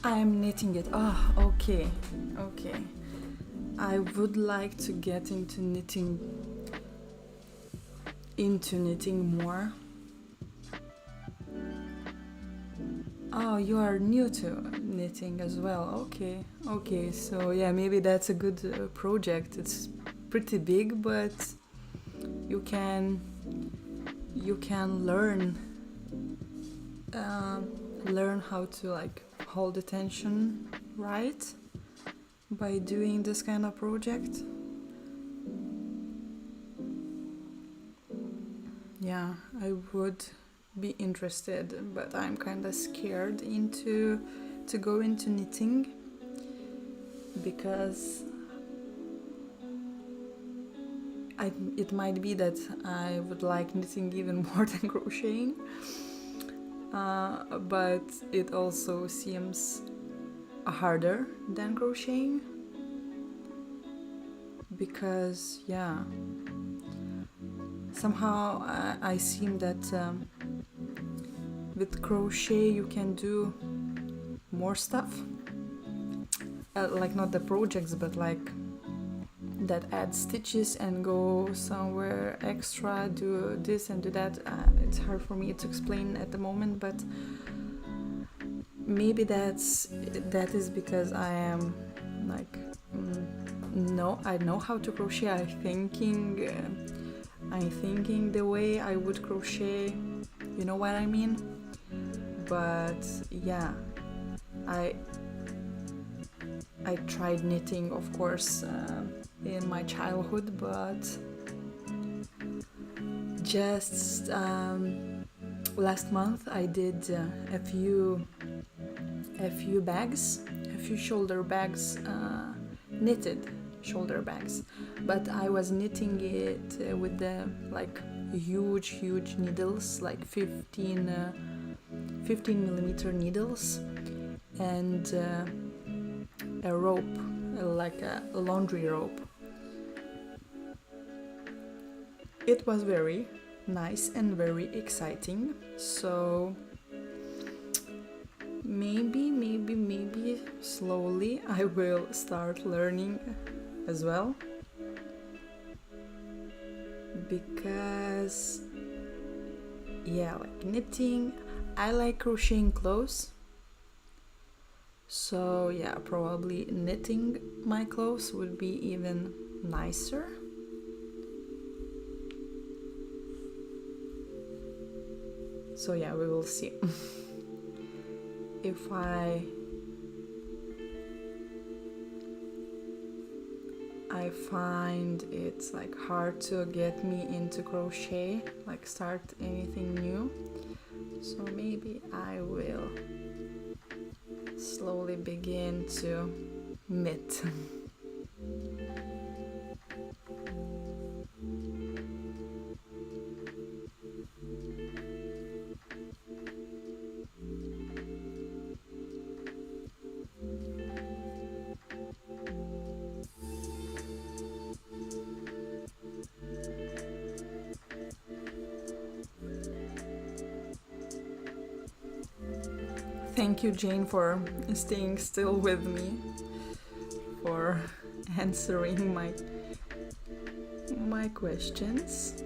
[SPEAKER 1] I am knitting it. Ah, okay. Okay. I would like to get into knitting more. Oh, you are new to knitting as well. Okay. Okay. So yeah, maybe that's a good project. It's pretty big, but you can learn learn how to like hold the tension right by doing this kind of project. Yeah, I would be interested, but I'm kind of scared to go into knitting because it might be that I would like knitting even more than crocheting, but it also seems harder than crocheting because yeah, somehow I seem that with crochet you can do more stuff, like not the projects but like that add stitches and go somewhere extra, do this and do that. It's hard for me to explain at the moment, but maybe that is because I am like no, I know how to crochet. I'm thinking the way I would crochet, you know what I mean? But yeah, I tried knitting, of course, in my childhood, but just last month I did a few shoulder bags, knitted shoulder bags, but I was knitting it with the like huge needles, like 15 millimeter needles, and a rope, like a laundry rope. It was very nice and very exciting, so maybe slowly I will start learning as well, because yeah, like knitting, I like crocheting clothes, so yeah, probably knitting my clothes would be even nicer. So yeah, we will see. If I find it's like hard to get me into crochet, like start anything new, so maybe I will slowly begin to knit. Thank you, Jane, for staying still with me, for answering my questions.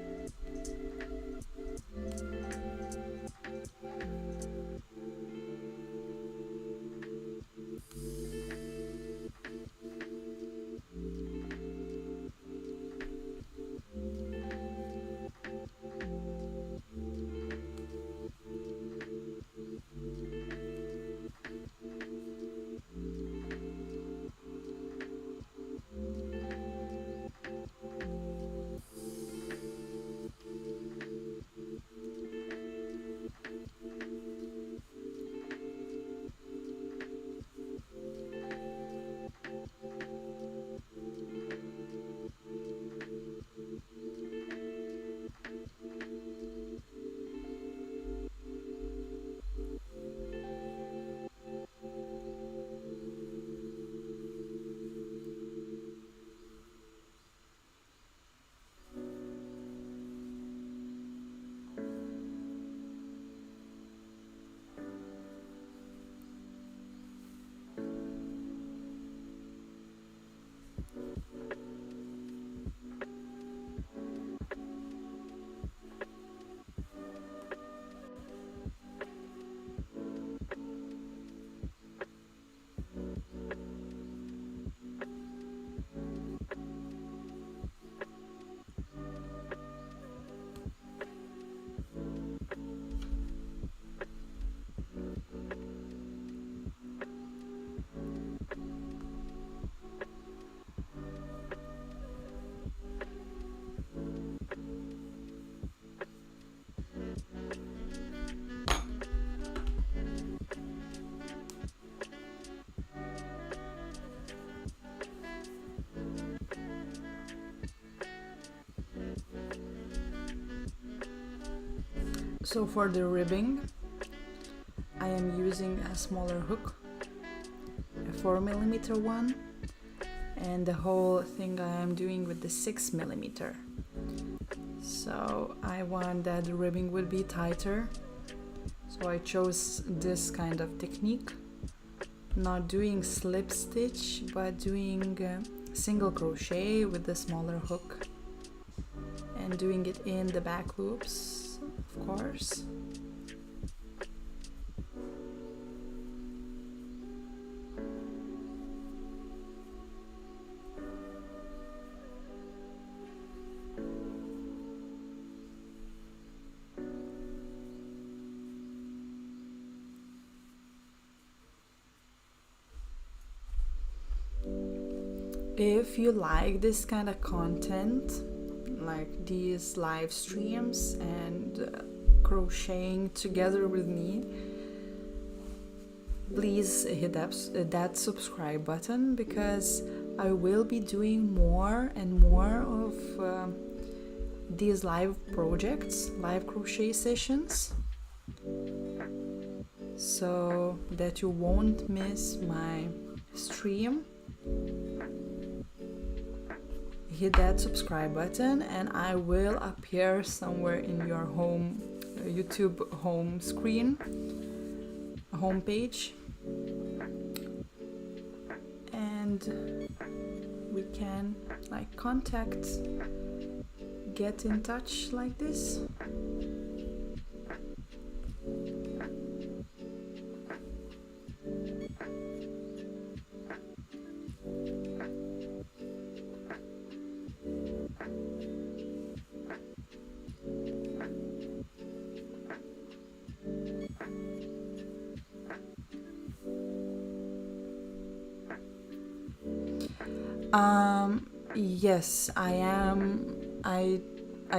[SPEAKER 1] So for the ribbing, I am using a smaller hook, a 4mm one, and the whole thing I am doing with the 6mm. So I want that the ribbing would be tighter, so I chose this kind of technique, not doing slip stitch but doing single crochet with the smaller hook and doing it in the back loops, of course. If you like this kind of content, like these live streams and crocheting together with me, please hit that subscribe button, because I will be doing more and more of these live projects, live crochet sessions, so that you won't miss my stream. Hit that subscribe button and I will appear somewhere in your home YouTube home screen, homepage, and we can like contact, get in touch like this. Yes, I am. I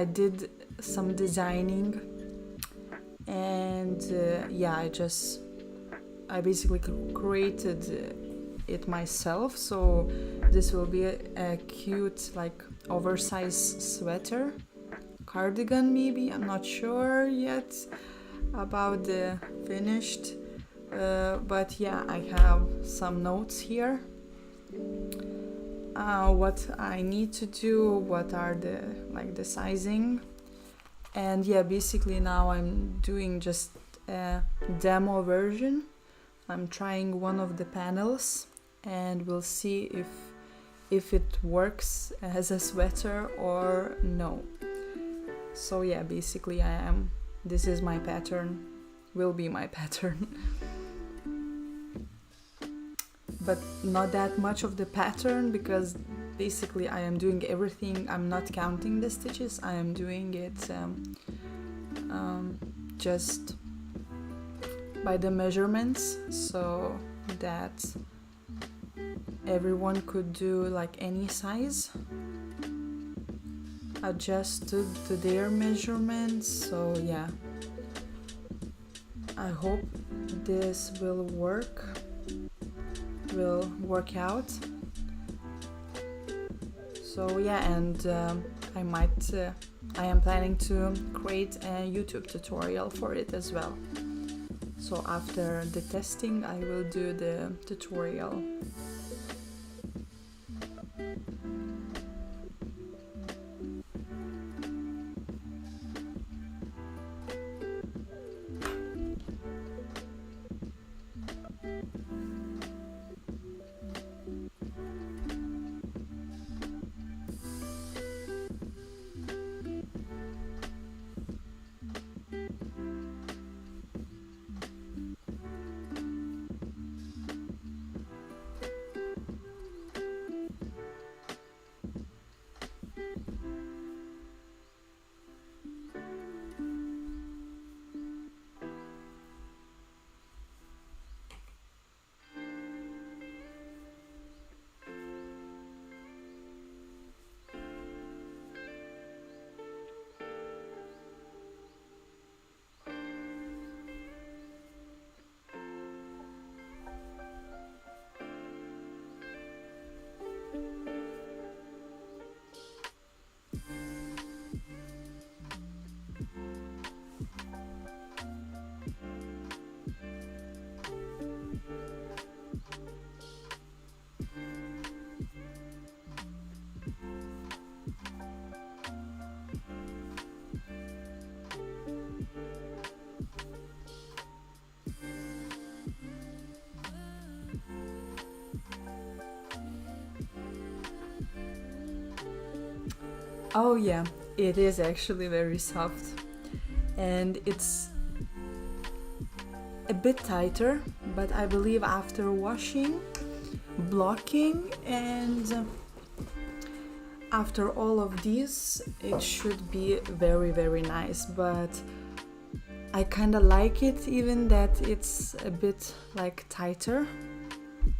[SPEAKER 1] did some designing, and yeah, I basically created it myself. So this will be a cute, like, oversized sweater, cardigan maybe. I'm not sure yet about the finished, but yeah, I have some notes here. What I need to do, what are the sizing, and yeah, basically now I'm doing just a demo version. I'm trying one of the panels and we'll see if it works as a sweater or no. So yeah, basically this is my pattern, will be my pattern. But not that much of the pattern, because basically I am doing everything. I'm not counting the stitches, I am doing it just by the measurements, so that everyone could do like any size, adjusted to their measurements. So yeah, I hope this will work out. So yeah, and I am planning to create a YouTube tutorial for it as well. So after the testing I will do the tutorial. Oh yeah, it is actually very soft, and it's a bit tighter, but I believe after washing, blocking, and after all of these, it should be very, very nice. But I kind of like it even that it's a bit like tighter,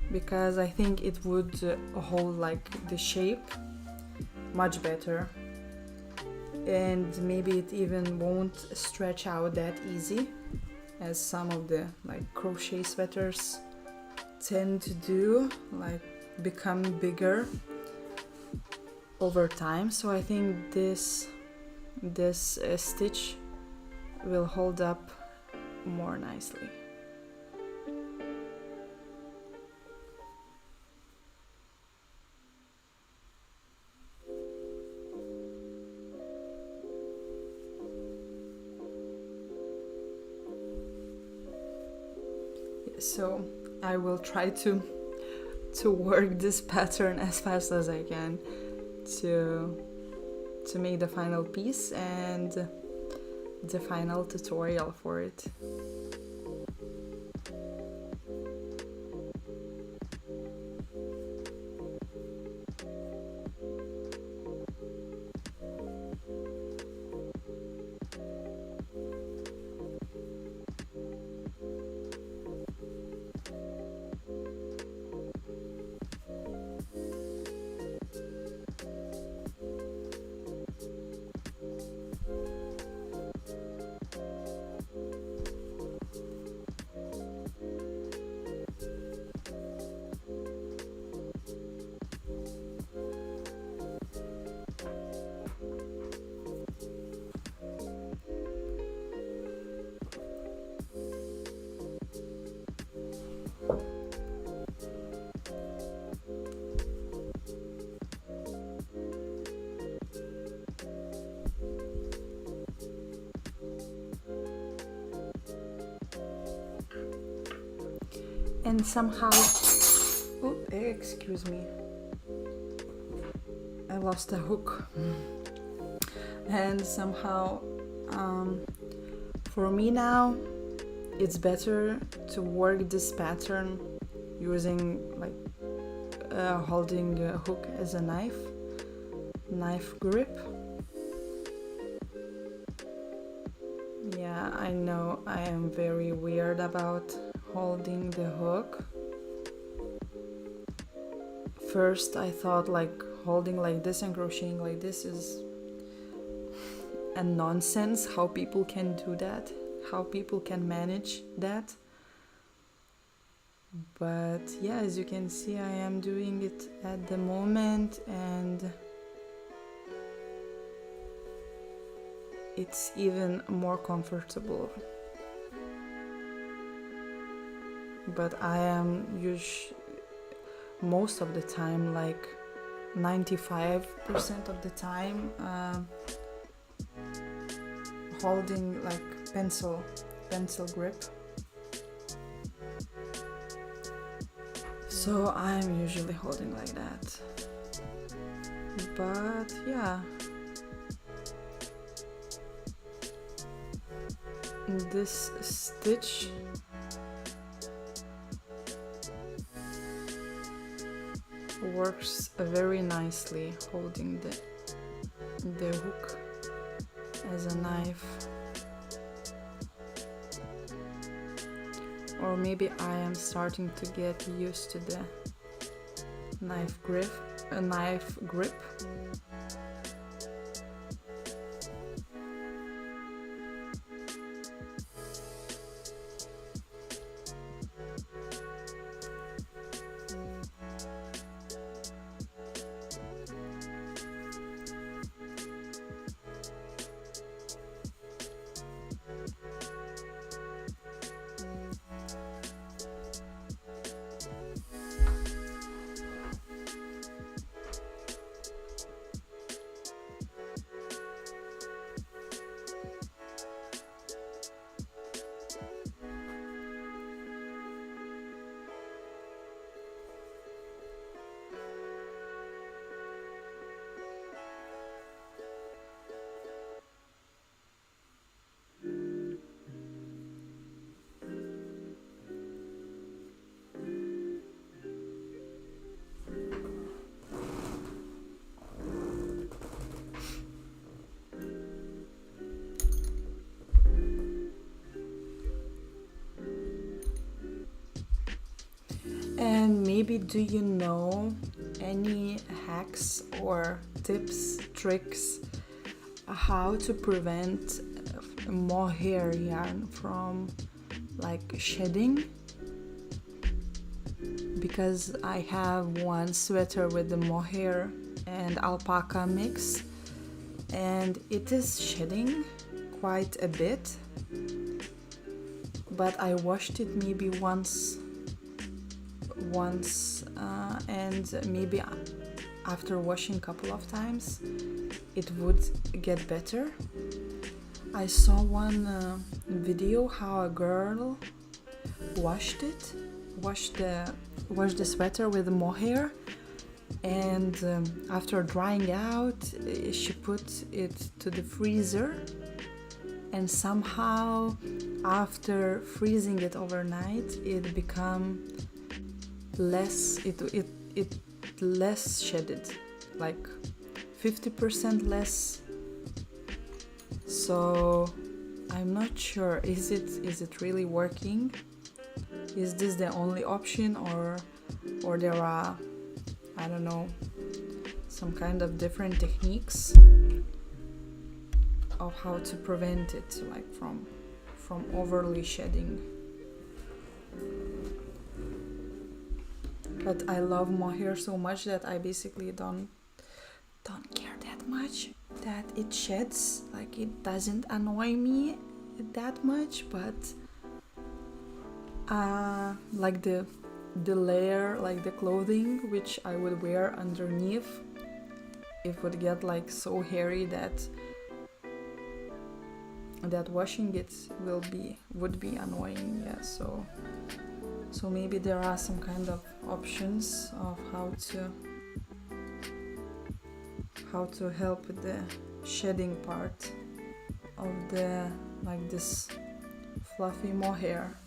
[SPEAKER 1] because I think it would hold like the shape much better, and maybe it even won't stretch out that easy as some of the like crochet sweaters tend to do, like become bigger over time. So I think this stitch will hold up more nicely. So I will try to work this pattern as fast as I can to make the final piece and the final tutorial for it. And somehow, oh, excuse me, I lost a hook. And somehow, for me now, it's better to work this pattern using like holding the hook as a knife grip. Yeah, I know I am very weird about holding the hook. First I thought like holding like this and crocheting like this is a nonsense, how people can do that, how people can manage that. But yeah, as you can see, I am doing it at the moment, and it's even more comfortable. But I am most of the time, like 95% of the time, holding like pencil grip. So I'm usually holding like that. But yeah, this stitch works very nicely holding the hook as a knife. Or maybe I am starting to get used to the knife grip. And maybe do you know any hacks or tips, tricks how to prevent mohair yarn from like shedding? Because I have one sweater with the mohair and alpaca mix, and it is shedding quite a bit, but I washed it maybe once and maybe after washing a couple of times it would get better. I saw one video how a girl washed the sweater with mohair, and after drying out she put it to the freezer, and somehow after freezing it overnight it become less less shedded, like 50% less. So I'm not sure, is it really working? Is this the only option, or there are, I don't know, some kind of different techniques of how to prevent it, like from overly shedding? But I love mohair so much that I basically don't care that much that it sheds. Like, it doesn't annoy me that much, but like the layer, like the clothing which I would wear underneath, it would get like so hairy that washing it would be annoying. Yeah, so maybe there are some kind of options of how to help with the shedding part of the, like, this fluffy mohair.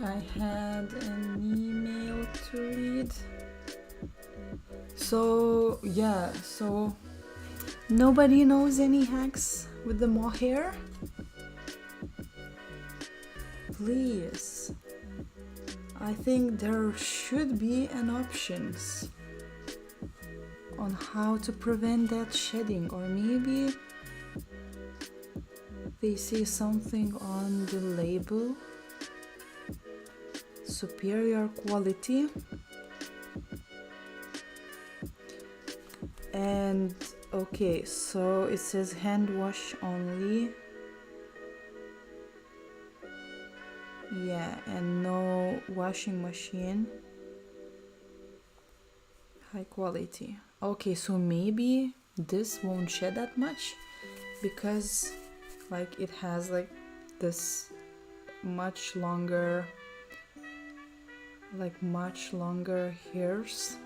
[SPEAKER 1] I had an email to read. So yeah, so nobody knows any hacks with the mohair? Please. I think there should be an options on how to prevent that shedding, or maybe they say something on the label, superior quality, and okay, so it says hand wash only, yeah, and no washing machine, high quality. Okay, so maybe this won't shed that much because like it has like this much longer hairs,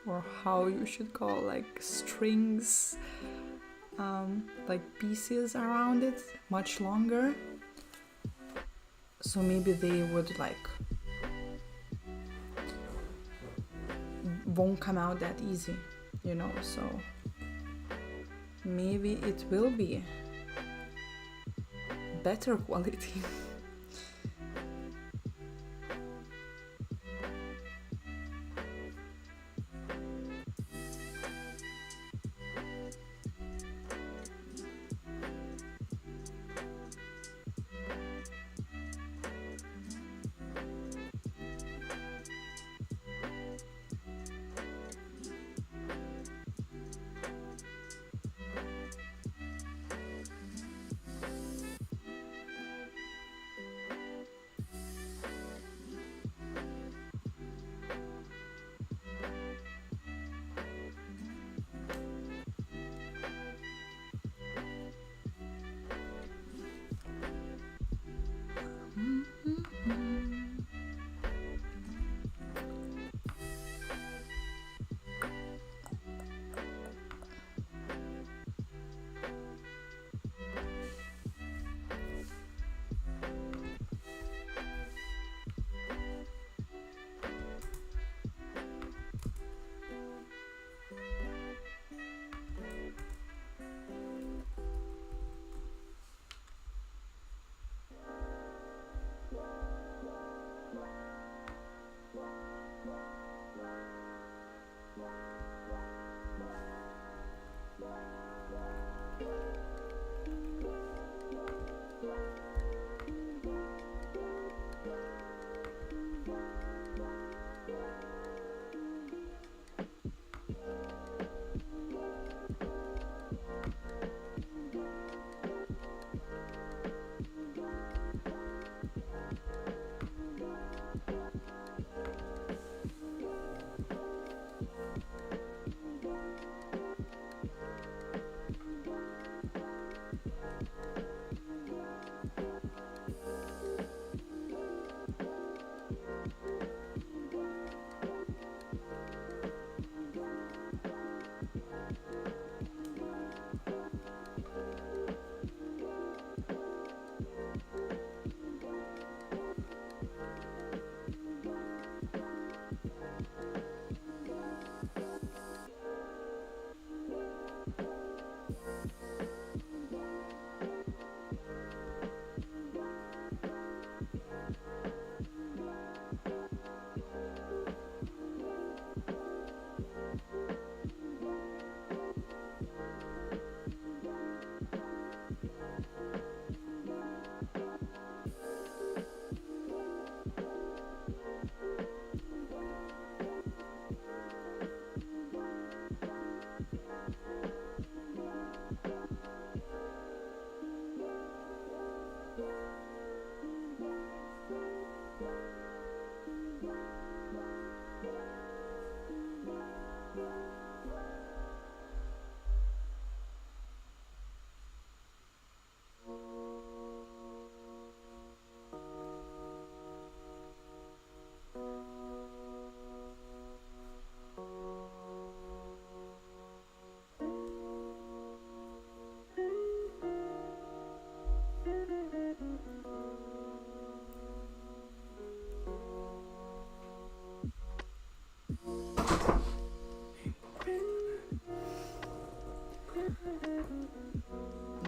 [SPEAKER 1] or how you should call, like strings, like pieces around it, much longer, so maybe they would like won't come out that easy, you know, so maybe it will be better quality.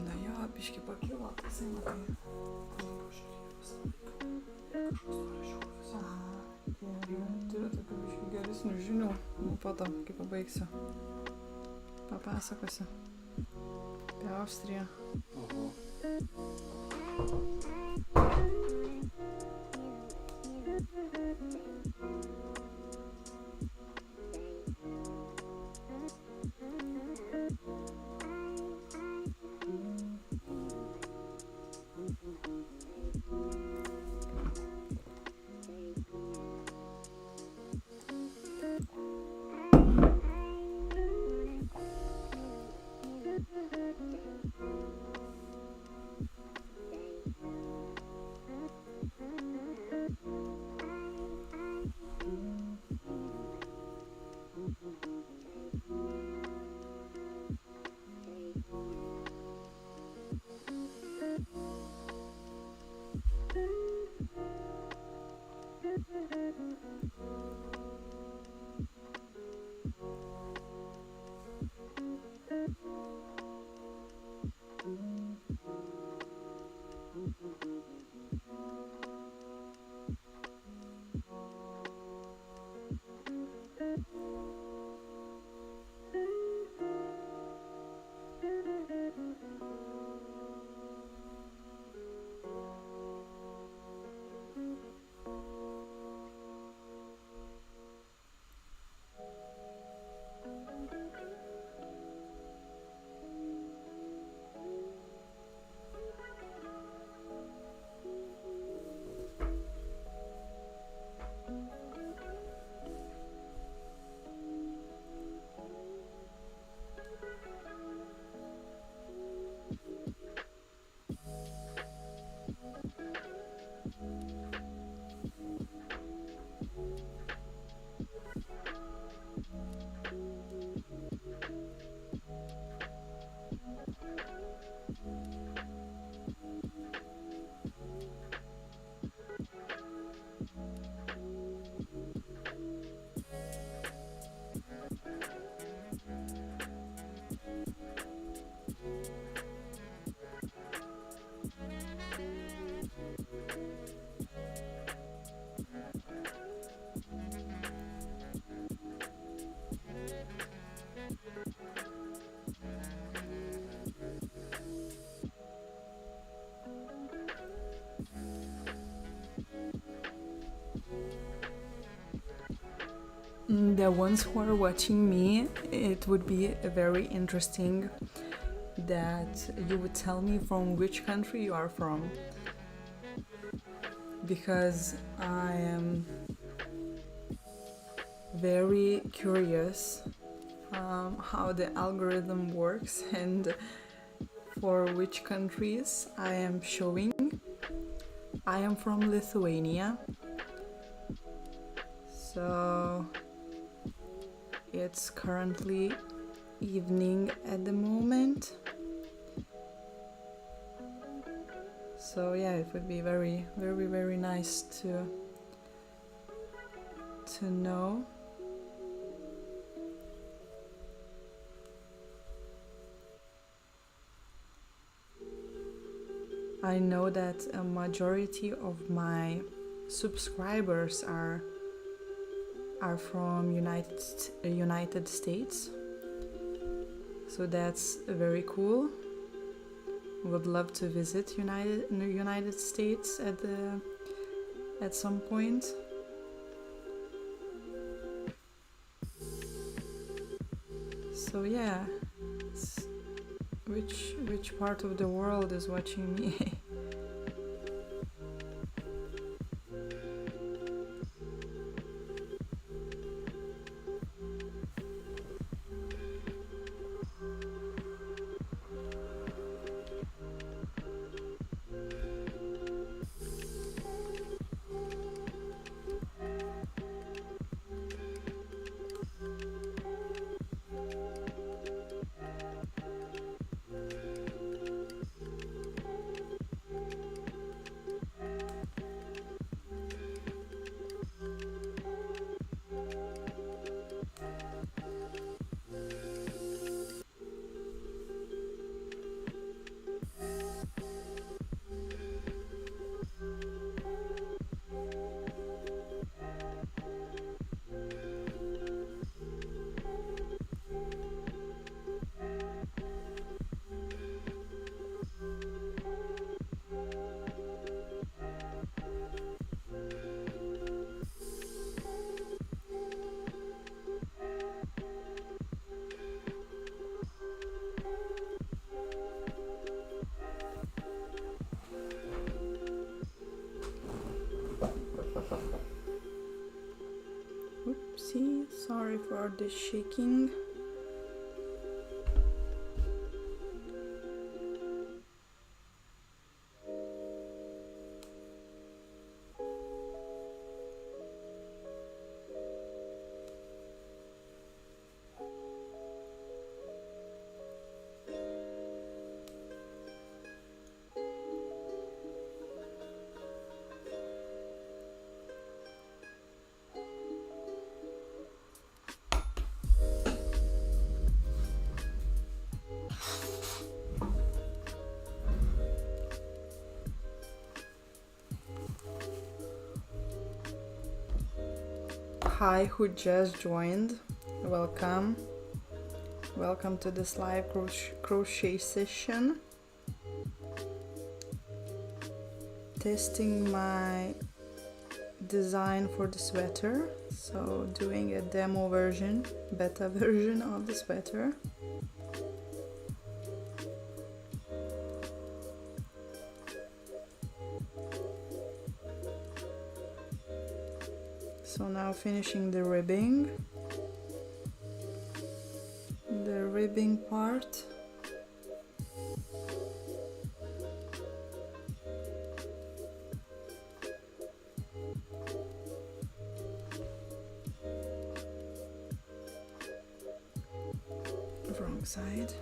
[SPEAKER 1] Na jo, biški pakilo, tai jisai matai. Aha, ir turiu tokių biški geresnių žinių. Nu, po to, kai pabaigsiu, papasakosiu apie Austriją.
[SPEAKER 2] Oho.
[SPEAKER 1] The ones who are watching me, it would be very interesting that you would tell me from which country you are from, because I am very curious how the algorithm works and for which countries I am showing. I am from Lithuania, so it's currently evening at the moment. So yeah, it would be very, very, very nice to know. I know that a majority of my subscribers are from United States, so that's very cool. Would love to visit United States at some point. So yeah, which part of the world is watching me? the shaking. Hi, who just joined, welcome. Welcome to this live crochet session. Testing my design for the sweater, so doing a demo version, beta version of the sweater. So now finishing the ribbing part. Wrong side.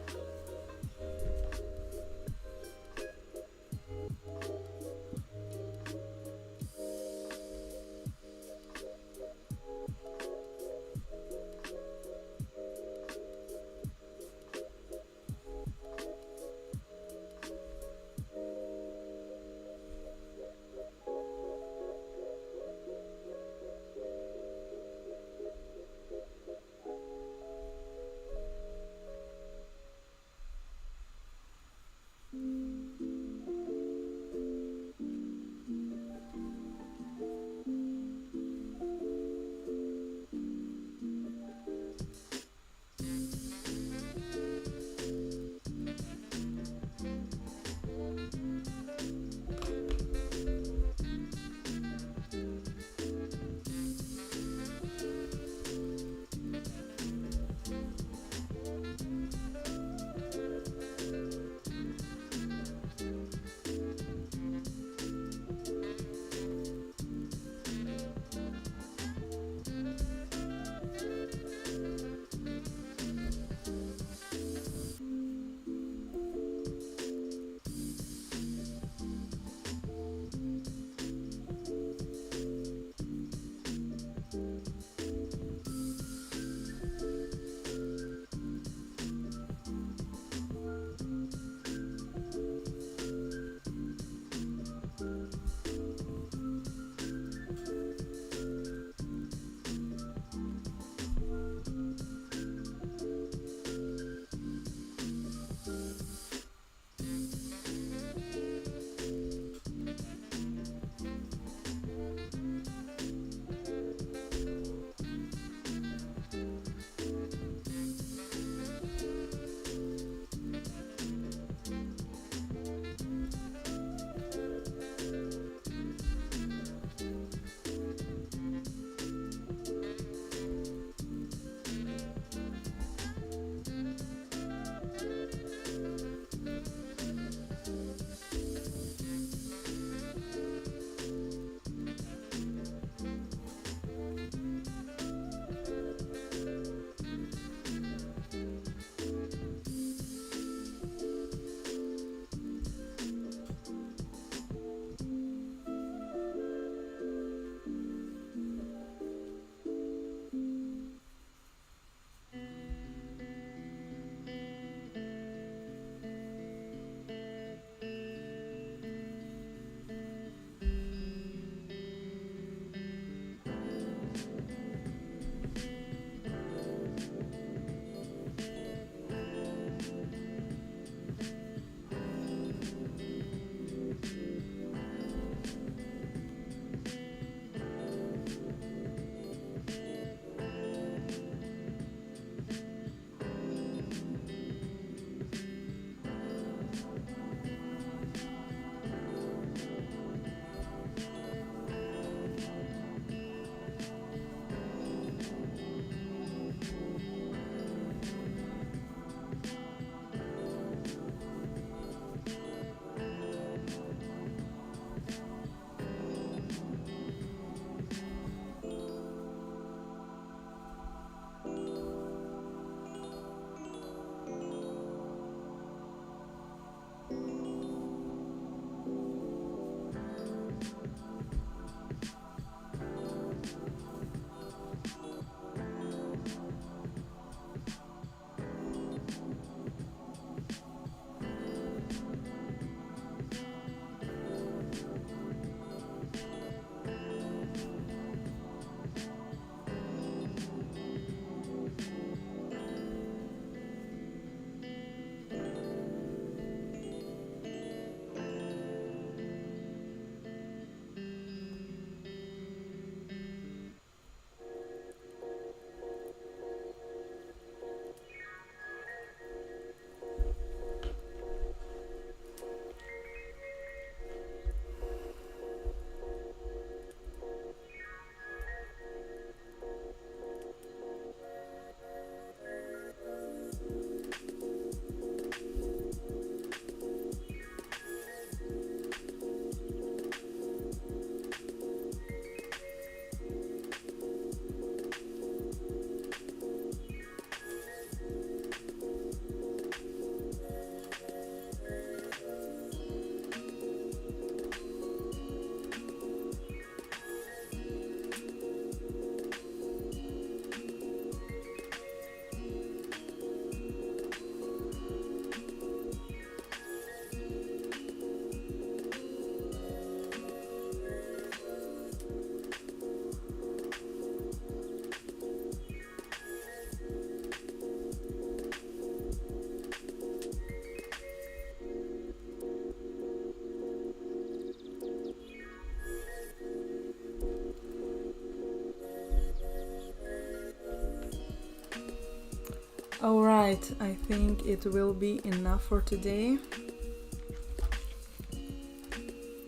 [SPEAKER 1] Right, I think it will be enough for today.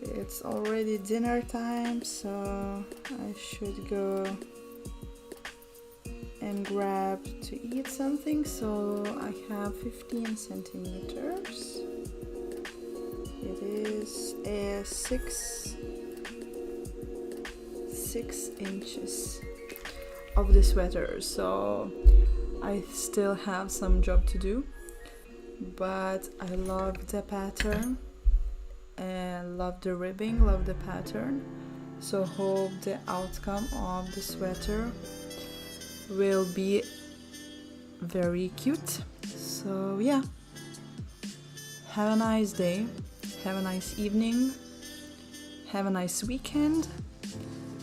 [SPEAKER 1] It's already dinner time, so I should go and grab to eat something. So I have 15 centimeters. It is a 6 inches of the sweater, so I still have some job to do, but I love the pattern and love the ribbing, love the pattern, so hope the outcome of the sweater will be very cute. So yeah, have a nice day, have a nice evening, have a nice weekend,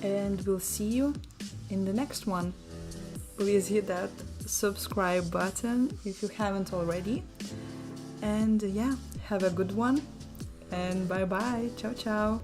[SPEAKER 1] and we'll see you in the next one. Please hit that subscribe button if you haven't already, and yeah, have a good one, and bye bye, ciao ciao.